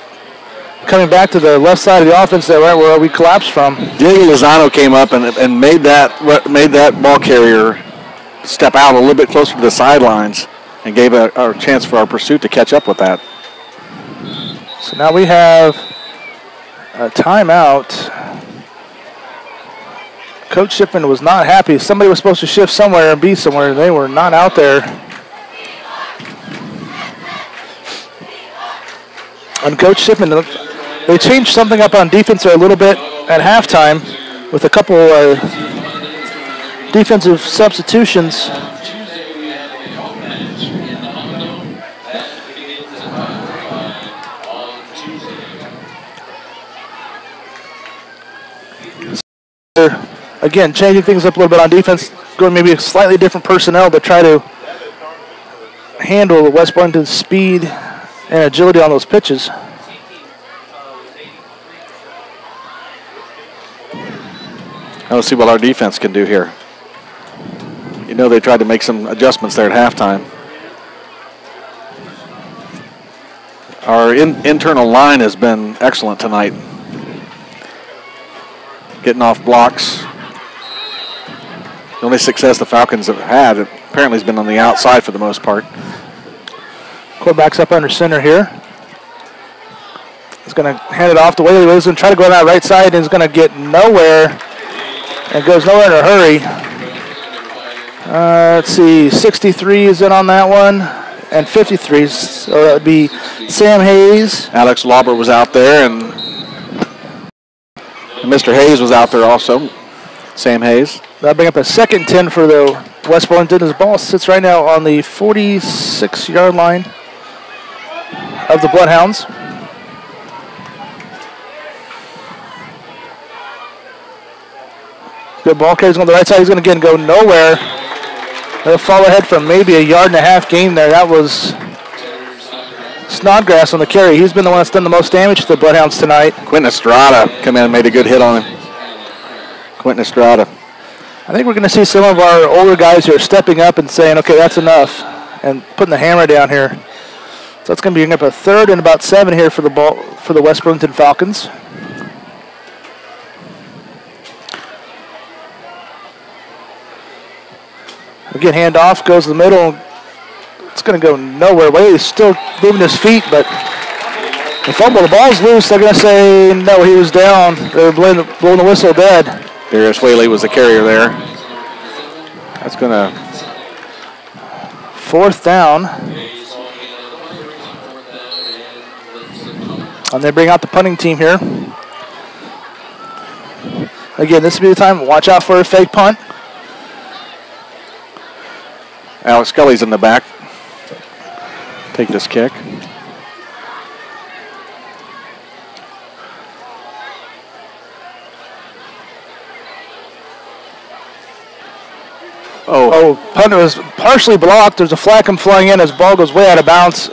S5: coming back to the left side of the offense there, right where we collapsed from.
S1: Diego Lozano came up and made that ball carrier step out a little bit closer to the sidelines and gave a chance for our pursuit to catch up with that.
S5: So now we have a timeout. Coach Shipman was not happy. Somebody was supposed to shift somewhere and be somewhere. They were not out there. And Coach Shipman, they changed something up on defense there a little bit at halftime with a couple defensive substitutions. Again, changing things up a little bit on defense, going maybe a slightly different personnel to try to handle the West Burlington's speed and agility on those pitches.
S1: Now let's see what our defense can do here. You know they tried to make some adjustments there at halftime. Our internal line has been excellent tonight. Getting off blocks. The only success the Falcons have had apparently has been on the outside for the most part.
S5: Quarterback's up under center here. He's going to hand it off to Whaley. He's going to try to go on that right side and he's going to get nowhere. And goes nowhere in a hurry. Let's see, 63 is in on that one. And 53, so that would be Sam Hayes.
S1: Alex Lauber was out there and Mr. Hayes was out there also. Sam Hayes.
S5: That'll bring up a 2nd 10 for the West Burlington. His ball sits right now on the 46-yard line of the Bloodhounds. Good ball carries on the right side. He's going to again go nowhere. They'll fall ahead for maybe a 1.5 yard gain there. That was Snodgrass on the carry. He's been the one that's done the most damage to the Bloodhounds tonight.
S1: Quentin Estrada come in and made a good hit on him. Quentin Estrada.
S5: I think we're going to see some of our older guys here stepping up and saying, okay, that's enough, and putting the hammer down here. So it's going to be up a 3rd and about 7 here for the West Burlington Falcons. Again, handoff, goes to the middle. It's going to go nowhere. Whaley's still moving his feet, but the fumble, the ball's loose. They're going to say, no, he was down. They're blowing the whistle dead.
S1: Darius Whaley was the carrier there. That's going to...
S5: 4th down. And they bring out the punting team here. Again, this will be the time. Watch out for a fake punt.
S1: Alex Scully's in the back. Take this kick.
S5: Punt was partially blocked. There's a flag come flying in as ball goes way out of bounds.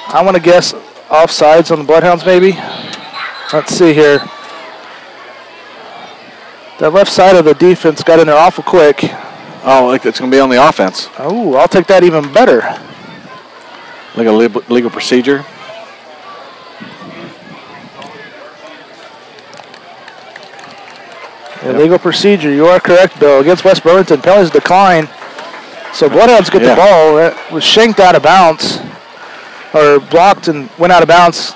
S5: I want to guess offsides on the Bloodhounds maybe. Let's see here. That left side of the defense got in there awful quick.
S1: Oh, it's going to be on the offense.
S5: Oh, I'll take that even better.
S1: Like a legal procedure.
S5: Illegal procedure. You are correct, Bill. Against West Burlington, penalties decline. So Bloodhounds get the ball. It was shanked out of bounds, or blocked and went out of bounds.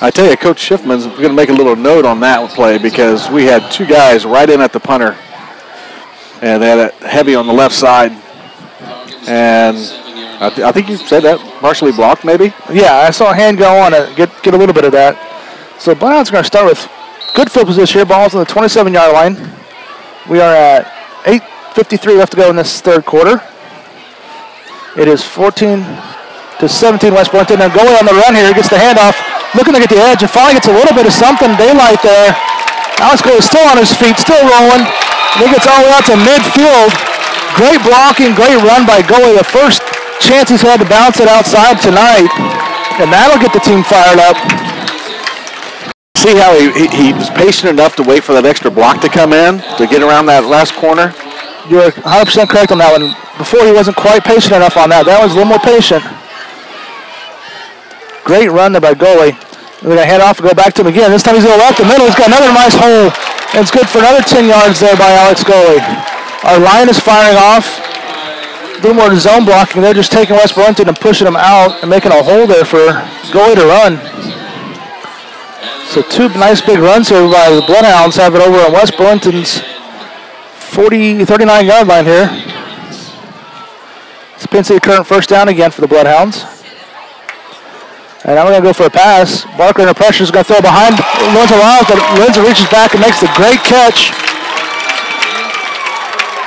S1: I tell you, Coach Schiffman's going to make a little note on that play because we had two guys right in at the punter. And they had it heavy on the left side. And I think you said that partially blocked, maybe?
S5: Yeah, I saw a hand go on it. Get a little bit of that. So Bloodhounds are going to start with good field position here. Ball's on the 27-yard line. We are at 8:53 left to go in this third quarter. It is 14-17 West Burlington. And Goey on the run here. He gets the handoff. Looking to get the edge. And finally gets a little bit of something daylight there. Alex Goey is still on his feet, still rolling. And he gets all the way out to midfield. Great blocking, great run by Goey. The first chance he's had to bounce it outside tonight. And that'll get the team fired up.
S1: See how he was patient enough to wait for that extra block to come in to get around that last corner?
S5: You're 100% correct on that one. Before he wasn't quite patient enough on that. That was a little more patient. Great run there by Goey. We're going to head off and go back to him again. This time he's going to left the middle. He's got another nice hole. And it's good for another 10 yards there by Alex Goey. Our line is firing off. A little more zone blocking. They're just taking West Burlington and pushing them out and making a hole there for Goey to run. So two nice big runs here by the Bloodhounds. Have it over on West Burlington's 39-yard line here. It's Penn City current first down again for the Bloodhounds. And now we're going to go for a pass. Barker under pressure is going to throw behind Lorenzo Riles, but Lorenzo reaches back and makes the great catch.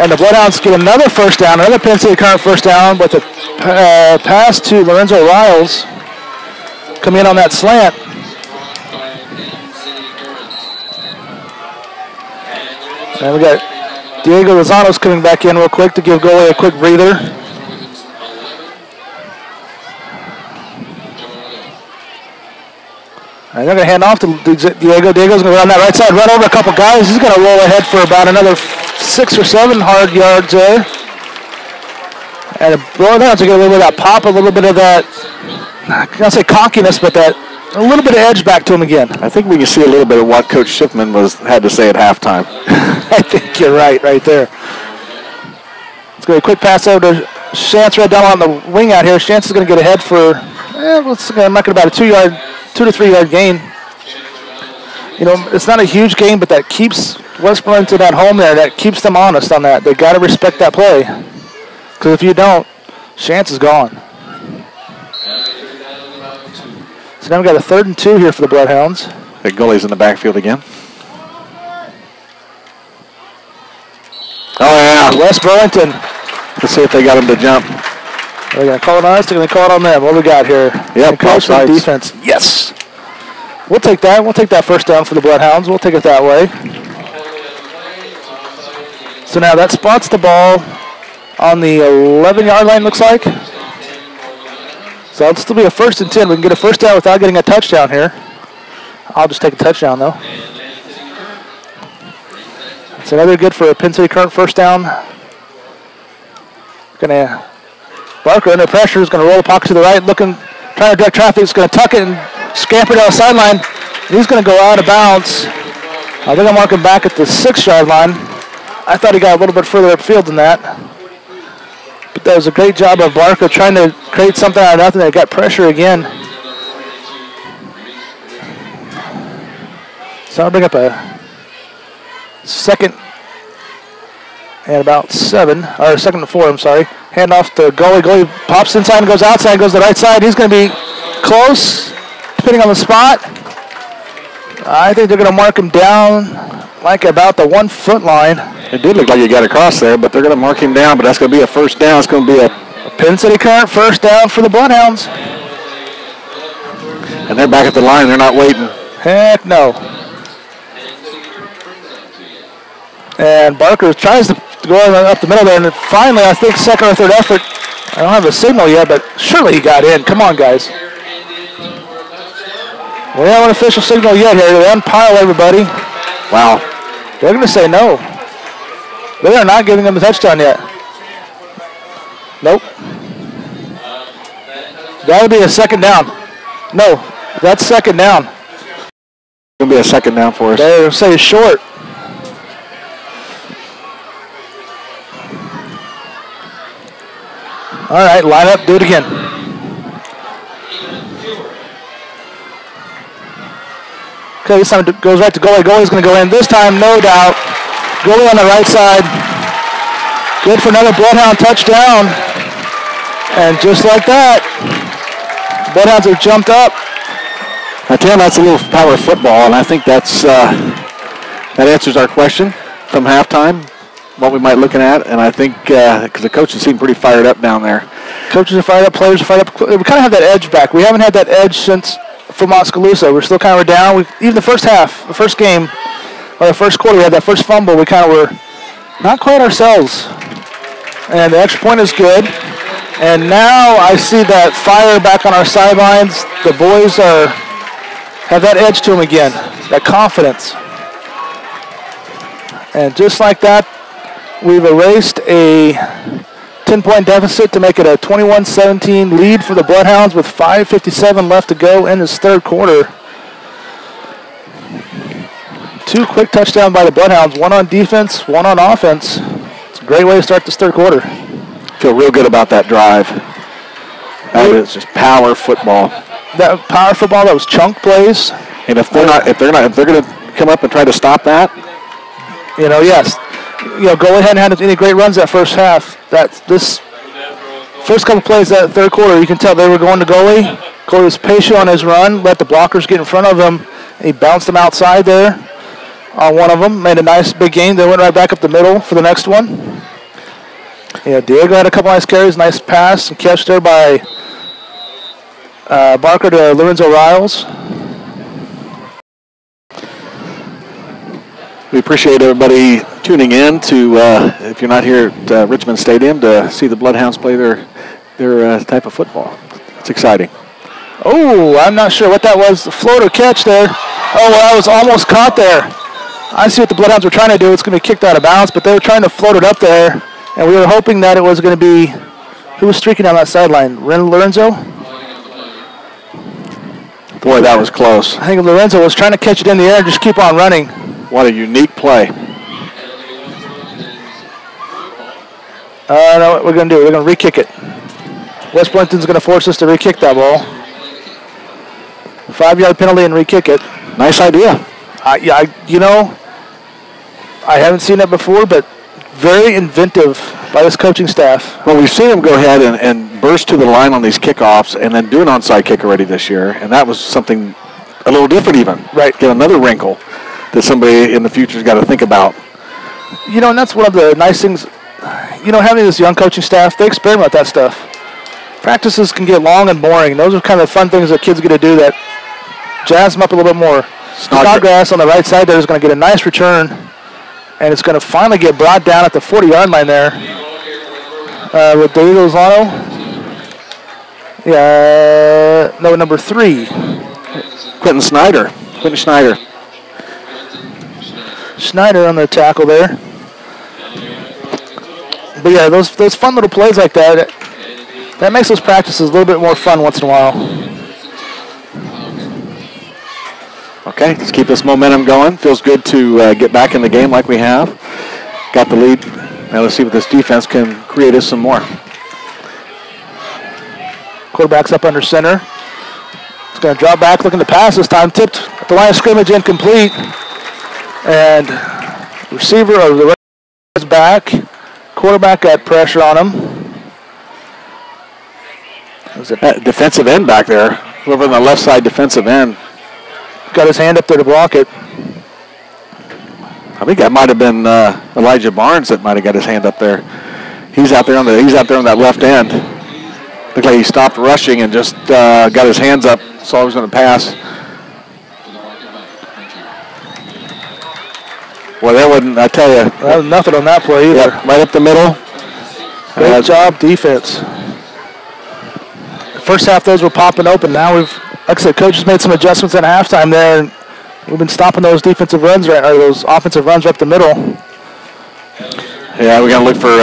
S5: And the Bloodhounds get another first down, another Penn City current first down with a pass to Lorenzo Riles. Coming in on that slant. And we got Diego Lozano's coming back in real quick to give Goey a quick breather. And they're going to hand off to Diego. Diego's going to go on that right side, run over a couple guys. He's going to roll ahead for about another 6 or 7 hard yards there. And the Bloodhounds are getting a little bit of that pop, a little bit of that, I can't say cockiness, but that a little bit of edge back to him again.
S1: I think we can see a little bit of what Coach Schiffman had to say at halftime.
S5: I think you're right there. It's going to be a quick pass over to Shantz right down on the wing out here. Shantz is going to get ahead for, I'm not going to about a 2 to 3 yard gain. You know, it's not a huge gain, but that keeps West Burlington at home there. That keeps them honest on that. They got to respect that play. Because if you don't, Shantz is gone. So now we've got a 3rd and 2 here for the Bloodhounds.
S1: The goalie's in the backfield again. Oh, yeah.
S5: West Burlington.
S1: Let's see if they got him to jump.
S5: They're going to call it on us. They're going to call it on them. What do we got here?
S1: Yep,
S5: offside defense. Yes. We'll take that. We'll take that first down for the Bloodhounds. We'll take it that way. So now that spots the ball on the 11-yard line, looks like. So it'll still be a 1st and 10. We can get a first down without getting a touchdown here. I'll just take a touchdown, though. It's another good for a Penn City current first down. Barker under pressure is going to roll the pocket to the right, trying to direct traffic. He's going to tuck it and scamper down the sideline. He's going to go out of bounds. I think I'm marking back at the 6-yard line. I thought he got a little bit further upfield than that. But that was a great job of Barker trying to create something out of nothing. They got pressure again. So I'll bring up a 2nd and about 7, or 2nd and 4, I'm sorry. Hand off to Goey. Goey pops inside and goes outside, goes to the right side. He's going to be close, depending on the spot. I think they're going to mark him down like about the 1 foot line.
S1: It did look like he got across there, but they're going to mark him down, but that's going to be a first down. It's going to be a
S5: Penn City current first down for the Bloodhounds.
S1: And they're back at the line. They're not waiting.
S5: Heck no. And Barker tries to go up the middle there, and finally, I think 2nd or 3rd effort. I don't have a signal yet, but surely he got in. Come on, guys. We don't have an official signal yet here. They unpile everybody.
S1: Wow.
S5: They're going to say no. They are not giving them a touchdown yet. Nope. That would be a 2nd down. No, that's 2nd down.
S1: It's going to be a 2nd down for us.
S5: They're say short. All right, line up, do it again. Okay, this time it goes right to goalie. Goalie's going to go in. This time, no doubt. Goalie on the right side. Good for another Bloodhound touchdown. And just like that, Bloodhounds have jumped up.
S1: I tell you, that's a little power football, and I think that answers our question from halftime, what we might be looking at, and I think because the coaches seem pretty fired up down there.
S5: Coaches are fired up, players are fired up. We kind of have that edge back. We haven't had that edge since from Oskaloosa. We're still kind of down. Even the first half, the first game, or the first quarter, we had that first fumble. We kind of were not quite ourselves. And the extra point is good. And now I see that fire back on our sidelines. The boys have that edge to them again, that confidence. And just like that, we've erased a 10-point deficit to make it a 21-17 lead for the Bloodhounds with 5:57 left to go in this third quarter. 2 quick touchdowns by the Bloodhounds, one on defense, one on offense. It's a great way to start this third quarter.
S1: Feel real good about that drive. That is just power football.
S5: That power football, that was chunk plays.
S1: And if they're going to come up and try to stop that,
S5: yes. Goalie hadn't had any great runs that first half. This first couple plays that third quarter, you can tell they were going to goalie. Goalie was patient on his run, let the blockers get in front of him. He bounced them outside there on one of them, made a nice big gain. They went right back up the middle for the next one. Diego had a couple nice carries, nice pass and catch there by Barker to Lorenzo Riles.
S1: we appreciate everybody tuning in to, if you're not here at Richmond Stadium, to see the Bloodhounds play their type of football. It's exciting.
S5: Oh, I'm not sure what that was. The floater catch there. Oh, well, that was almost caught there. I see what the Bloodhounds were trying to do. It's going to be kicked out of bounds, but they were trying to float it up there, and we were hoping that it was going to be, who was streaking down that sideline? Lorenzo?
S1: Boy, that was close.
S5: I think Lorenzo was trying to catch it in the air and just keep on running.
S1: What a unique play.
S5: No, what we're going to do, we're going to re-kick it. West Burlington's going to force us to re-kick that ball. 5-yard penalty and re-kick it.
S1: Nice idea.
S5: I haven't seen it before, but very inventive by this coaching staff.
S1: Well, we've seen them go ahead and burst to the line on these kickoffs and then do an onside kick already this year, and that was something a little different even.
S5: Right.
S1: Get another wrinkle that somebody in the future's got to think about.
S5: And that's one of the nice things, having this young coaching staff, they experiment with that stuff. Practices can get long and boring. Those are kind of fun things that kids get to do that jazz them up a little bit more. Snodgrass on the right side there is going to get a nice return, and it's going to finally get brought down at the 40-yard line there. With David Lozano. Number 3.
S1: Quentin Schneider.
S5: Schneider on the tackle there. But yeah, those fun little plays like that makes those practices a little bit more fun once in a while.
S1: Okay, let's keep this momentum going. Feels good to get back in the game like we have. Got the lead. Now let's see what this defense can create us some more.
S5: Quarterback's up under center. It's going to drop back, looking to pass this time. Tipped at the line of scrimmage, incomplete. And receiver of the is back. Quarterback got pressure on him.
S1: Defensive end back there. Whoever on the left side defensive end.
S5: Got his hand up there to block it.
S1: I think that might have been Elijah Barnes that might have got his hand up there. He's out there on that left end. Looked like he stopped rushing and just got his hands up. Saw he was going to pass. Well, that wasn't, I tell you.
S5: That was nothing on that play either.
S1: Yep, right up the middle.
S5: Great job, defense. First half, those were popping open. Now like I said, coach has made some adjustments at halftime there, and we've been stopping those defensive runs, or those offensive runs right up the middle.
S1: Yeah, we got to look for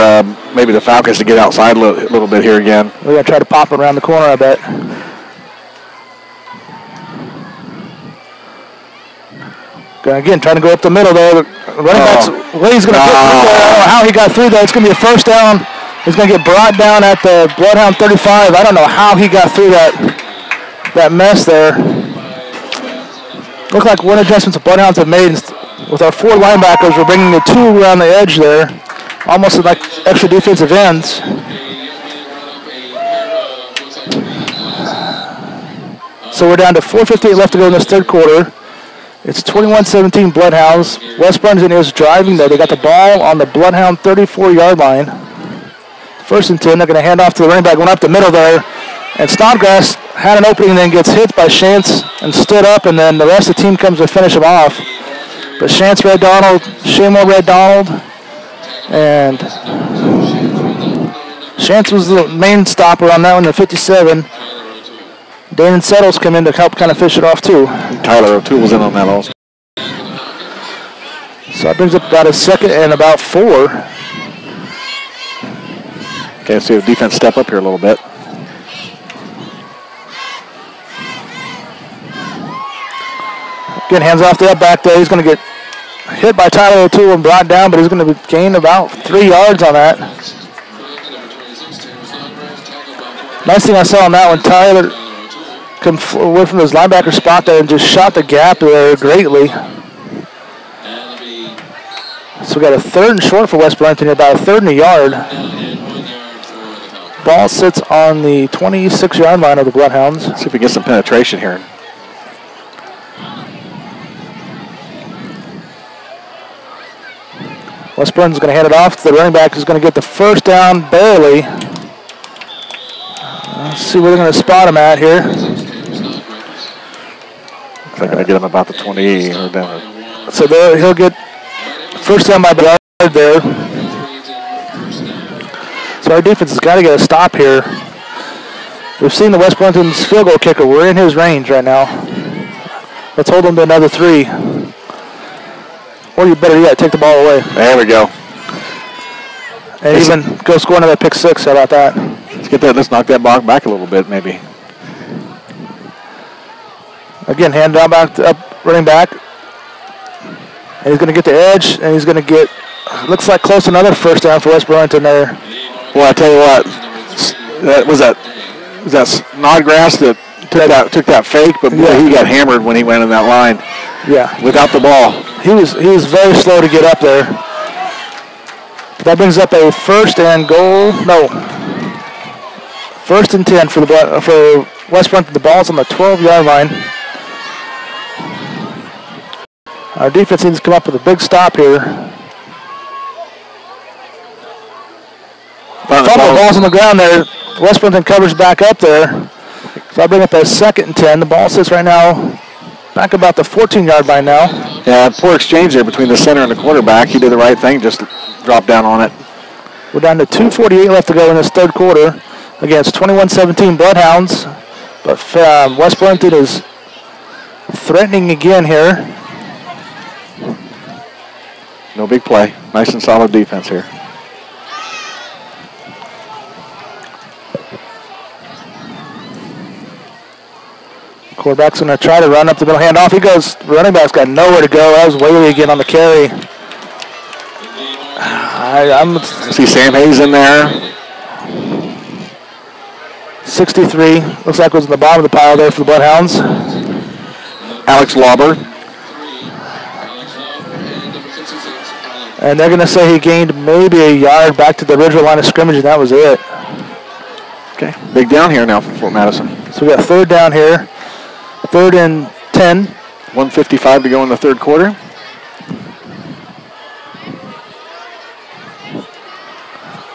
S1: maybe the Falcons to get outside a little bit here again.
S5: We're going to try to pop it around the corner, I bet. Again, trying to go up the middle there. Running back's, he's going to get through there. I don't know how he got through there. It's going to be a first down He's going to get brought down at the BloodHound 35. I don't know how he got through that mess there. Look like one adjustments the BloodHounds have made with our 4 linebackers. We're bringing the 2 around the edge there, almost like extra defensive ends. So we're down to 4:58 left to go in this third quarter. It's 21-17 BloodHounds. West Burlington is driving though. They got the ball on the BloodHound 34-yard line. 1st and 10. They're going to hand off to the running back, going up the middle there. And Snodgrass had an opening and then gets hit by Shantz and stood up, and then the rest of the team comes to finish him off. But Shantz read Donald, Shamo read Donald, and Shantz was the main stopper on that one, the 57. Damon Settles come in to help kind of fish it off too.
S1: Tyler O'Toole was in on that also.
S5: So that brings up about a 2nd and about 4.
S1: Okay, let's see the defense step up here a little bit.
S5: Again, hands off the up back there. He's going to get hit by Tyler O'Toole and brought down, but he's going to gain about 3 yards on that. Nice thing I saw on that one, Tyler come away from his linebacker spot there and just shot the gap there greatly. So we got a 3rd and short for West Burlington, about a 3rd and a yard. Ball sits on the 26-yard line of the BloodHounds.
S1: Let's see if we get some penetration here.
S5: West Burlington's going to hand it off to the running back, who's going to get the 1st down barely. Let's see where they're going to spot him at here.
S1: They're going to get him about the 20 or down.
S5: So there he'll get 1st down by the yard there. So our defense has got to get a stop here. We've seen the West Burlington's field goal kicker. We're in his range right now. Let's hold him to another 3. Or you better yet, take the ball away.
S1: There we go.
S5: And even go score another pick 6. How about that?
S1: Let's get that. Let's knock that ball back a little bit, maybe.
S5: Again, hand down back to up running back. And he's going to get the edge, and he's going to get, looks like close to another 1st down for West Burlington there.
S1: Well, I tell you what, was that Snodgrass that took that fake, but boy, he got hammered when he went in that line.
S5: Yeah.
S1: Without the ball.
S5: He was very slow to get up there. That brings up a 1st and goal. No. 1st and 10 for West Burlington. The ball's on the 12-yard line. Our defense needs to come up with a big stop here. Fumble, ball's on the ground there. West Burlington covers back up there. So I bring up a 2nd and 10. The ball sits right now back about the 14-yard line now.
S1: Yeah, poor exchange there between the center and the quarterback. He did the right thing, just dropped down on it.
S5: We're down to 2:48 left to go in this third quarter. Again, it's 21-17 BloodHounds. But West Burlington is threatening again here.
S1: No big play. Nice and solid defense here.
S5: Quarterback's going to try to run up the middle, hand off. He goes. Running back's got nowhere to go. That was Whaley again on the carry. I
S1: see Sam Hayes in there.
S5: 63. Looks like it was in the bottom of the pile there for the BloodHounds.
S1: Alex Lauber.
S5: And they're going to say he gained maybe a yard back to the original line of scrimmage, and that was it.
S1: Okay, big down here now for Fort Madison.
S5: So we got 3rd down here. 3rd and 10.
S1: 1:55 to go in the third quarter.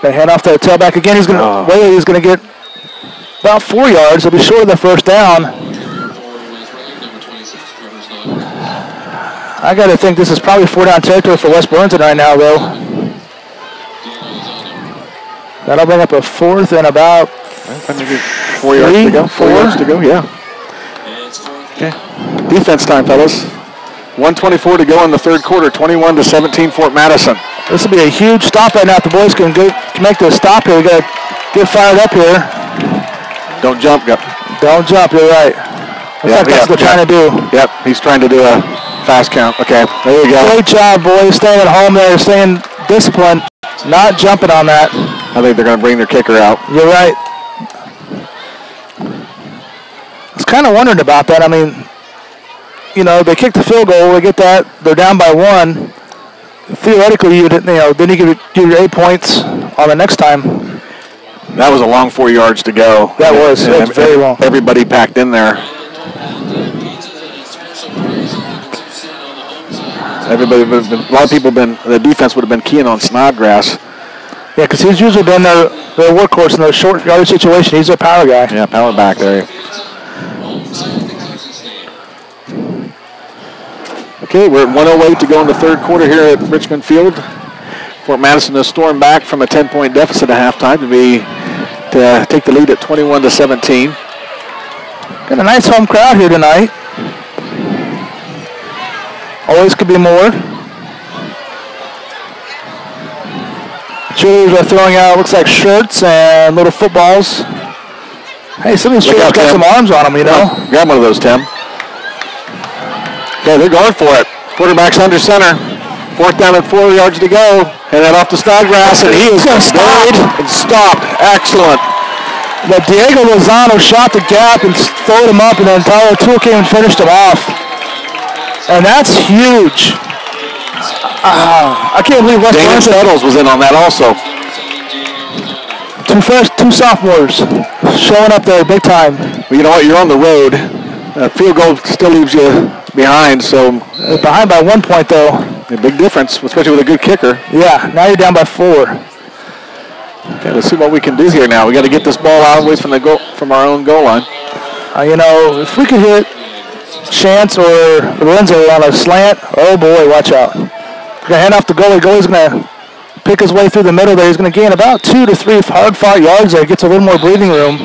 S5: They hand off to the tailback again. He's going to Whaley is going to get about 4 yards. He'll be short of the 1st down. I got to think this is probably 4-down territory for West Burlington right now, though. That'll bring up a 4th and about
S1: 4 yards to go. 4 yards to go, yeah. Okay. Defense time, fellas. 1:24 to go in the third quarter. 21-17 Fort Madison.
S5: This will be a huge stop right now. If the boys can make this stop here, we got to get fired up here.
S1: Don't jump,
S5: Don't jump, you're right. That's what they're trying to do.
S1: Yep, he's trying to do a fast count. Okay, there you go.
S5: Great job, boys, staying at home there, staying disciplined. Not jumping on that.
S1: I think they're going to bring their kicker out.
S5: You're right. I was kind of wondering about that. I mean, you know, they kick the field goal, they get that, they're down by 1. Theoretically, then you give your 8 points on the next time.
S1: That was a long 4 yards to go.
S5: That was very long.
S1: Everybody packed in there. A lot of people the defense would have been keying on Snodgrass.
S5: Yeah, because he's usually been their workhorse in the short yardage situation. He's their power guy.
S1: Yeah, power back there. Okay, we're at 1:08 to go in the third quarter here at Richmond Field. Fort Madison has stormed back from a 10-point deficit at halftime to take the lead at 21-17.
S5: Got a nice home crowd here tonight. Always could be more. Cheerleaders are throwing out, looks like shirts and little footballs. Hey, some of these cheerleaders got some arms on them, you know.
S1: Grab one of those, Tim. Okay, they're going for it. Quarterback's under center. 4th down and 4 yards to go. And then off to Snodgrass, and he is going to stop. And stopped. Excellent.
S5: But Diego Lozano shot the gap and throwed him up, and then Tyler Toole came and finished him off. And that's huge. I can't believe West
S1: Daniel Settles was in on that also.
S5: Two sophomores showing up there big time.
S1: Well, you know what? You're on the road. Field goal still leaves you behind, so.
S5: Behind by 1 point, though.
S1: A big difference, especially with a good kicker.
S5: Yeah, now you're down by 4.
S1: Okay, let's see what we can do here now. We got to get this ball out away from our own goal line.
S5: You know, if we could hit Chance or Lorenzo on a slant, oh boy, watch out. We're going to hand off the goalie. Goalie's going to pick his way through the middle there. He's going to gain about 2 to 3 hard-fought yards there. Gets a little more breathing room.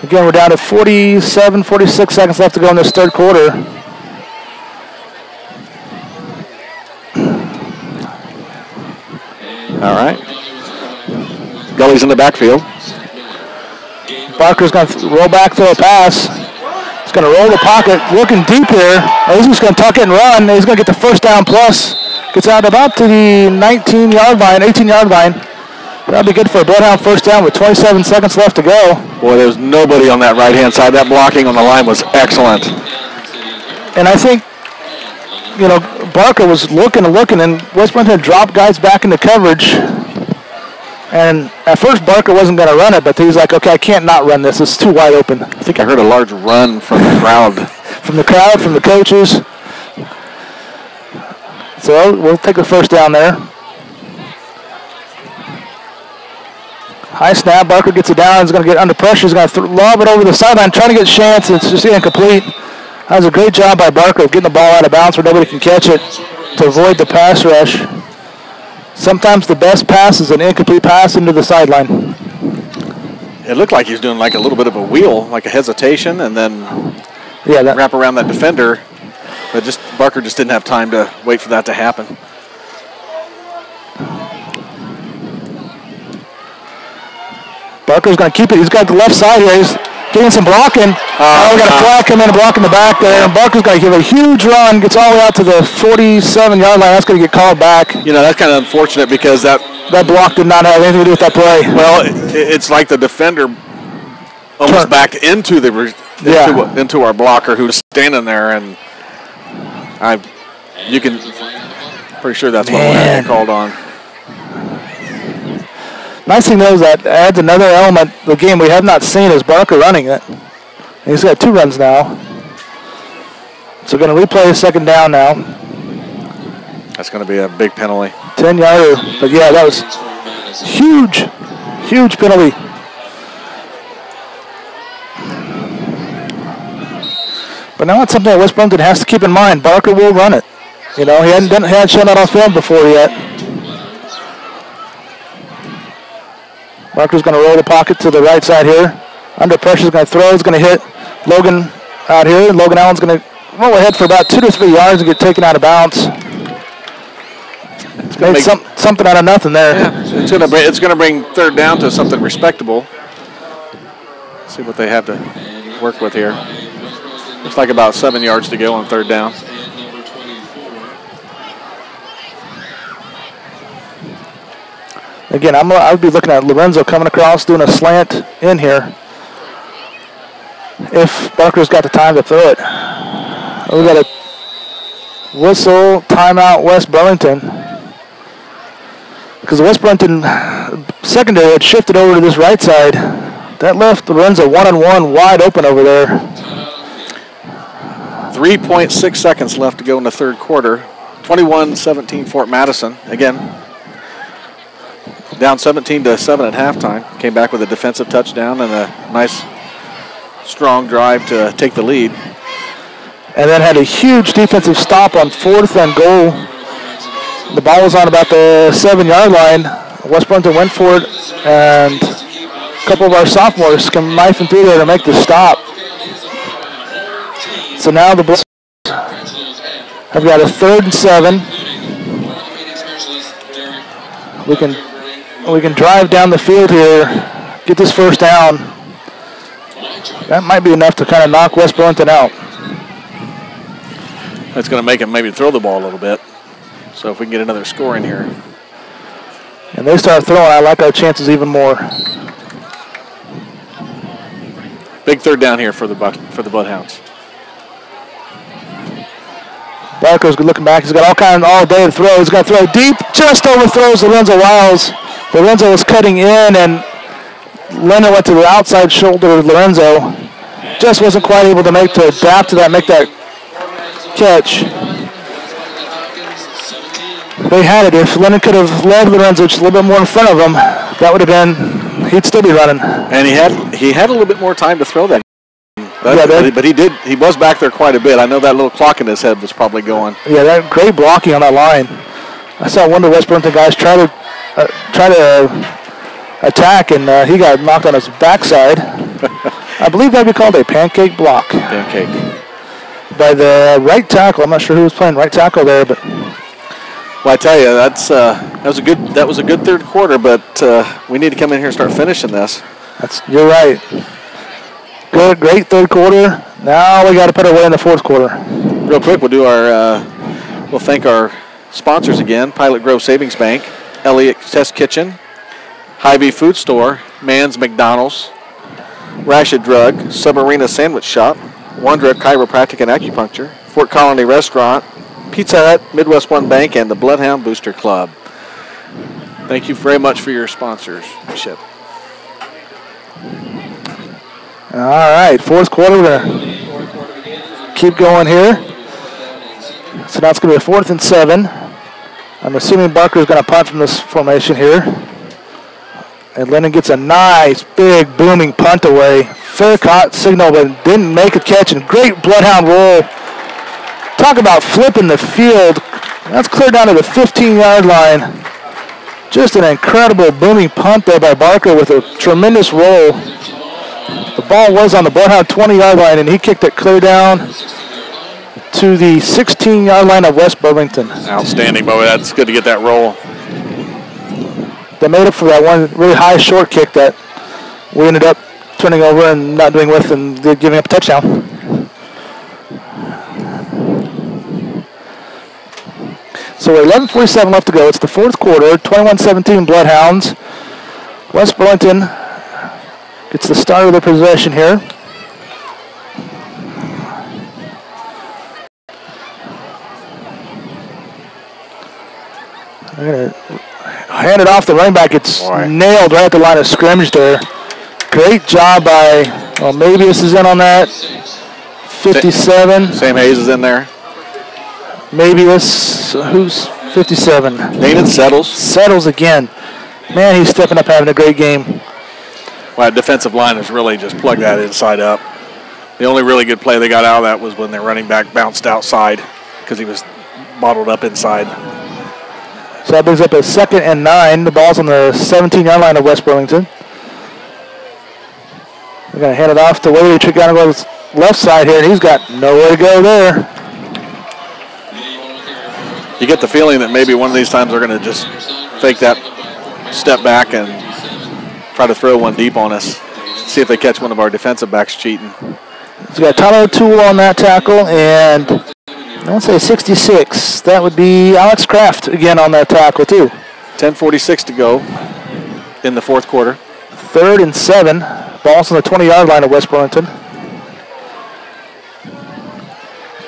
S5: Again, we're down to 47, 46 seconds left to go in this third quarter.
S1: All right. Gully's in the backfield.
S5: Barker's going to roll back, throw a pass. He's going to roll the pocket, looking deep here. He's just going to tuck it and run. He's going to get the first down plus. Gets out about to the 19-yard line, 18-yard line. That'll be good for a BloodHound first down with 27 seconds left to go.
S1: Boy, there's nobody on that right-hand side. That blocking on the line was excellent.
S5: And I think, you know, Barker was looking, and West Burlington dropped guys back into coverage. And at first, Barker wasn't going to run it, but he was like, okay, I can't not run this. It's too wide open.
S1: I think I heard a large run from the crowd.
S5: From the crowd, from the coaches. So we'll take the first down there. High snap. Barker gets it down. He's going to get under pressure. He's going to lob it over the sideline, trying to get Chance. It's just incomplete. That was a great job by Barker of getting the ball out of bounds where nobody can catch it to avoid the pass rush. Sometimes the best pass is an incomplete pass into the sideline.
S1: It looked like he was doing like a little bit of a wheel, like a hesitation, and then wrap around that defender. But Barker just didn't have time to wait for that to happen.
S5: Barker's going to keep it. He's got the left side here. He's doing some blocking. We got a flag come in and block in the back there. And Barker's going to give a huge run. Gets all the way out to the 47-yard line. That's going to get called back.
S1: You know, that's kind of unfortunate because that
S5: block did not have anything to do with that play.
S1: Well, it's like the defender almost backed into into our blocker who was standing there, and pretty sure that's what we called on.
S5: Nice thing though is that adds another element to the game we have not seen is Barker running it. And he's got 2 runs now. So we're going to replay the second down now.
S1: That's going to be a big penalty.
S5: 10-yarder. But yeah, that was huge, huge penalty. But now it's something that West Burlington has to keep in mind. Barker will run it. You know, he hadn't shown that on film before yet. Barker's going to roll the pocket to the right side here. Under pressure, he's going to throw. He's going to hit Logan out here. Logan Allen's going to roll ahead for about 2 to 3 yards and get taken out of bounds. It's made something out of nothing there.
S1: Yeah, it's going to bring third down to something respectable. Let's see what they have to work with here. Looks like about 7 yards to go on third down.
S5: Again, I would be looking at Lorenzo coming across, doing a slant in here. If Barker's got the time to throw it. We got a whistle, timeout, West Burlington. Because the West Burlington secondary had shifted over to this right side. That left Lorenzo one-on-one wide open over there.
S1: 3.6 seconds left to go in the third quarter. 21-17 Fort Madison. Again, down 17-7 at halftime. Came back with a defensive touchdown and a nice, strong drive to take the lead.
S5: And then had a huge defensive stop on 4th and goal. The ball was on about the 7-yard line. West Burlington went for it, and a couple of our sophomores come knifing through there to make the stop. So now the Bulls have got a 3rd and 7. We can drive down the field here, get this first down. That might be enough to kind of knock West Burlington out.
S1: That's going to make him maybe throw the ball a little bit. So if we can get another score in here.
S5: And they start throwing, I like our chances even more.
S1: Big third down here for the BloodHounds.
S5: Barker's looking back. He's got all day to throw. He's got to throw deep. Just overthrows Lorenzo Wiles. Lorenzo was cutting in, and Lennon went to the outside shoulder of Lorenzo. Just wasn't quite able to adapt to that, make that catch. They had it. If Lennon could have led Lorenzo just a little bit more in front of him, that would have been, he'd still be running.
S1: And he had a little bit more time to throw that. But he was back there quite a bit. I know that little clock in his head was probably going.
S5: Yeah, that great blocking on that line. I saw one of the West Burlington guys try to attack, and he got knocked on his backside. I believe that would be called a pancake block.
S1: Pancake.
S5: By the right tackle. I'm not sure who was playing right tackle there, but.
S1: Well, I tell you, that was a good third quarter, but we need to come in here and start finishing this.
S5: You're right. Good, great third quarter. Now we got to put our way in the fourth quarter.
S1: Real quick, we'll thank our sponsors again: Pilot Grove Savings Bank, Elliott Test Kitchen, Hy-Vee Food Store, Mann's McDonald's, Rashid Drug, Submarina Sandwich Shop, Wondra Chiropractic and Acupuncture, Fort Colony Restaurant, Pizza Hut, Midwest One Bank, and the BloodHound Booster Club. Thank you very much for your sponsorship.
S5: All right, fourth quarter. We're going to keep going here. So now it's going to be a 4th and 7. I'm assuming Barker's going to punt from this formation here. And Lennon gets a nice, big, booming punt away. Fair caught signal, but didn't make a catch. And great BloodHound roll. Talk about flipping the field. That's clear down to the 15-yard line. Just an incredible booming punt there by Barker with a tremendous roll. The ball was on the BloodHound 20-yard line, and he kicked it clear down to the 16-yard line of West Burlington.
S1: Outstanding, Bo. That's good to get that roll.
S5: They made up for that one really high short kick that we ended up turning over and not doing with and giving up a touchdown. So we're 11:47 left to go. It's the fourth quarter, 21-17 BloodHounds. West Burlington gets the start of their possession here. They're going to hand it off the running back. It's nailed right at the line of scrimmage there. Great job by, well, maybe this is in on that. 57.
S1: Sam Hayes is in there.
S5: Maybe this, who's 57?
S1: Nathan Settles.
S5: Settles again. Man, he's stepping up, having a great game.
S1: Well, that defensive line has really just plugged that inside up. The only really good play they got out of that was when their running back bounced outside because he was bottled up inside.
S5: So that brings up a 2nd and 9. The ball's on the 17-yard line of West Burlington. We're going to hand it off to Whaley. Trick down to the left side here, and he's got nowhere to go there.
S1: You get the feeling that maybe one of these times they're going to just fake that step back and try to throw one deep on us. See if they catch one of our defensive backs cheating.
S5: He's got Tyler O'Toole on that tackle, and I want to say 66. That would be Alex Kraft again on that tackle, too.
S1: 10:46 to go in the fourth quarter.
S5: 3rd and 7. Ball's on the 20-yard line of West Burlington.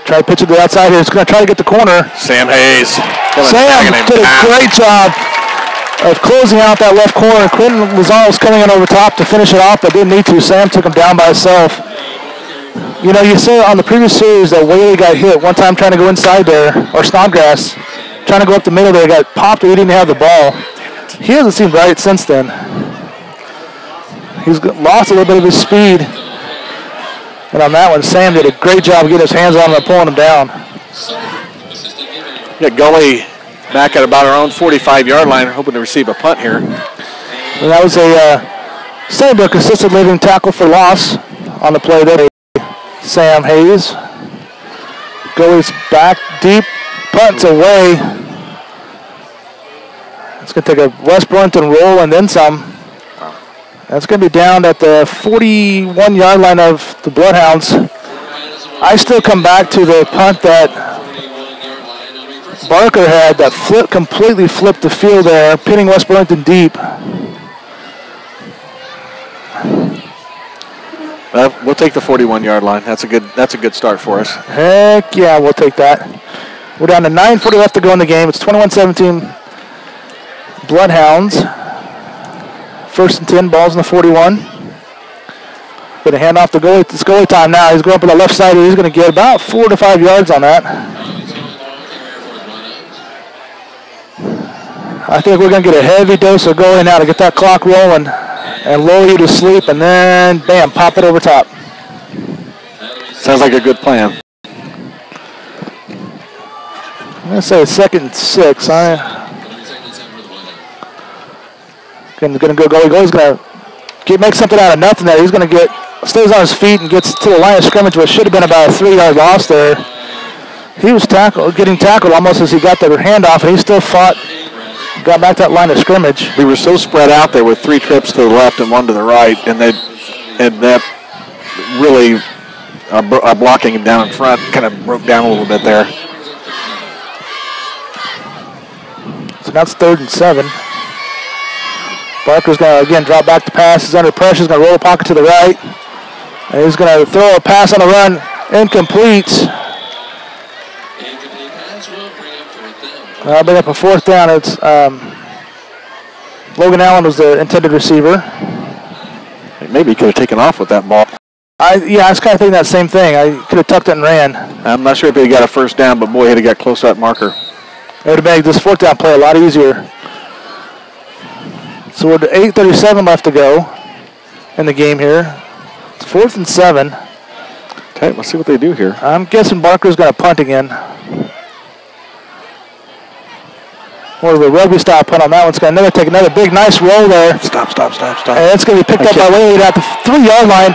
S5: Try to pitch it to the outside here. He's going to try to get the corner.
S1: Sam Hayes.
S5: Sam did a great job of closing out that left corner. Quentin Lozano was coming in over top to finish it off, but didn't need to. Sam took him down by himself. You know, you saw on the previous series that Whaley got hit one time trying to go inside there, or Snodgrass, trying to go up the middle there, got popped, but he didn't have the ball. He hasn't seemed right since then. He's lost a little bit of his speed. And on that one, Sam did a great job of getting his hands on him and pulling him down.
S1: Yeah, Gully back at about our own 45-yard line, hoping to receive a punt here.
S5: And that was a Sunnybrook assisted living tackle for loss on the play there. Sam Hayes. Gully's back deep, punts away. It's going to take a West Burlington roll and then some. That's going to be down at the 41-yard line of the Bloodhounds. I still come back to the punt that Barker had that completely flipped the field there, pinning West Burlington deep.
S1: We'll take the 41-yard line. That's a good start for us.
S5: Heck yeah, we'll take that. We're down to 9:40 left to go in the game. It's 21-17 Bloodhounds. 1st and 10, balls in the 41. Going to hand off the goalie. It's goalie time now. He's going up on the left side. He's going to get about 4 to 5 yards on that. I think we're going to get a heavy dose of goalie now to get that clock rolling and lull you to sleep, and then, bam, pop it over top.
S1: Sounds like a good plan.
S5: I'm going to say 2nd and 6. Going to go goalie. Goalie's going to make something out of nothing there. He's going to stays on his feet and gets to the line of scrimmage, which should have been about a 3-yard loss there. He was getting tackled almost as he got the handoff, and he still fought, got back to that line of scrimmage.
S1: We were so spread out there with 3 trips to the left and 1 to the right, and that really blocking him down in front kind of broke down a little bit there.
S5: So now it's 3rd and 7. Barker's going to, again, drop back the pass. He's under pressure. He's going to roll the pocket to the right. And he's going to throw a pass on the run. Incomplete. I'll bring up a 4th down. It's Logan Allen was the intended receiver.
S1: Maybe he could have taken off with that ball.
S5: I was kind of thinking that same thing. I could have tucked it and ran.
S1: I'm not sure if he got a 1st down, but boy, he'd have got close to that marker.
S5: It would have made this 4th down play a lot easier. So we're at 8:37 left to go in the game here. It's 4th and 7.
S1: Okay, let's see what they do here.
S5: I'm guessing Barker's going to punt again. More of a rugby-style punt on that one. It's going to take another big, nice roll there.
S1: Stop.
S5: And it's going to be picked up by Whaley at the 3-yard line.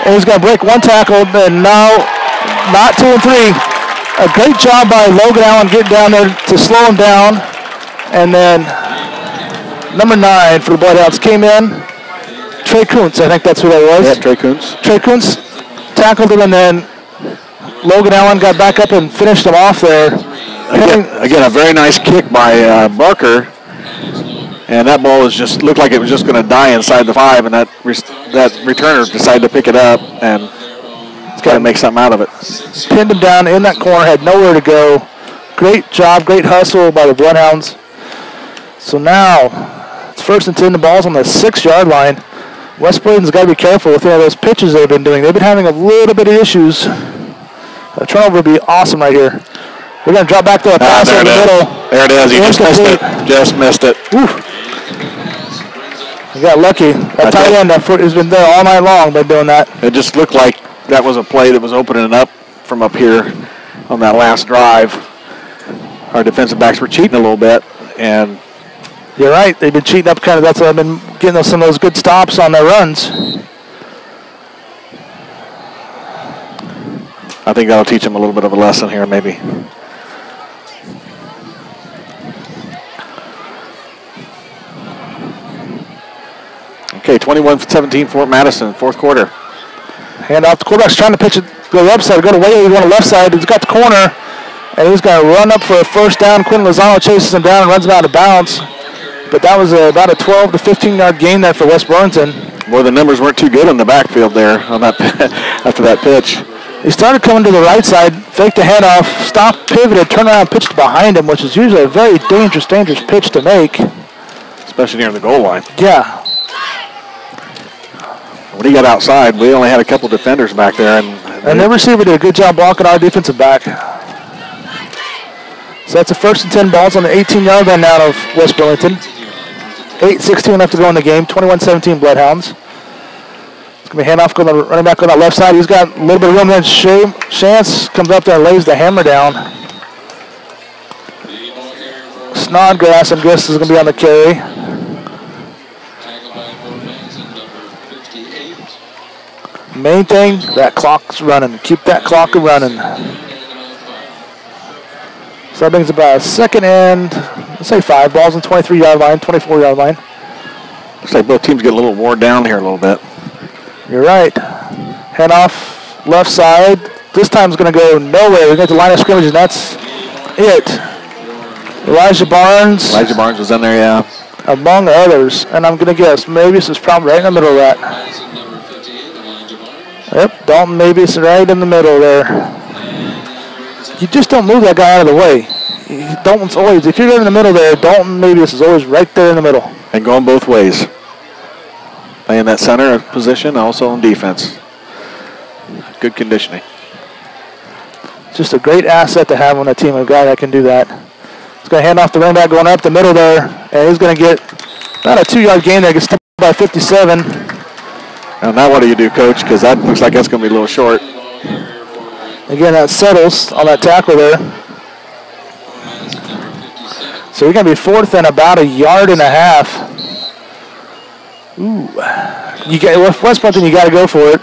S5: And he's going to break 1 tackle. And now, not 2 and 3. A great job by Logan Allen getting down there to slow him down. And then number 9 for the Bloodhounds came in. Trey Kuntz, I think that's who that was.
S1: Yeah, Trey Kuntz.
S5: Trey Kuntz tackled him, and then Logan Allen got back up and finished him off there.
S1: Again, a very nice kick by Barker. And that ball looked like it was just going to die inside the 5, and that returner decided to pick it up and got to make something out of it.
S5: Pinned him down in that corner, had nowhere to go. Great job, great hustle by the Bloodhounds. So now, it's 1st and 10. The ball's on the 6-yard line. West Burlington's got to be careful with those pitches they've been doing. They've been having a little bit of issues. A turnover would be awesome right here. We're going to drop back to a pass in the middle.
S1: There it is. He just missed it.
S5: He got lucky. That tight end has been there all night long, been doing that.
S1: It just looked like that was a play that was opening up from up here on that last drive. Our defensive backs were cheating a little bit, and
S5: you're right. They've been cheating up kind of. That's why I've been getting some of those good stops on their runs.
S1: I think that'll teach them a little bit of a lesson here, maybe. Okay, 21-17 Fort Madison, 4th quarter.
S5: Hand off. The quarterback's trying to pitch it to the left side. Go to Whaley. He's on the left side. He's got the corner. And he's going to run up for a first down. Quinn Lozano chases him down and runs him out of bounds. But that was about a 12 to 15-yard gain there for West Burlington.
S1: Well, the numbers weren't too good in the backfield there on that after that pitch.
S5: He started coming to the right side, faked the handoff, stopped, pivoted, turned around, pitched behind him, which is usually a very dangerous pitch to make.
S1: Especially near the goal line.
S5: Yeah.
S1: When he got outside, we only had a couple defenders back there.
S5: And the receiver did a good job blocking our defensive back. So that's a 1st and 10 balls on the 18-yard line now of West Burlington. 8:16 left to go in the game, 21-17 Bloodhounds. It's going to be handoff going to running back on that left side. He's got a little bit of room there. Chance comes up there and lays the hammer down. Snodgrass, I guess, is going to be on the carry. Main thing, that clock's running. Keep that clock running. So that brings about a 2nd and, let's say 5 balls on 23-yard line, 24-yard line.
S1: Looks like both teams get a little worn down here a little bit.
S5: You're right. Handoff left side. This time's going to go nowhere. We get the line of scrimmage, and that's it. Elijah Barnes.
S1: Elijah Barnes was in there, yeah.
S5: Among others. And I'm going to guess Mabius is probably right in the middle of that. Yep, Dalton Mabius right in the middle there. You just don't move that guy out of the way. Dalton's always, if you're in the middle there, Dalton Mabius is always right there in the middle.
S1: And going both ways. Playing that center position, also on defense. Good conditioning.
S5: Just a great asset to have on a team, a guy that can do that. He's going to hand off the running back going up the middle there, and he's going to get about a 2-yard gain there. Gets stopped by 57.
S1: And now what do you do, Coach? Because that looks like that's going to be a little short.
S5: Again, that settles on that tackle there. So you're going to be 4th and about a 1.5 yards. Ooh. With West Burlington, you got to go for it.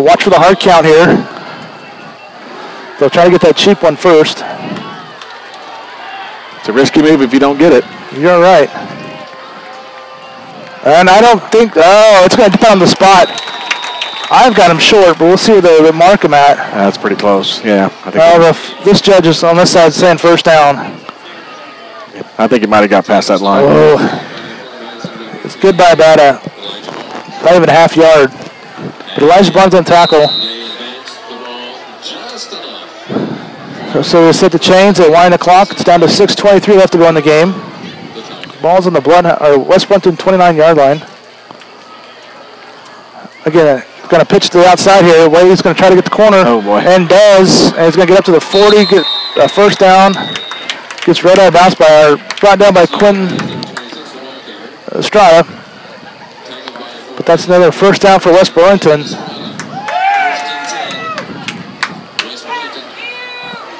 S5: Watch for the hard count here. They'll try to get that cheap one first.
S1: It's a risky move if you don't get it.
S5: You're right. And I don't think, it's going to depend on the spot. I've got him short, but we'll see where they mark him at.
S1: That's pretty close, yeah. I think
S5: this judge is on this side saying first down.
S1: I think he might have got past that line.
S5: Oh. It's good by about not even a half yard. But Elijah Barnes on tackle. So they set the chains, they wind the clock. It's down to 6:23 left to go in the game. Ball's on the West Burlington 29-yard line. Again, going to pitch to the outside here. Wade's going to try to get the corner.
S1: Oh, boy.
S5: And does. And he's going to get up to the 40, get a first down. Gets right out of bounds brought down by Quinn Estrada. But that's another first down for West Burlington.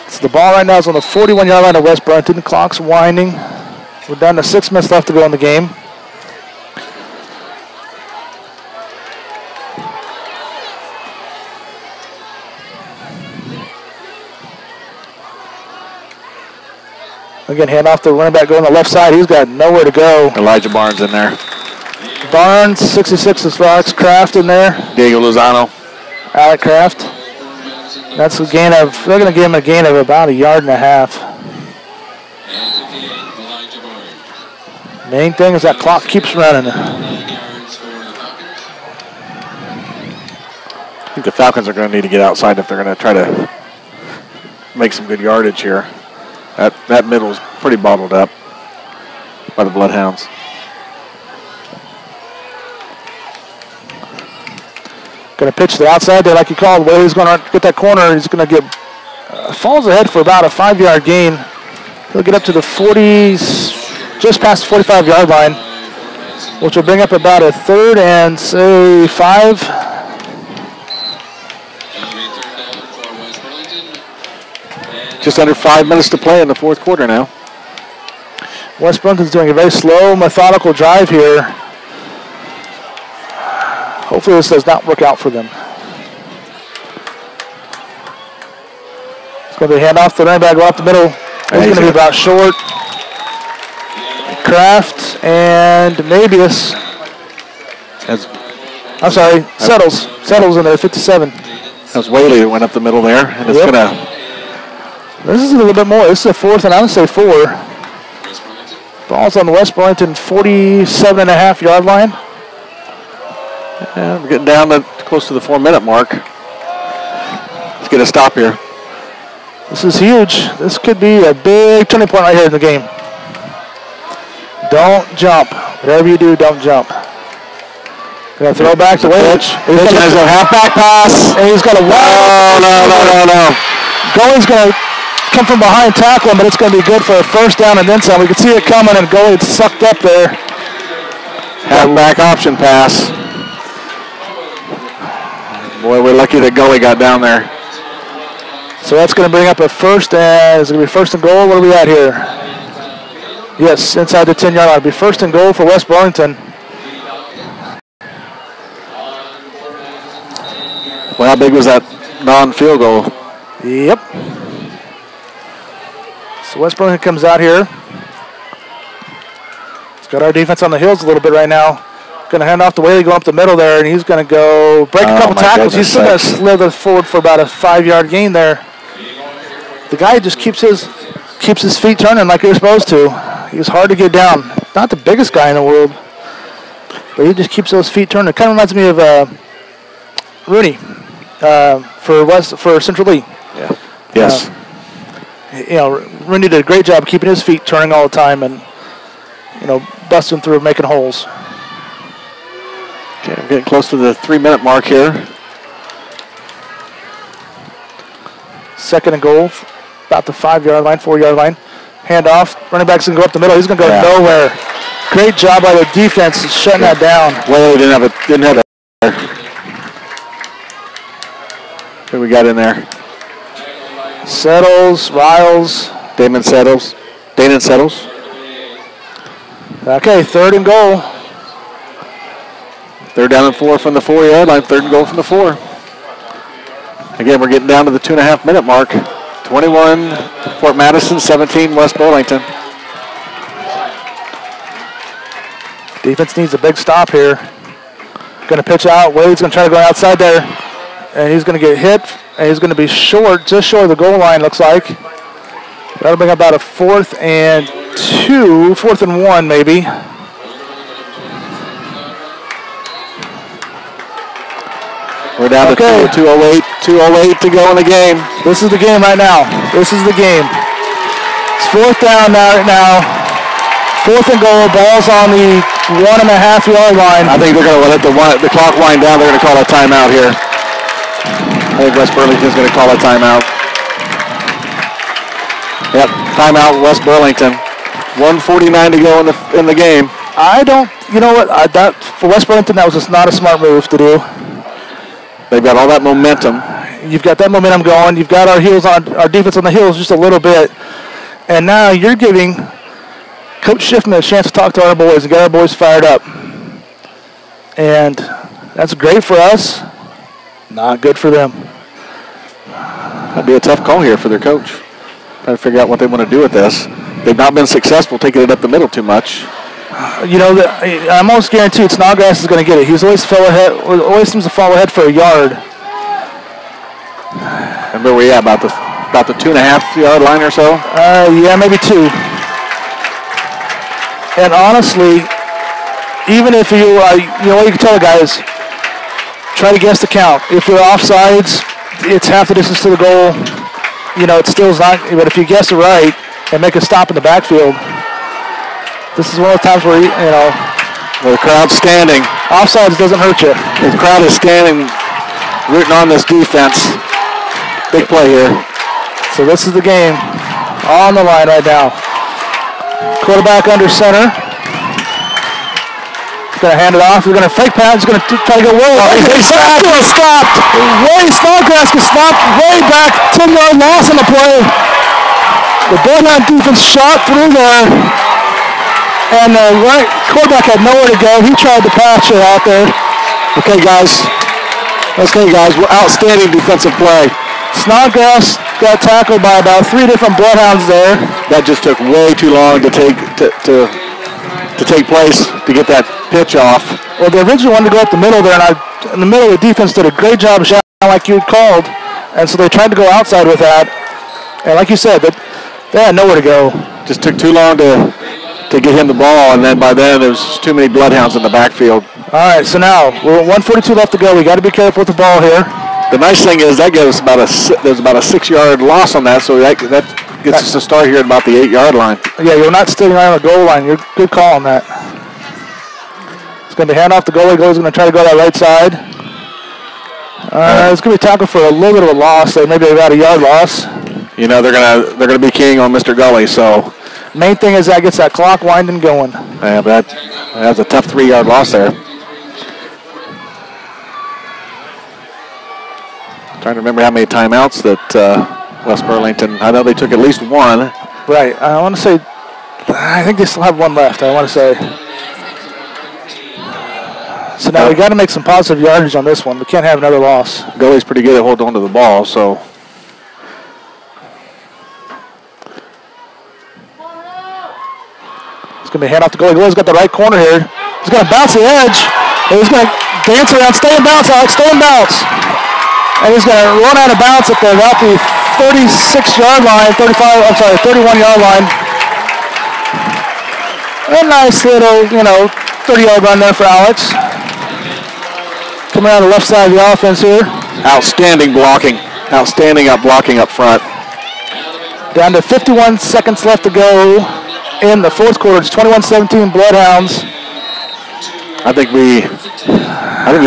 S5: So the ball right now is on the 41-yard line of West Burlington. The clock's winding. We're down to 6 minutes left to go in the game. Again, hand off the running back going on the left side. He's got nowhere to go.
S1: Elijah Barnes in there.
S5: Barnes, 66 is Alex Kraft in there.
S1: Diego Lozano.
S5: Alec Kraft. That's a gain of, they're going to give him a gain of about 1.5 yards. Main thing is that clock keeps running.
S1: I think the Falcons are going to need to get outside if they're going to try to make some good yardage here. That middle is pretty bottled up by the Bloodhounds.
S5: Going to pitch to the outside there like you called. Whaley's going to get that corner. He's going to get, falls ahead for about a 5-yard gain. He'll get up to the 40s, just past the 45-yard line, which will bring up about a 3rd and, say, 5.
S1: Just under 5 minutes to play in the 4th quarter now.
S5: West Burlington's doing a very slow, methodical drive here. Hopefully this does not work out for them. It's going to be a handoff to the running back, go up the middle. It's going to be about short. Kraft and Mabius. I'm sorry, Settles. Settles in there, 57.
S1: That was Whaley that went up the middle there. And it's going to...
S5: This is a little bit more. This is a fourth, and I would say 4. Ball's on the West Burlington 47.5-yard line.
S1: And we're getting down to close to the 4-minute mark. Let's get a stop here.
S5: This is huge. This could be a big turning point right here in the game. Don't jump. Whatever you do, don't jump. Gonna throw back to Wage.
S1: Pitch has a halfback pass.
S5: And he's got a wide.
S1: No.
S5: Goalie's gonna come from behind, tackle him, but it's gonna be good for a first down and then some. We can see it coming, and goalie sucked up there.
S1: Halfback option pass. Boy, we're lucky that goalie got down there.
S5: So that's going to bring up a first, and it's going to be first and goal. What are we at here? Yes, inside the 10-yard line. It'll be first and goal for West Burlington.
S1: Well, how big was that non-field goal?
S5: Yep. So West Burlington comes out here. It's got our defense on the heels a little bit right now. Going to hand off to Whaley, going up the middle there, and he's going to go break a couple tackles. He's still going to slither forward for about a 5-yard gain there. The guy just keeps his feet turning like you're supposed to. He's hard to get down. Not the biggest guy in the world, but he just keeps those feet turning. It kind of reminds me of Rooney for Central Lee.
S1: Yeah. Yes.
S5: Rooney did a great job keeping his feet turning all the time and busting through, making holes.
S1: Okay, I'm getting close to the 3-minute mark here.
S5: Second and goal, about the 5-yard line, 4-yard line. Hand off, running back's going to go up the middle. He's going to go nowhere. Great job by the defense shutting that down.
S1: Well, didn't have it. Who we got in there?
S5: Settles, Riles.
S1: Damon Settles.
S5: Okay, third and goal.
S1: Third down and 4 from the 4-yard line. Third and goal from the 4. Again, we're getting down to the 2.5-minute mark. 21 Fort Madison, 17 West Burlington.
S5: Defense needs a big stop here. Going to pitch out. Wade's going to try to go outside there. And he's going to get hit. And he's going to be short, just short of the goal line, looks like. That'll bring about a 4th and 1 maybe.
S1: We're down to 2:08 to go in the game.
S5: This is the game right now. This is the game. It's 4th down right now. 4th and goal. Ball's on the 1.5-yard line.
S1: I think they're going to let the clock wind down. They're going to call a timeout here. I think West Burlington's going to call a timeout. Yep, timeout West Burlington. 1:49 to go in the game.
S5: For West Burlington, that was just not a smart move to do.
S1: They've got all that momentum.
S5: You've got that momentum going. You've got our defense on the heels just a little bit. And now you're giving Coach Schiffman a chance to talk to our boys and get our boys fired up. And that's great for us. Not good for them.
S1: That'd be a tough call here for their coach. Trying to figure out what they want to do with this. They've not been successful taking it up the middle too much.
S5: I'm almost guaranteed Snodgrass is going to get it. He's always seems to fall ahead for a yard.
S1: And where we at? About the 2.5-yard line or so?
S5: Yeah, maybe 2. And honestly, even if you can tell the guys, try to guess the count. If you're offsides, it's half the distance to the goal. It still's not. But if you guess it right and make a stop in the backfield, this is one of the times where
S1: the crowd's standing.
S5: Offsides doesn't hurt you.
S1: The crowd is standing, rooting on this defense. Big play here.
S5: So this is the game on the line right now. Quarterback under center. He's going to hand it off. He's going to fake pass. He's going to try to go way. He's stopped. Snodgrass gets stopped way back. 10-yard loss on the play. The BloodHound defense shot through there. And the right quarterback had nowhere to go. He tried to patch it out there.
S1: Okay, guys. Outstanding defensive play.
S5: Snodgrass got tackled by about 3 different BloodHounds there.
S1: That just took way too long to to take place to get that pitch off.
S5: Well, they originally wanted to go up the middle there, and in the middle, the defense did a great job of shouting like you had called, and so they tried to go outside with that. And like you said, they had nowhere to go.
S1: Just took too long to get him the ball, and then by then there was too many Bloodhounds in the backfield.
S5: All right, so now we're 1:42 left to go. We got to be careful with the ball here.
S1: The nice thing is that gives there's about a 6-yard loss on that, so that gets us to start here at about the 8-yard line.
S5: Yeah, you're not standing right on the goal line. You're good call on that. It's going to hand off the goalie. Goalie's going to try to go that right side. It's going to be tackled for a little bit of a loss, so maybe about a yard loss.
S1: You know they're gonna be keying on Mr. Gully, so
S5: main thing is that gets that clock winding going.
S1: Yeah, but that's a tough 3-yard loss there. Trying to remember how many timeouts that West Burlington. I know they took at least one.
S5: Right. I want to say, I think they still have one left. I want to say. So now we got to make some positive yardage on this one. We can't have another loss.
S1: Gully's pretty good at holding on to the ball, so.
S5: It's going to be hand off to goalie. Goalie's got the right corner here. He's going to bounce the edge. And he's going to dance around. Stay in bounce, Alex. Stay in bounce. And he's going to run out of bounds at about the 31-yard line. A nice little, 30-yard run there for Alex. Coming around the left side of the offense here.
S1: Outstanding blocking. Outstanding blocking up front.
S5: Down to 51 seconds left to go in the fourth quarter. It's 21-17 Bloodhounds.
S1: I think we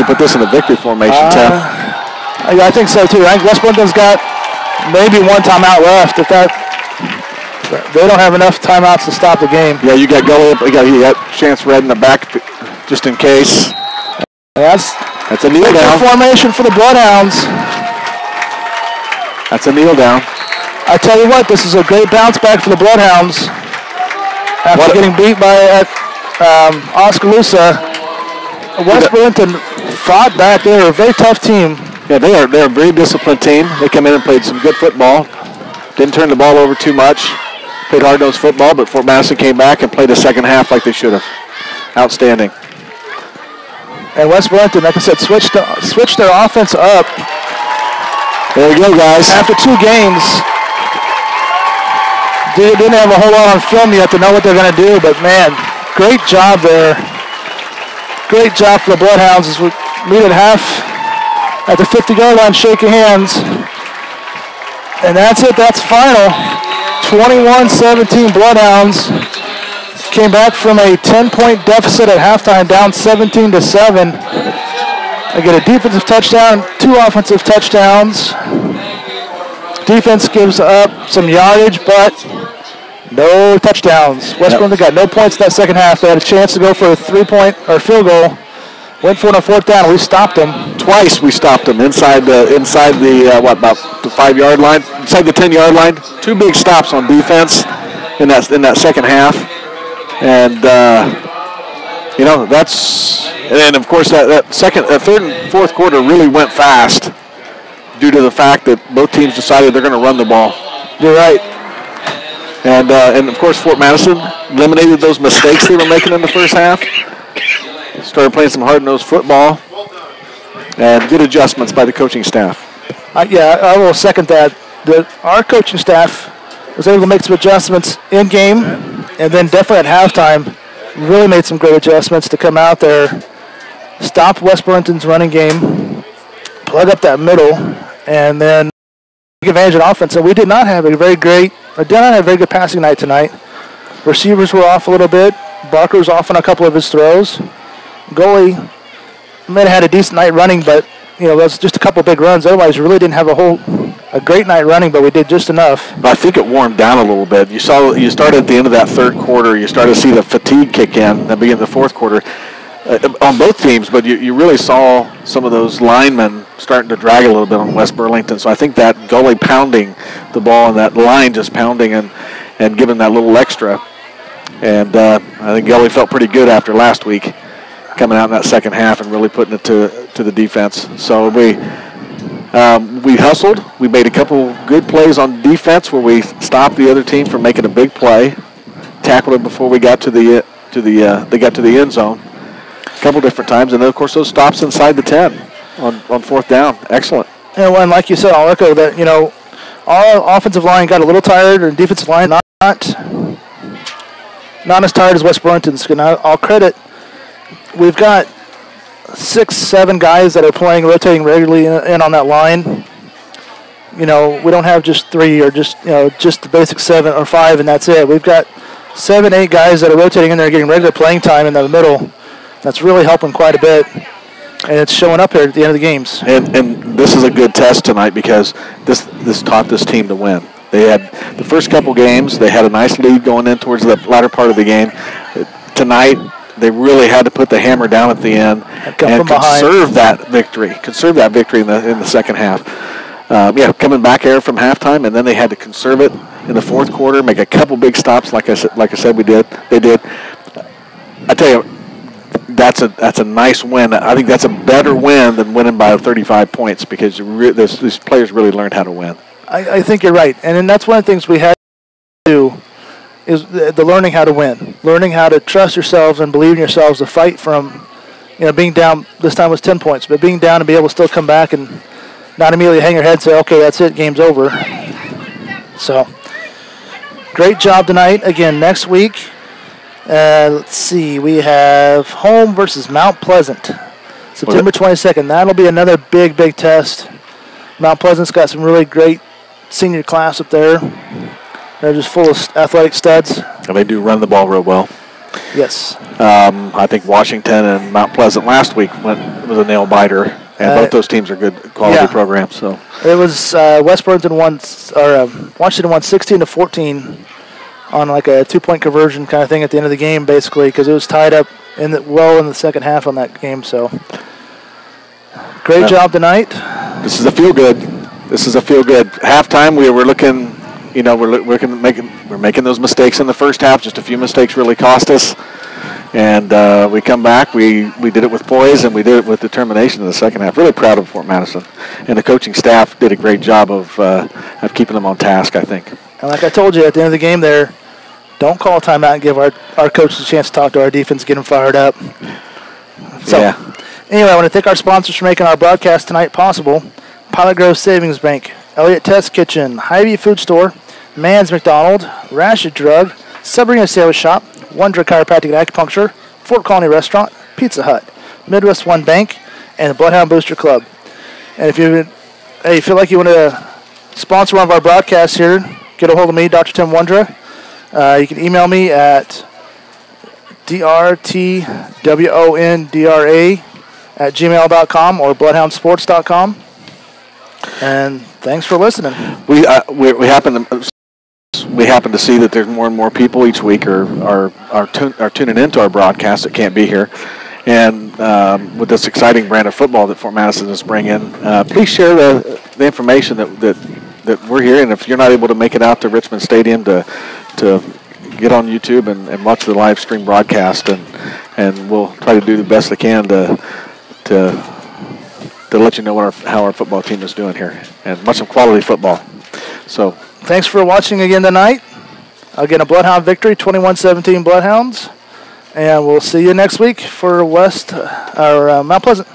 S1: put this in the victory formation, Tim.
S5: Yeah, I think so too. I think West Burlington's got maybe one timeout left. If that, they don't have enough timeouts to stop the game.
S1: Yeah, you got Gully. You got Chance Red in the back, just in case.
S5: That's
S1: a kneel down
S5: formation for the Bloodhounds.
S1: That's a kneel down.
S5: I tell you what, this is a great bounce back for the Bloodhounds. After getting beat by Oskaloosa, West Burlington fought back. They were a very tough team.
S1: Yeah, they're a very disciplined team. They come in and played some good football. Didn't turn the ball over too much. Played hard-nosed football, but Fort Madison came back and played the second half like they should have. Outstanding.
S5: And West Burlington, like I said, switched their offense up.
S1: There we go, guys.
S5: After 2 games, they didn't have a whole lot on film yet to know what they're going to do, but man, great job there. Great job for the Bloodhounds as we meet at half at the 50-yard line, shaking hands. And that's it, that's final. 21-17 Bloodhounds came back from a 10-point deficit at halftime, down 17-7. They get a defensive touchdown, 2 offensive touchdowns. Defense gives up some yardage, but no touchdowns. West Burlington got no points in that second half. They had a chance to go for a 3-point or field goal. Went for it on 4th down. We stopped them.
S1: Twice we stopped them inside the about the 5-yard line, inside the 10-yard line. 2 big stops on defense in that second half, and and of course that third and fourth quarter really went fast due to the fact that both teams decided they're going to run the ball.
S5: You're right.
S1: And of course Fort Madison eliminated those mistakes they were making in the first half. Started playing some hard-nosed football, and good adjustments by the coaching staff.
S5: I will second that. Our coaching staff was able to make some adjustments in-game, and then definitely at halftime, really made some great adjustments to come out there, stop West Burlington's running game, plug up that middle, and then take advantage of the offense. So we did not have a very good passing night tonight. Receivers were off a little bit. Barker was off on a couple of his throws. Goalie may have had a decent night running, but that's just a couple big runs. Otherwise, we really didn't have a great night running, but we did just enough.
S1: But I think it warmed down a little bit. You started at the end of that third quarter. You started to see the fatigue kick in at the beginning of the fourth quarter on both teams. But you really saw some of those linemen starting to drag a little bit on West Burlington. So I think that goalie pounding the ball and that line just pounding and giving that little extra. And I think Gully felt pretty good after last week, coming out in that second half and really putting it to the defense. So we hustled. We made a couple good plays on defense where we stopped the other team from making a big play, tackled it before we got to the to the end zone a couple different times, and then of course those stops inside the 10 on fourth down. Excellent.
S5: And like you said, I'll echo that. Our offensive line got a little tired, and defensive line not as tired as West Burlington's. And I'll credit. We've got 6-7 guys that are playing, rotating regularly in on that line. We don't have just 3 or just the basic 7 or 5, and that's it. We've got 7-8 guys that are rotating in there, getting regular playing time in the middle. That's really helping quite a bit, and it's showing up here at the end of the games.
S1: And this is a good test tonight because this taught this team to win. They had the first couple games, they had a nice lead going in towards the latter part of the game. Tonight, they really had to put the hammer down at the end and conserve that victory. Conserve that victory in the second half. Coming back here from halftime, and then they had to conserve it in the fourth quarter, make a couple big stops, like I said, they did. I tell you, that's a nice win. I think that's a better win than winning by 35 points because these players really learned how to win.
S5: I think you're right, and then that's one of the things we had to do is the learning how to win, learning how to trust yourselves and believe in yourselves to fight from, being down. This time was 10 points, but being down and be able to still come back and not immediately hang your head and say, okay, that's it, game's over. So, great job tonight. Again, next week, let's see, we have home versus Mount Pleasant, September 22nd. That'll be another big, big test. Mount Pleasant's got some really great senior class up there. They're just full of athletic studs.
S1: And they do run the ball real well.
S5: Yes.
S1: I think Washington and Mount Pleasant last week was a nail biter, and both those teams are good quality programs. So
S5: it was West Burlington Washington won 16-14 on like a 2-point conversion kind of thing at the end of the game, basically, because it was tied up in the second half on that game. So great job tonight.
S1: This is a feel good. Halftime, we were looking. We're making those mistakes in the first half. Just a few mistakes really cost us, and we come back. We did it with poise and we did it with determination in the second half. Really proud of Fort Madison, and the coaching staff did a great job of keeping them on task, I think.
S5: And like I told you at the end of the game, there, don't call a timeout and give our coaches a chance to talk to our defense, get them fired up. So, anyway, I want to thank our sponsors for making our broadcast tonight possible: Pilot Grove Savings Bank, Elliott Test Kitchen, Hy-Vee Food Store, Mann's McDonald, Rashid Drug, Sabrina Sandwich Shop, Wondra Chiropractic and Acupuncture, Fort Colony Restaurant, Pizza Hut, Midwest One Bank, and the BloodHound Booster Club. And if you feel like you want to sponsor one of our broadcasts here, get a hold of me, Dr. Tim Wondra. You can email me at drtwondra@gmail.com or bloodhoundsports.com. And thanks for listening.
S1: We happen to see that there's more and more people each week are tuning into our broadcast that can't be here. And with this exciting brand of football that Fort Madison is bringing, please share the information that we're here. And if you're not able to make it out to Richmond Stadium to get on YouTube and watch the live stream broadcast, and we'll try to do the best we can to let you know how our football team is doing here, and much of quality football. So
S5: thanks for watching again tonight. Again, a Bloodhound victory, 21-17 Bloodhounds, and we'll see you next week for Mount Pleasant.